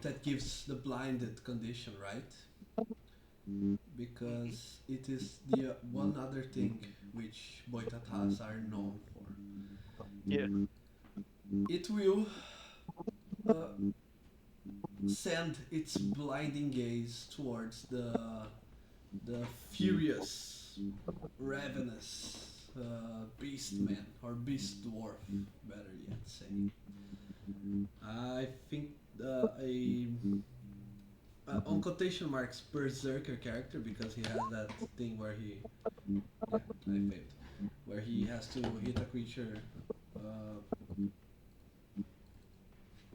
that gives the blinded condition, right? Because it is the one other thing which Boitatas are known for. Yeah. It will uh, send its blinding gaze towards the furious, ravenous beast man or beast dwarf, better yet say. I think a on quotation marks berserker character because he has that thing where he yeah I failed where he has to hit a creature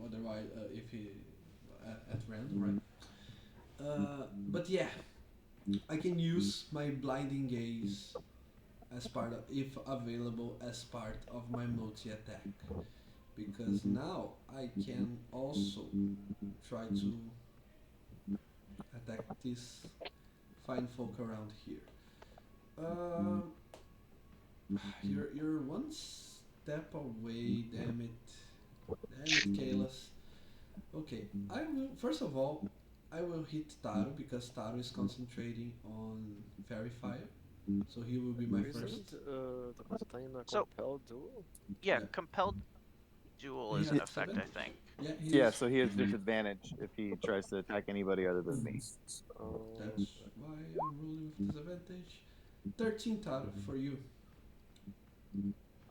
otherwise if he at random, right? But yeah, I can use my blinding gaze as part of, if available, as part of my multi attack because now I can also try to attack these fine folk around here. Um, you're one step away. Damn it, Kalis. Okay, I will. First of all, I will hit Taro because Taro is concentrating on Fairy Fire, so he will be my first. Isn't the time a So, compelled duel? yeah, Yeah, compelled duel he is has in effect, I disadvantage. think. Yeah, Yeah, he's. so he has disadvantage if he tries to attack anybody other than me. That's why I'm rolling with disadvantage. 13 Taro for you.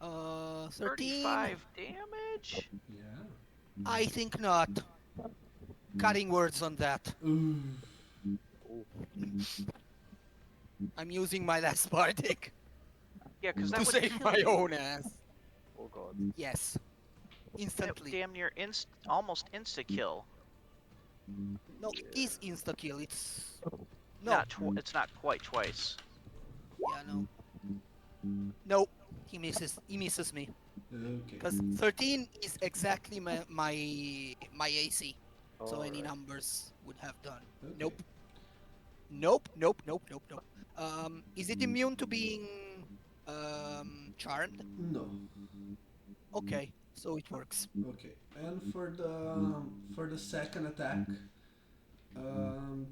13. 35 damage? Yeah. I think not. Cutting words on that. Ooh. Oh, I'm using my last bardic Yeah, because to that would save kill my you. own ass. oh god. Yes, That instantly. damn near almost insta kill. No, it Yeah. is insta kill. It's no. Not it's not quite twice. Yeah, no. No, he misses. He misses me Okay. because 13 is exactly my AC. So any Alright. numbers would have done. Okay. Nope. Nope. Nope. Nope. Nope. Nope. Is it immune to being charmed? No. Okay, so it works. Okay. And for the second attack, um,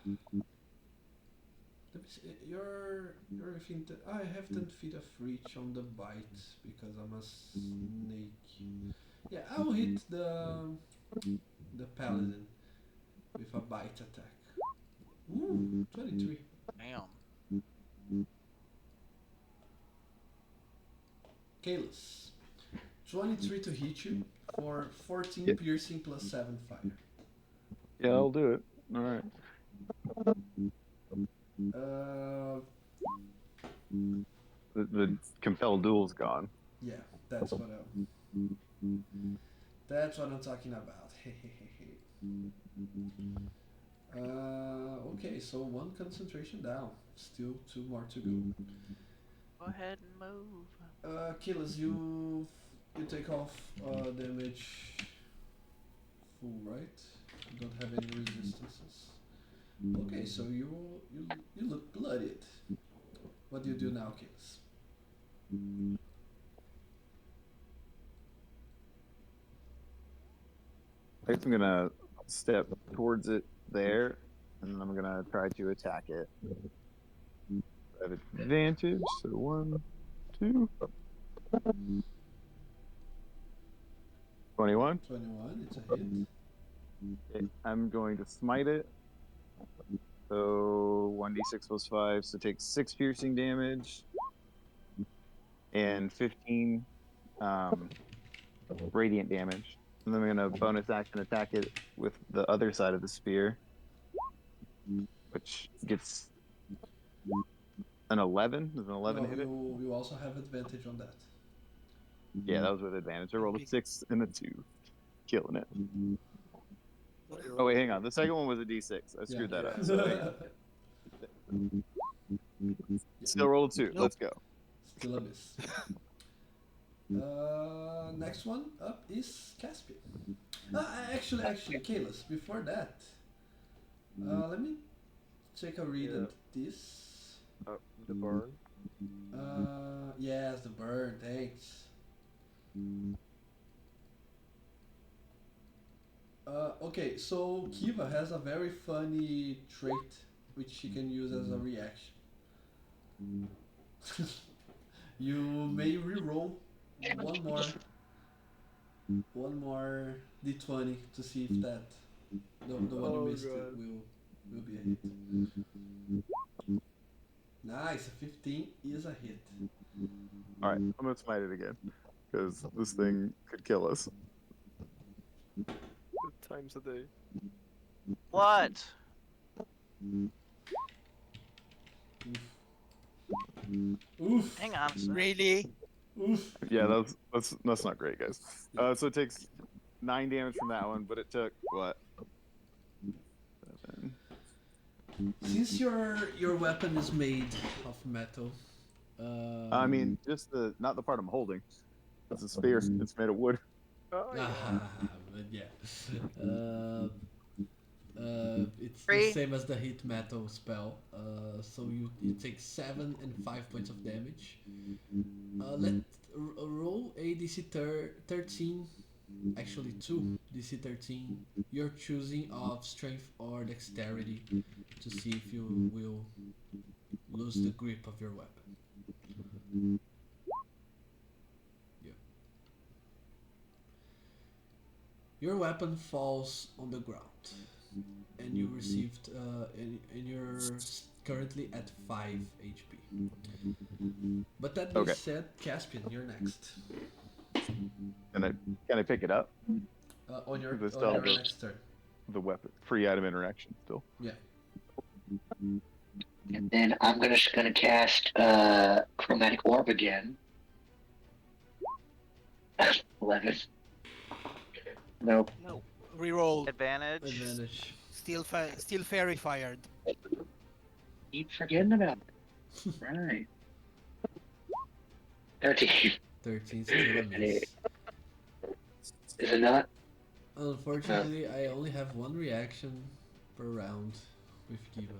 let me see. You're within. I have 10 feet of reach on the bite because I'm a snake. Yeah, I'll hit the paladin with a bite attack. Ooh, 23. Damn. Kalis. 23 to hit you for 14 Yeah, piercing plus 7 fire. yeah, I'll do it. All right. Uh, The compelled duel's gone. yeah, that's what I'm talking about. Okay, so one concentration down. Still two more to go. Go ahead and move. Killers, you take off damage full, right? You don't have any resistances. Okay, so you look bloodied. What do you do now, kids? I guess I'm gonna step towards it there, and then I'm gonna try to attack it. I have advantage, so 1, 2, 21. 21. It's a hit. Okay, I'm going to smite it. So 1d6 plus 5, so take 6 piercing damage and 15 um, radiant damage. And then I'm gonna bonus action attack it with the other side of the spear, which gets an 11. Does an 11 No, hit it? you also have advantage on that. Yeah, that was with advantage. I rolled a Big- 6 and a 2. Killing it. What are you Oh, wait, rolling? hang on. The second one was a d6. I screwed that up. Yeah. So still roll a 2. Nope. Let's go. Still a miss. Next one up is Caspian. Actually, Kalis. Before that, let me take a read Yeah. at this. The burn. Yes, the burn. Thanks. Okay, so Kiva has a very funny trait which she can use as a reaction. You may reroll one more one more d20 to see if that the one you Oh, missed God. will be a hit. Nice, a 15 is a hit. All right, I'm gonna smite it again because this thing could kill us. 2 times a day. What? Oof, Hang on, sir. Really? oof. Yeah, that's not great, guys. So it takes 9 damage from that one, but it took what? 7. Since your weapon is made of metal, I mean, just the not the part I'm holding. It's a spear. It's made of wood. Oh, yeah. but yeah, it's the 3. same as the hit metal spell. So you take 7 and 5 points of damage. Roll a DC 13. Actually, 2 DC 13. You're choosing of strength or dexterity to see if you will lose the grip of your weapon. Yeah. Your weapon falls on the ground, and you received, and you're currently at 5 HP. But that being Okay. said, Caspian, you're next. Can I pick it up? On your This still has next turn. the weapon free item interaction still. Yeah. And then I'm just gonna cast Chromatic Orb again. 11. Nope. No. Reroll. Advantage. Advantage. Still fairy fired. Keep forgetting about it. Right. 13. 13 still a miss. Is it not? Unfortunately, I only have one reaction per round with Kiva.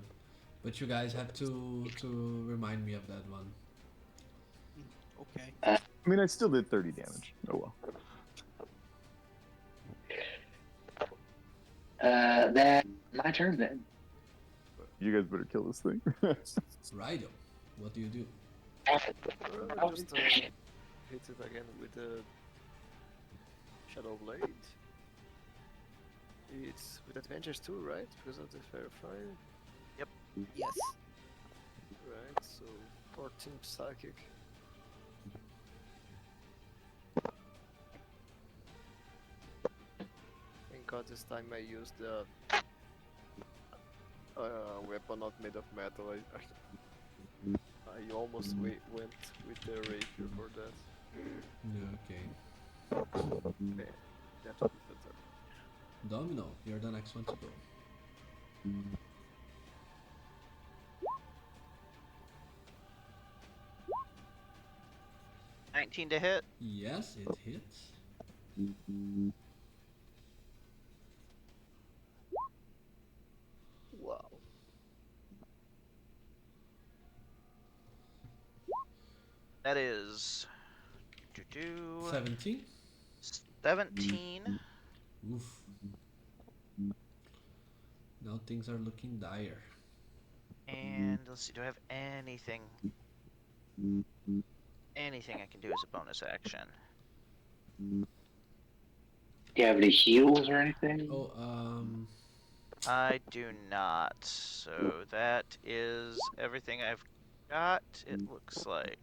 But you guys have to remind me of that one. Okay. I mean, I still did 30 damage. Oh well. That my turn then. You guys better kill this thing. Rido, what do you do? Just hit it again with the Shadow Blade. It's with advantage too, right? Because of the Fair Fire. Yes. Right, so 14 Psychic. Thank God this time I used the weapon not made of metal. I almost went with the rapier for that. Okay. Okay, that would be better. Domino, you're the next one to go. $19 to hit. Yes, it hits. Wow. That is. Do 17. 17. Oof. Now things are looking dire. And let's see, do I have anything? Anything I can do as a bonus action? Do you have any heals or anything? Oh, I do not. So that is everything I've got, it looks like.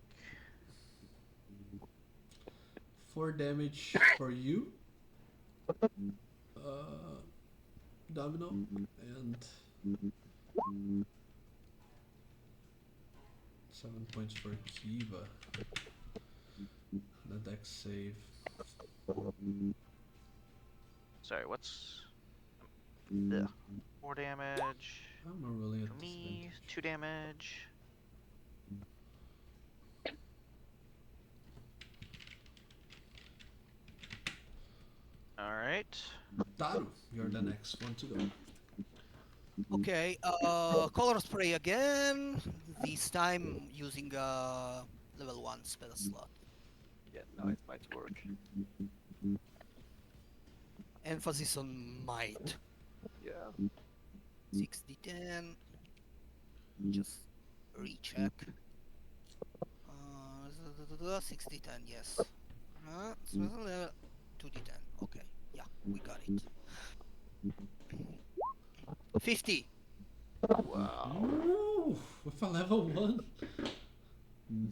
4 damage for you, Domino, and 7 points for Kiva. The dex save. Sorry, what's. Ugh. 4 damage. I'm not really To at me, disadvantage. 2 damage. Alright. Taru, you're the next one to go. Okay, color spray again. This time using level 1 spell slot. Yeah, now it might work. Emphasis on might. Yeah. 6d10. Just recheck. 6d10, yes. 2d10. Okay, yeah, we got it. 50. Wow. Ooh, with a level 1.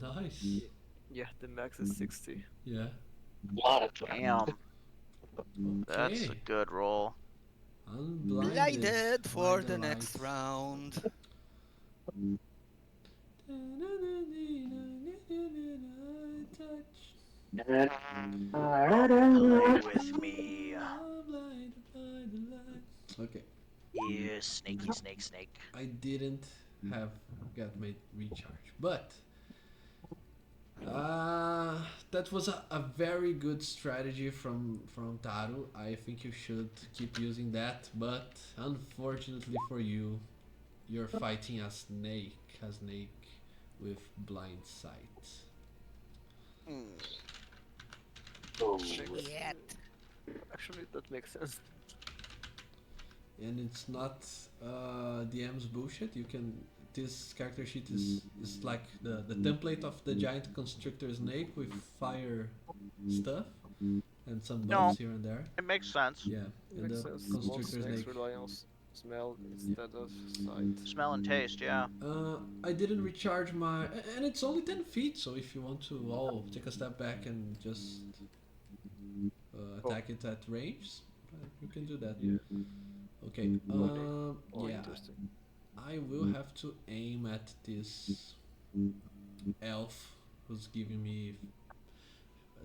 Nice. Yeah, the max is 60. Yeah. A lot of them. Damn. That's a Okay. good roll. Unblinded Blinded by for the the next light. round. Play with me. Okay, Yeah, snaky snake snake. I didn't have got my recharge, but that was a very good strategy from Taru. I think you should keep using that, but unfortunately for you, you're fighting a snake with blind sight. Oh, Shit. Actually, that makes sense. And it's not DM's bullshit. You can this character sheet is like the template of the giant constrictor snake with fire stuff and some No. buffs here and there. It makes sense. Yeah, and Makes the sense. Most constrictor snakes snake. rely on smell instead of sight. Smell and taste, yeah. I didn't recharge my, and it's only 10 feet. So if you want to, take a step back and just attack it at range, you can do that. Yeah. Okay. Oh, Yeah. interesting. I will have to aim at this elf who's giving me.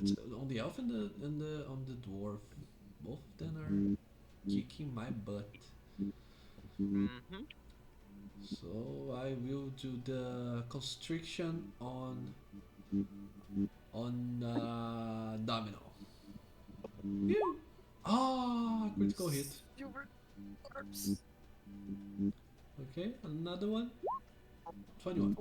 It's on the elf and the on the dwarf. Both of them are kicking my butt. Mm-hmm. So I will do the constriction on Domino. Pew! Ah, critical hit. Silver orbs. Okay, another one. 21.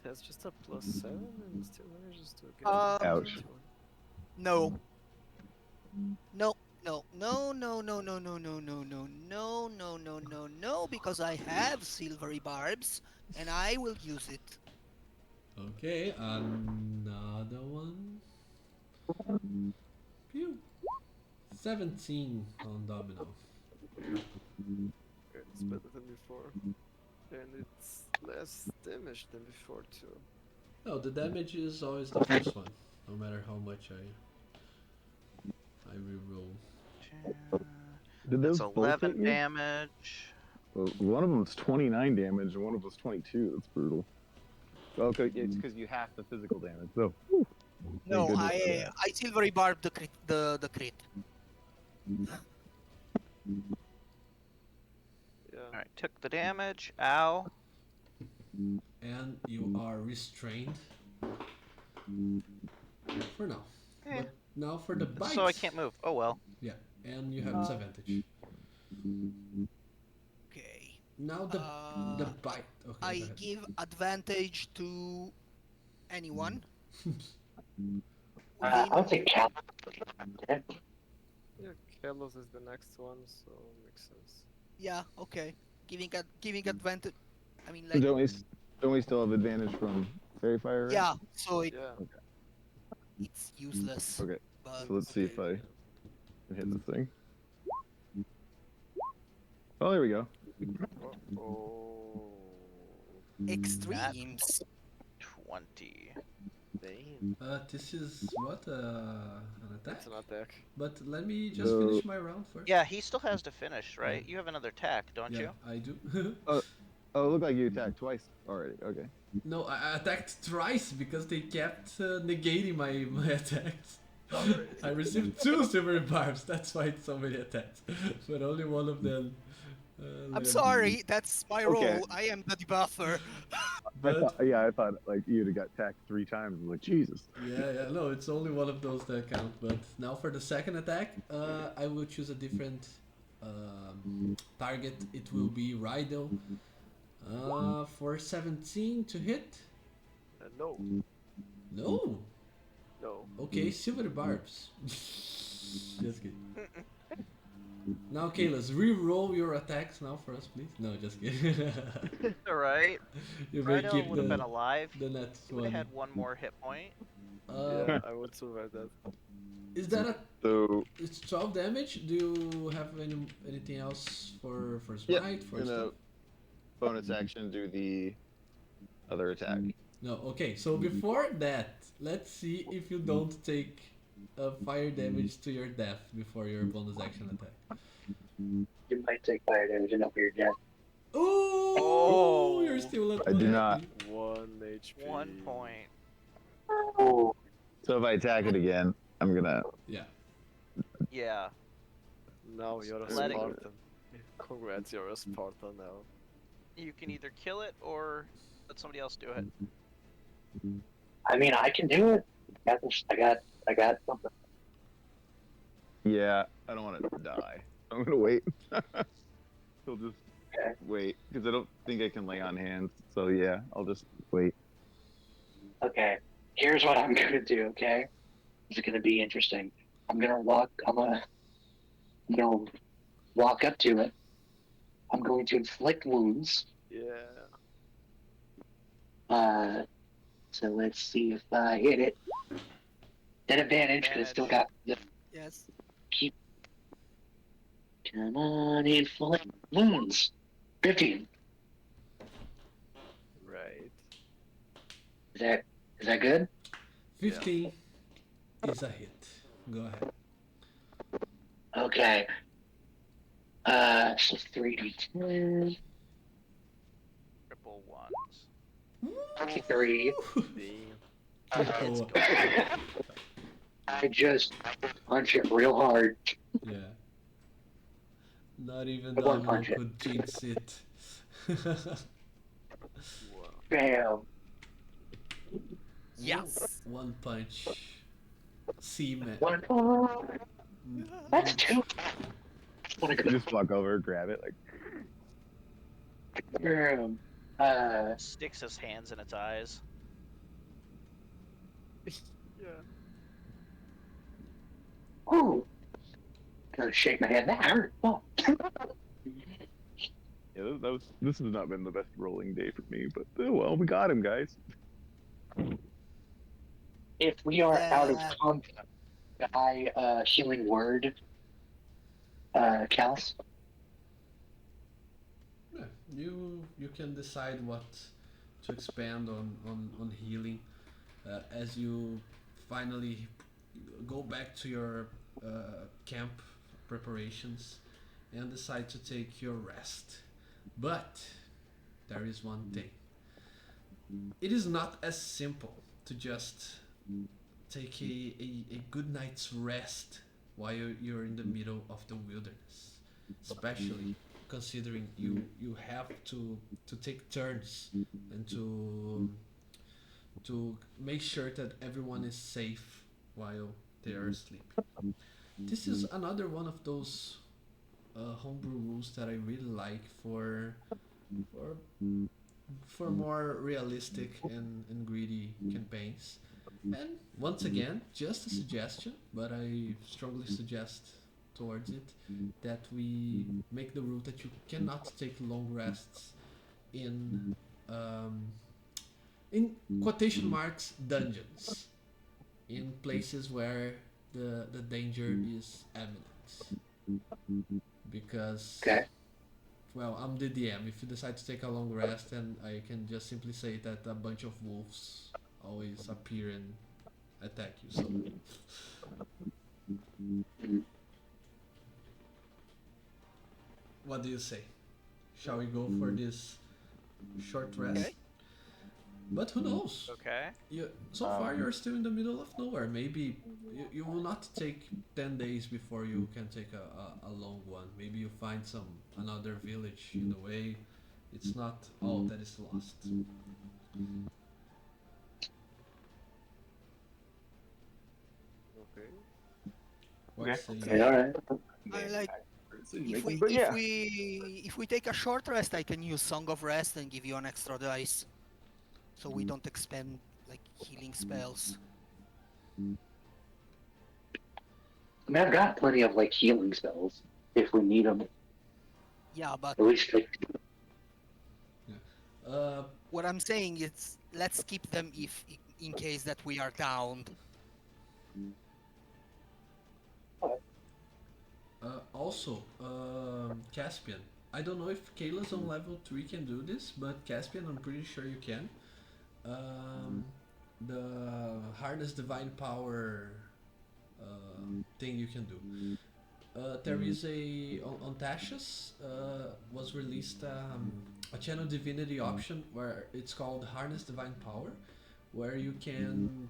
That's just a +7 and still manages to get Um, 21. No. No. No, no, no, no, no, no, no, no, no, no, no, no, no, no, because I have silvery barbs and I will use it. Okay, another one. Pew. 17 on Domino. It's better than before. And it's less damage than before too. No, the damage is always the first one, no matter how much I reroll. Did those That's both hit 11 you? damage. Well, one of them's 29 damage and one of them's 22. That's brutal. Okay, it's because you half the physical damage. So, No, goodness for that. I silvery barb the crit. The crit. Yeah. Alright, took the damage. Ow. And you are restrained for now. Eh. But now for the bite. So I can't move. Oh well. Yeah, and you have disadvantage. Okay. Now the Uh, bite. Okay, go I ahead. give advantage to anyone I would within. say Cal. Okay. Yeah, Kalos is the next one, so makes sense. Yeah. Okay. Giving advantage. I mean, So like, don't we still have advantage from fairy fire, right? yeah. So Yeah. it's useless. Okay. But So let's see if okay. I can hit the thing. Oh, there we go. Oh. Nat Extremes. 20. Damn. This is what an attack. It's an attack. But let me just So finish my round first. Yeah, he still has to finish, right? You have another attack, don't Yeah, you? I do. oh, oh, it looked like you attacked twice already. Okay. No, I attacked twice because they kept negating my attacks. I received two silver barbs. That's why it's so many attacks, but only one of them. I'm Landed. sorry. That's my Okay. role. I am the debuffer. But I thought like you'd have got attacked 3 times. I was like, Jesus. yeah, no, it's only one of those that count. But now for the second attack, I will choose a different target. It will be Rydell. For 17 to hit. No. No. No. Okay, silver barbs. Just kidding. Now, Kalos, re-roll your attacks now for us, please. No, just kidding. Alright. You may Rhino keep would have been alive. the net He would have 20. had one more hit point. Yeah, I would survive that. Is that a? So It's 12 damage. Do you have anything else for yeah, smite for gonna stuff? bonus action do the other attack. No. Okay. So before that, let's see if you don't take fire damage to your death before your bonus action attack. You might take fire damage enough for your death. Oh, you're still I do not. happy. 1 HP. 1 point. Oh, So if I attack it again, I'm gonna. Yeah. Yeah. Now you're a Letting- Spartan. Congrats, you're a Spartan now. You can either kill it or let somebody else do it. I mean, I can do it. I got this. I got something. Yeah, I don't want to die. I'm gonna wait. He'll just Okay. wait because I don't think I can lay on hands. So yeah, I'll just wait. Okay. Here's what I'm gonna do. Okay. This is gonna be interesting. I'm gonna walk. I'm gonna walk up to it. I'm going to inflict wounds. Yeah. So let's see if I hit it. That advantage because it's still got the Yes. keep. Come on, inflict wounds. 15. Right. Is that good? 15 is a hit. Go ahead. Okay. So 3d10. Triple ones. 3. Damn. Let's Oh, go. I just punch it real hard. yeah. Not even I won't Domino punch it. could jinx it. Wow. Bam. Yes. One punch. Seaman. One. That's 2. What a good Just walk over, grab it. Like bam. Sticks his hands in its eyes. Yeah. Ooh. Gotta shake my head. That hurt. Oh. yeah, this has not been the best rolling day for me, but oh well, we got him, guys. If we are out of That- combat by healing word, Callus. Yeah, you can decide what to expand on healing as you finally go back to your camp preparations and decide to take your rest. But there is one thing. It is not as simple to just take a good night's rest while you're in the middle of the wilderness, especially considering you have to take turns and to make sure that everyone is safe while they are sleeping. This is another one of those homebrew rules that I really like for for more realistic and greedy campaigns. And once again, just a suggestion, but I strongly suggest towards it that we make the rule that you cannot take long rests in um, in quotation marks dungeons, in places where the danger is imminent, because Okay. well, I'm the DM. If you decide to take a long rest, then I can just simply say that a bunch of wolves always appear and attack you. So Mm. what do you say? Shall we go for this short rest? Okay. But who knows? Okay. So far you're still in the middle of nowhere. Maybe you will not take 10 days before you can take a long one. Maybe you find some another village in the way. It's not all that is lost. Okay. What Okay. say you? Okay, all right. I like Decision if we making, but if yeah. we take a short rest, I can use Song of Rest and give you an extra dice, so we don't expend like healing spells. I mean, I've got plenty of like healing spells if we need them. Yeah, but At least like, Uh, what I'm saying is let's keep them if in case that we are downed. Also, Caspian. I don't know if Kayla's on level 3 can do this, but Caspian, I'm pretty sure you can. The Harness Divine Power thing you can do. There is on Tasha's was released a Channel Divinity option where it's called Harness Divine Power, where you can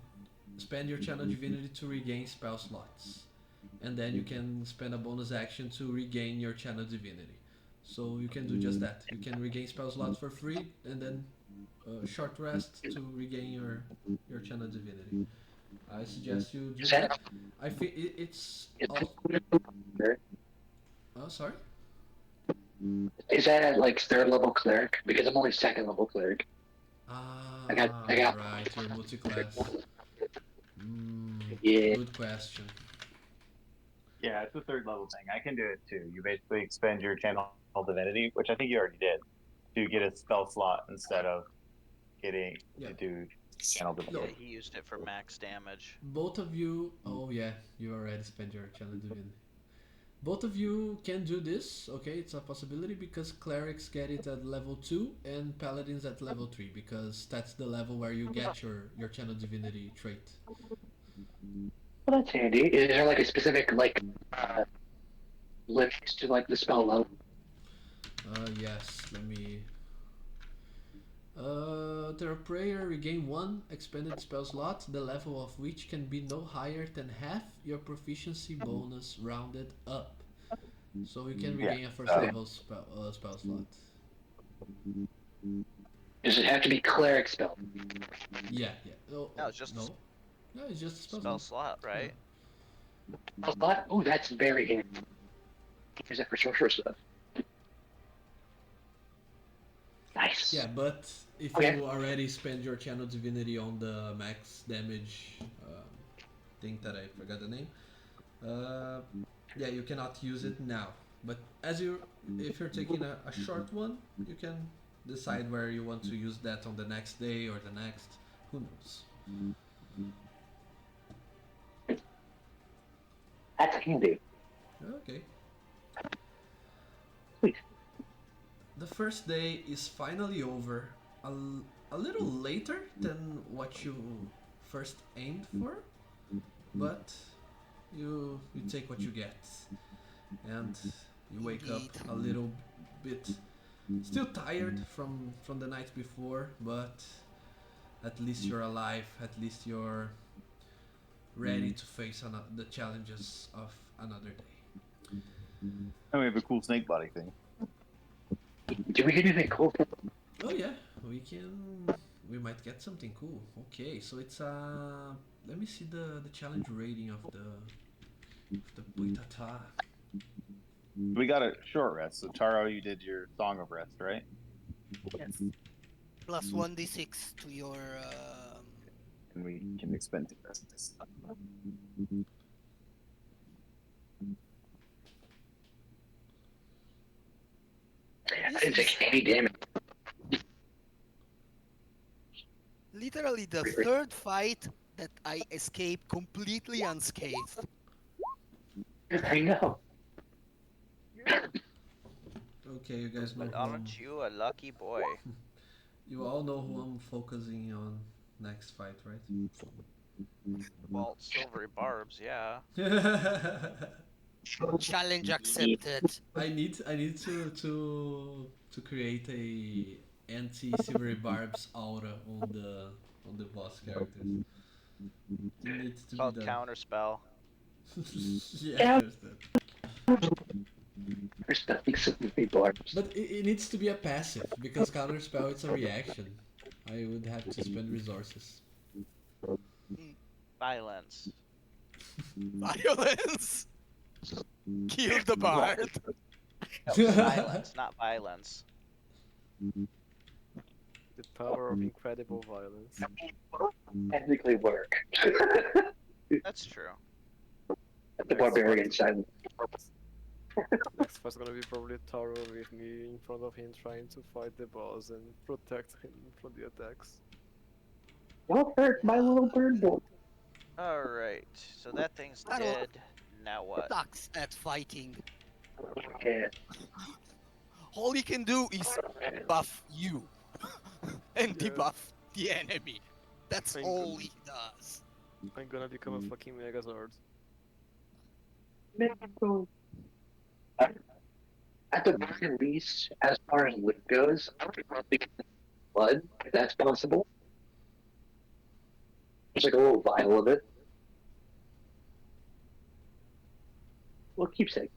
spend your Channel Divinity to regain spell slots, and then you can spend a bonus action to regain your Channel Divinity. So you can do just that. You can regain spell slots for free, and then short rest to regain your Channel Divinity. I suggest you do is that. that I think it's. is Oh, sorry. that at like third level cleric? Because I'm only second level cleric. I Ah, got right. You're multi-class. yeah. Good question. Yeah, it's a third level thing. I can do it too. You basically expend your channel divinity, which I think you already did, to get a spell slot instead of getting Yeah. to do channel No, Yeah, divinity. he used it for max damage. both of you. Oh yeah, you already spent your channel divinity. Both of you can do this. Okay, it's a possibility because clerics get it at level 2 and paladins at level 3 because that's the level where you get your channel divinity trait. Well, that's handy. Is there like a specific like limits to like the spell level? Yes. Let me. Their prayer regain one expanded spell slot, the level of which can be no higher than half your proficiency bonus rounded up. So you can Yeah. regain a first So level spell slot. Does it have to be cleric spell? Yeah, yeah. Oh, No, it's just a no. No, it's just a spell spell slot. slot, right? Spell slot? Oh, that's very handy. Use that for sorcerer stuff. Nice. Yeah, but if Okay. you already spend your channel divinity on the max damage thing that I forgot the name, uh, yeah, you cannot use it now. But if you're taking a short one, you can decide where you want to use that on the next day or the next. Who knows? That's handy. Okay. Sweet. The first day is finally over. A little later than what you first aimed for, but you take what you get, and you wake up Indeed. a little bit still tired from the night before, but at least you're alive. At least you're ready to face the challenges of another day. And we have a cool snake body thing. Did we get anything cool? Oh yeah, we can. We might get something cool. Okay, so it's let me see the challenge rating of the Boitata. We got a short rest. So Taro, you did your Song of Rest, right? Yes. Plus 1d6 to your. And we can expend this. I This didn't is take any damage. literally the third fight that I escaped completely unscathed. I know. Okay, you guys know But who I'm, aren't you a lucky boy? you all know who I'm focusing on next fight, right? Well, silvery barbs, yeah. Challenge accepted. I need to create a anti silvery barbs aura on the boss characters. It needs to be Called done. counterspell. Yeah, Yeah. there's that. Respecting some people. But it needs to be a passive because counter spell it's a reaction. I would have to spend resources. Violence. Violence. Kill the bard. No, silence, not violence. The power of incredible violence. Technically work. That's true. The barbarian side. Next fight's gonna be probably Taro with me in front of him trying to fight the boss and protect him from the attacks. Don't hurt my little bird boy. Alright, so that thing's I don't- dead. Now what? Sucks at fighting. Okay. All he can do is buff you and Yeah. debuff the enemy. That's Thank all God. he does. I'm gonna become a fucking Megazord. At the very least, as far as loot goes, I would probably get blood, if that's possible. Just like a little vial of it. Well, keepsake.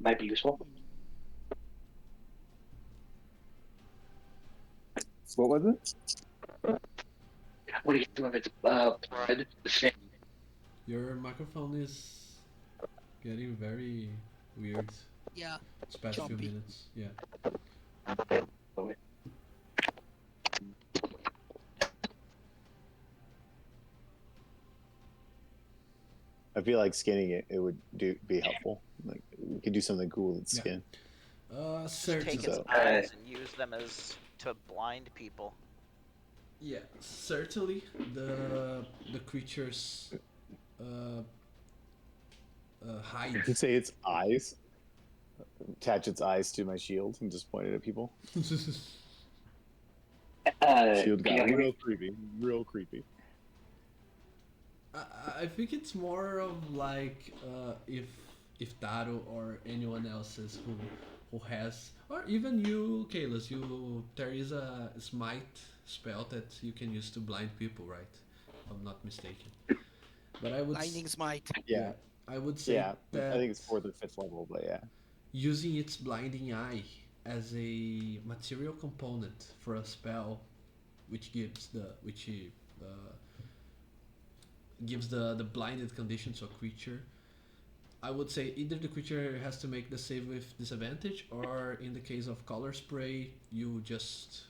Might be useful. What was it? What do you do if it's blood? The same. Your microphone is getting very weird. Yeah. It's past few Choppy. minutes. Yeah. I feel like skinning it would be helpful. Like we could do something cool with Yeah. skin. Just take Certainly. its So- eyes and use them as to blind people. Yeah, certainly the creature's hide. You could say its eyes. Attach its eyes to my shield and just point it at people. Shield got yeah, real creepy. Real creepy. I think it's more of like if Taro or anyone else's who has, or even you, Kalos, there is a smite spell that you can use to blind people, right? If I'm not mistaken. But I would Lightning smite. Yeah. I would say Yeah. that I think it's 4th or 5th level, but yeah. using its blinding eye as a material component for a spell, which gives the blinded condition to a creature. I would say either the creature has to make the save with disadvantage, or in the case of color spray, you just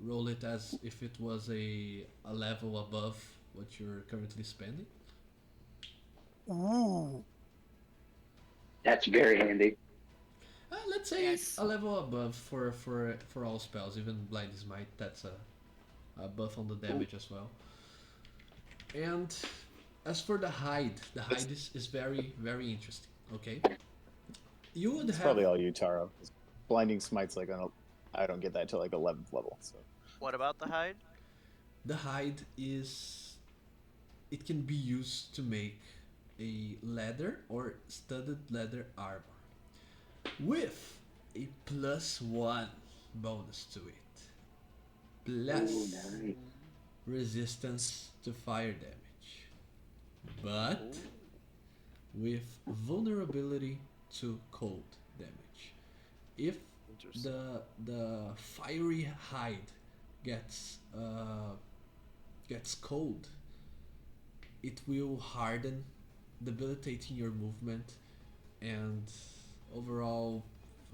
roll it as if it was a level above what you're currently spending. Ooh. that's very handy. Let's say Yes. a level above for all spells, even blind smite. That's a buff on the damage as well. And as for the hide is very very interesting. Okay, you would It's have probably all you, Taro. 'Cause Blinding Smite's like I don't get that till like 11th level. So What about the hide? the hide is it can be used to make a leather or studded leather armor with a +1 bonus to it, plus Ooh, nice. resistance to fire damage, but with vulnerability to cold damage. If Interesting. the fiery hide gets cold, it will harden, debilitating your movement and overall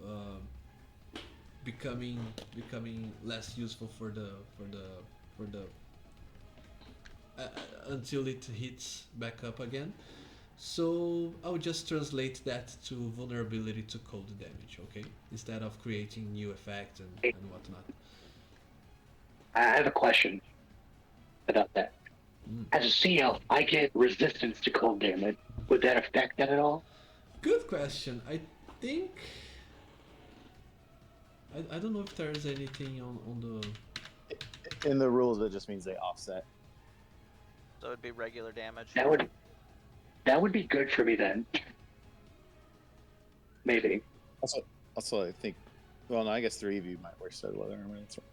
uh, becoming becoming less useful for the until it hits back up again. So I'll just translate that to vulnerability to cold damage, okay? Instead of creating new effects and whatnot. I have a question about that. Mm. As a CL, I get resistance to cold damage. Would that affect that at all? Good question. I think I don't know if there's anything on the In the rules, it just means they offset. So it'd be regular damage. That would be good for me then. Maybe. Also, I think. Well, no, I guess 3 of you might wear stud leather armor. That's right.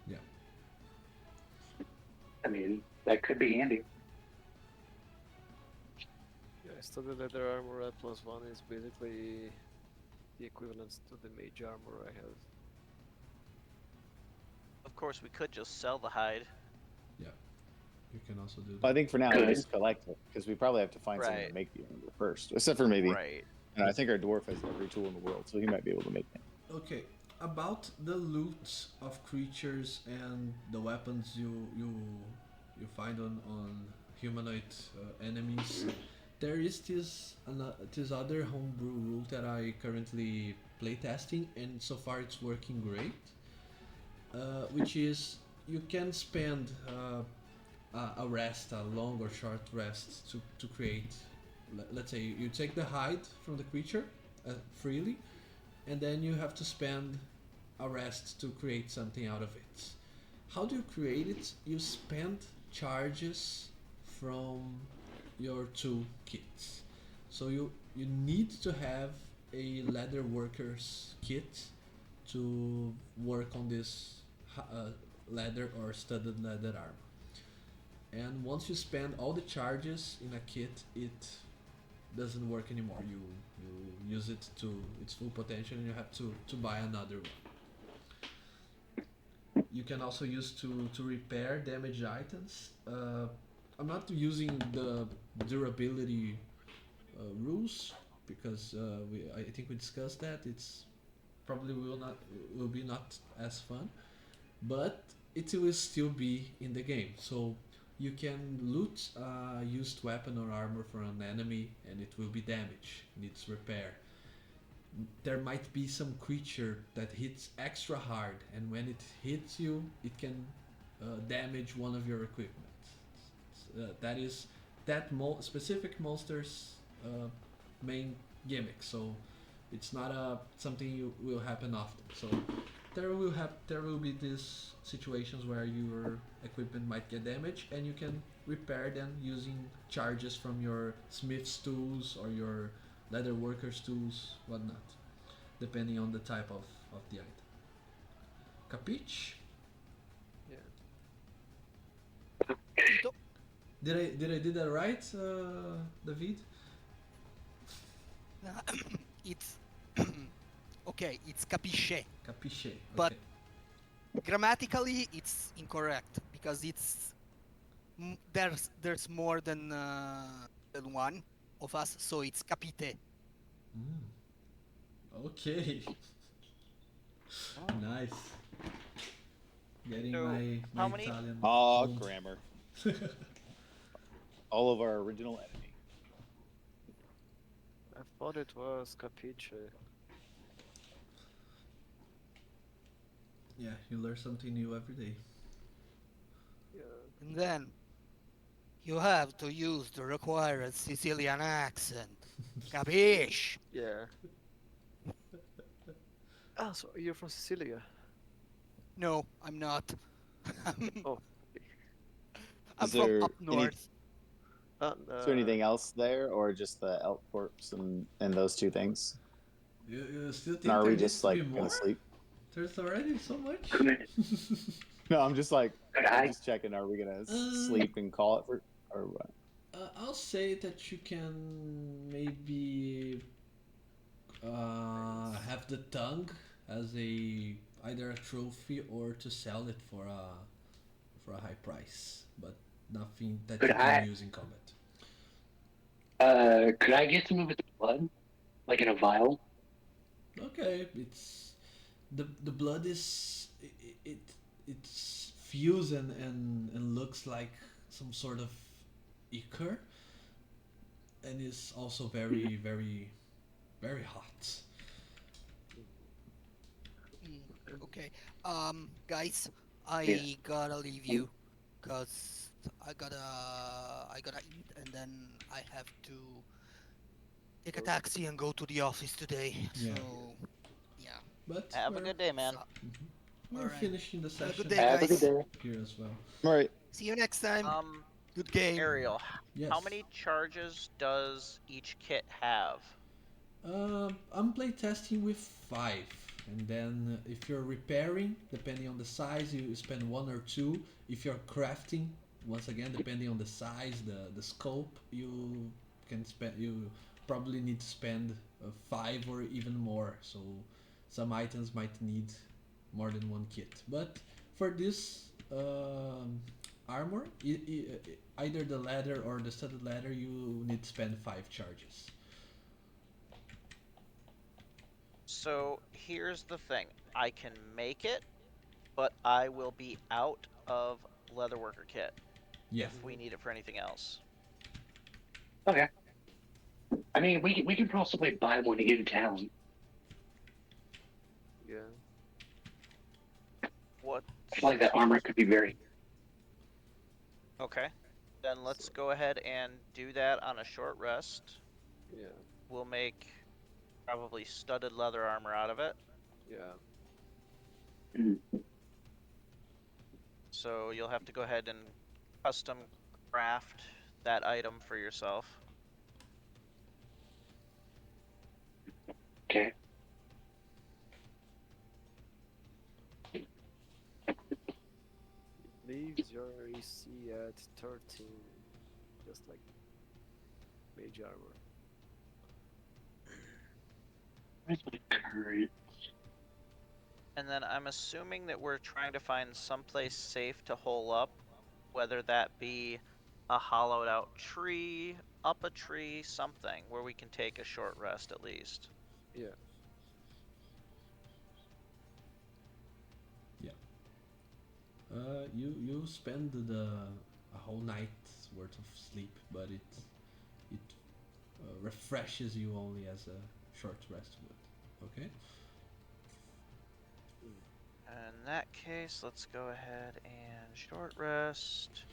yeah. I mean, that could be handy. Yeah, studded leather armor at +1 is basically the equivalent to the mage armor I have. Of course, we could just sell the hide. Yeah. You can also do I that. think for now we Good. just collect it because we probably have to find someone Right. to make the armor first, except for maybe. Right. And I think our dwarf has every tool in the world, so he might be able to make it. Okay. About the loot of creatures and the weapons you find on humanoid enemies, there is this other homebrew rule that I currently playtesting, and so far it's working great. Which is you can spend a rest, a long or short rest, to create. Let's say you take the hide from the creature freely, and then you have to spend a rest to create something out of it. How do you create it? You spend charges from your tool kits. So you need to have a leather worker's kit to work on this leather or studded leather armor. And once you spend all the charges in a kit, it doesn't work anymore. You use it to its full potential, and you have to buy another one. You can also use to repair damaged items. I'm not using the durability rules because I think we discussed that. It's probably will be not as fun, but it will still be in the game. So you can loot a used weapon or armor from an enemy, and it will be damaged, needs repair. There might be some creature that hits extra hard, and when it hits you, it can damage one of your equipment. That is that specific monster's main gimmick. So it's not something you will happen often. So there will be these situations where your equipment might get damaged, and you can repair them using charges from your smith's tools or your leather worker's tools, whatnot, depending on the type of the item. Capiche? Yeah. Ito- Did I did that right, David? it's okay. It's capisce. Capiche. Okay. But grammatically, it's incorrect because there's more than one of us, so it's capite. Okay. Nice. Getting So, my how many- Italian. Ah, honed. grammar. All of our original enemy. I thought it was capiche. Yeah, you learn something new every day. Yeah. And then you have to use the required Sicilian accent. Capiche? Yeah. Ah, so you're from Sicilia? No, I'm not. Oh. I'm Is from there up north. Is there anything else there, or just the elk corpse and those two things? You still think And are there we needs just to like be gonna more? sleep? There's already so much. Could No, I'm just like could I'm I just checking. Are we gonna Uh, sleep and call it for or what? I'll say that you can maybe have the tongue as either a trophy or to sell it for a high price, but nothing that Could you can I- use in combat. Could I get some of its blood, like in a vial? Okay, it's the blood is it's fused and looks like some sort of ichor, and is also Mhm. very hot. Mm, okay. Guys, Yeah. I gotta leave you, cause I gotta eat, and then I have to take a taxi and go to the office today. Yeah, So, yeah. but Have a good day, man. So, all we're right. finishing the Have a good session day, Have a good guys. day. here as well. All right. See you next time. Um, Good game. Ariel, how Yes. many charges does each kit have? I'm playtesting with 5, and then if you're repairing, depending on the size, you spend 1 or 2. If you're crafting, once again, depending on the size, the scope, you probably need to spend 5 or even more. So some items might need more than one kit. But for this armor, either the leather or the studded leather, you need to spend 5 charges. So here's the thing. I can make it, but I will be out of leatherworker kit Yeah. if we need it for anything else. Okay. I mean, we can possibly buy one in town. Yeah. What? I feel like that armor could be very. Okay. Then let's So go ahead and do that on a short rest. yeah, We'll make probably studded leather armor out of it. yeah. Mm. So you'll have to go ahead and custom craft that item for yourself. Okay. It leaves your AC at 13, just like mage armor. Where's my current? And then I'm assuming that we're trying to find someplace safe to hole up, whether that be a hollowed out tree, up a tree, something where we can take a short rest at least. Yeah. Yeah. You spend the a whole night's worth of sleep, but it refreshes you only as a short rest would. Okay. Mm. In that case, let's go ahead and short rest.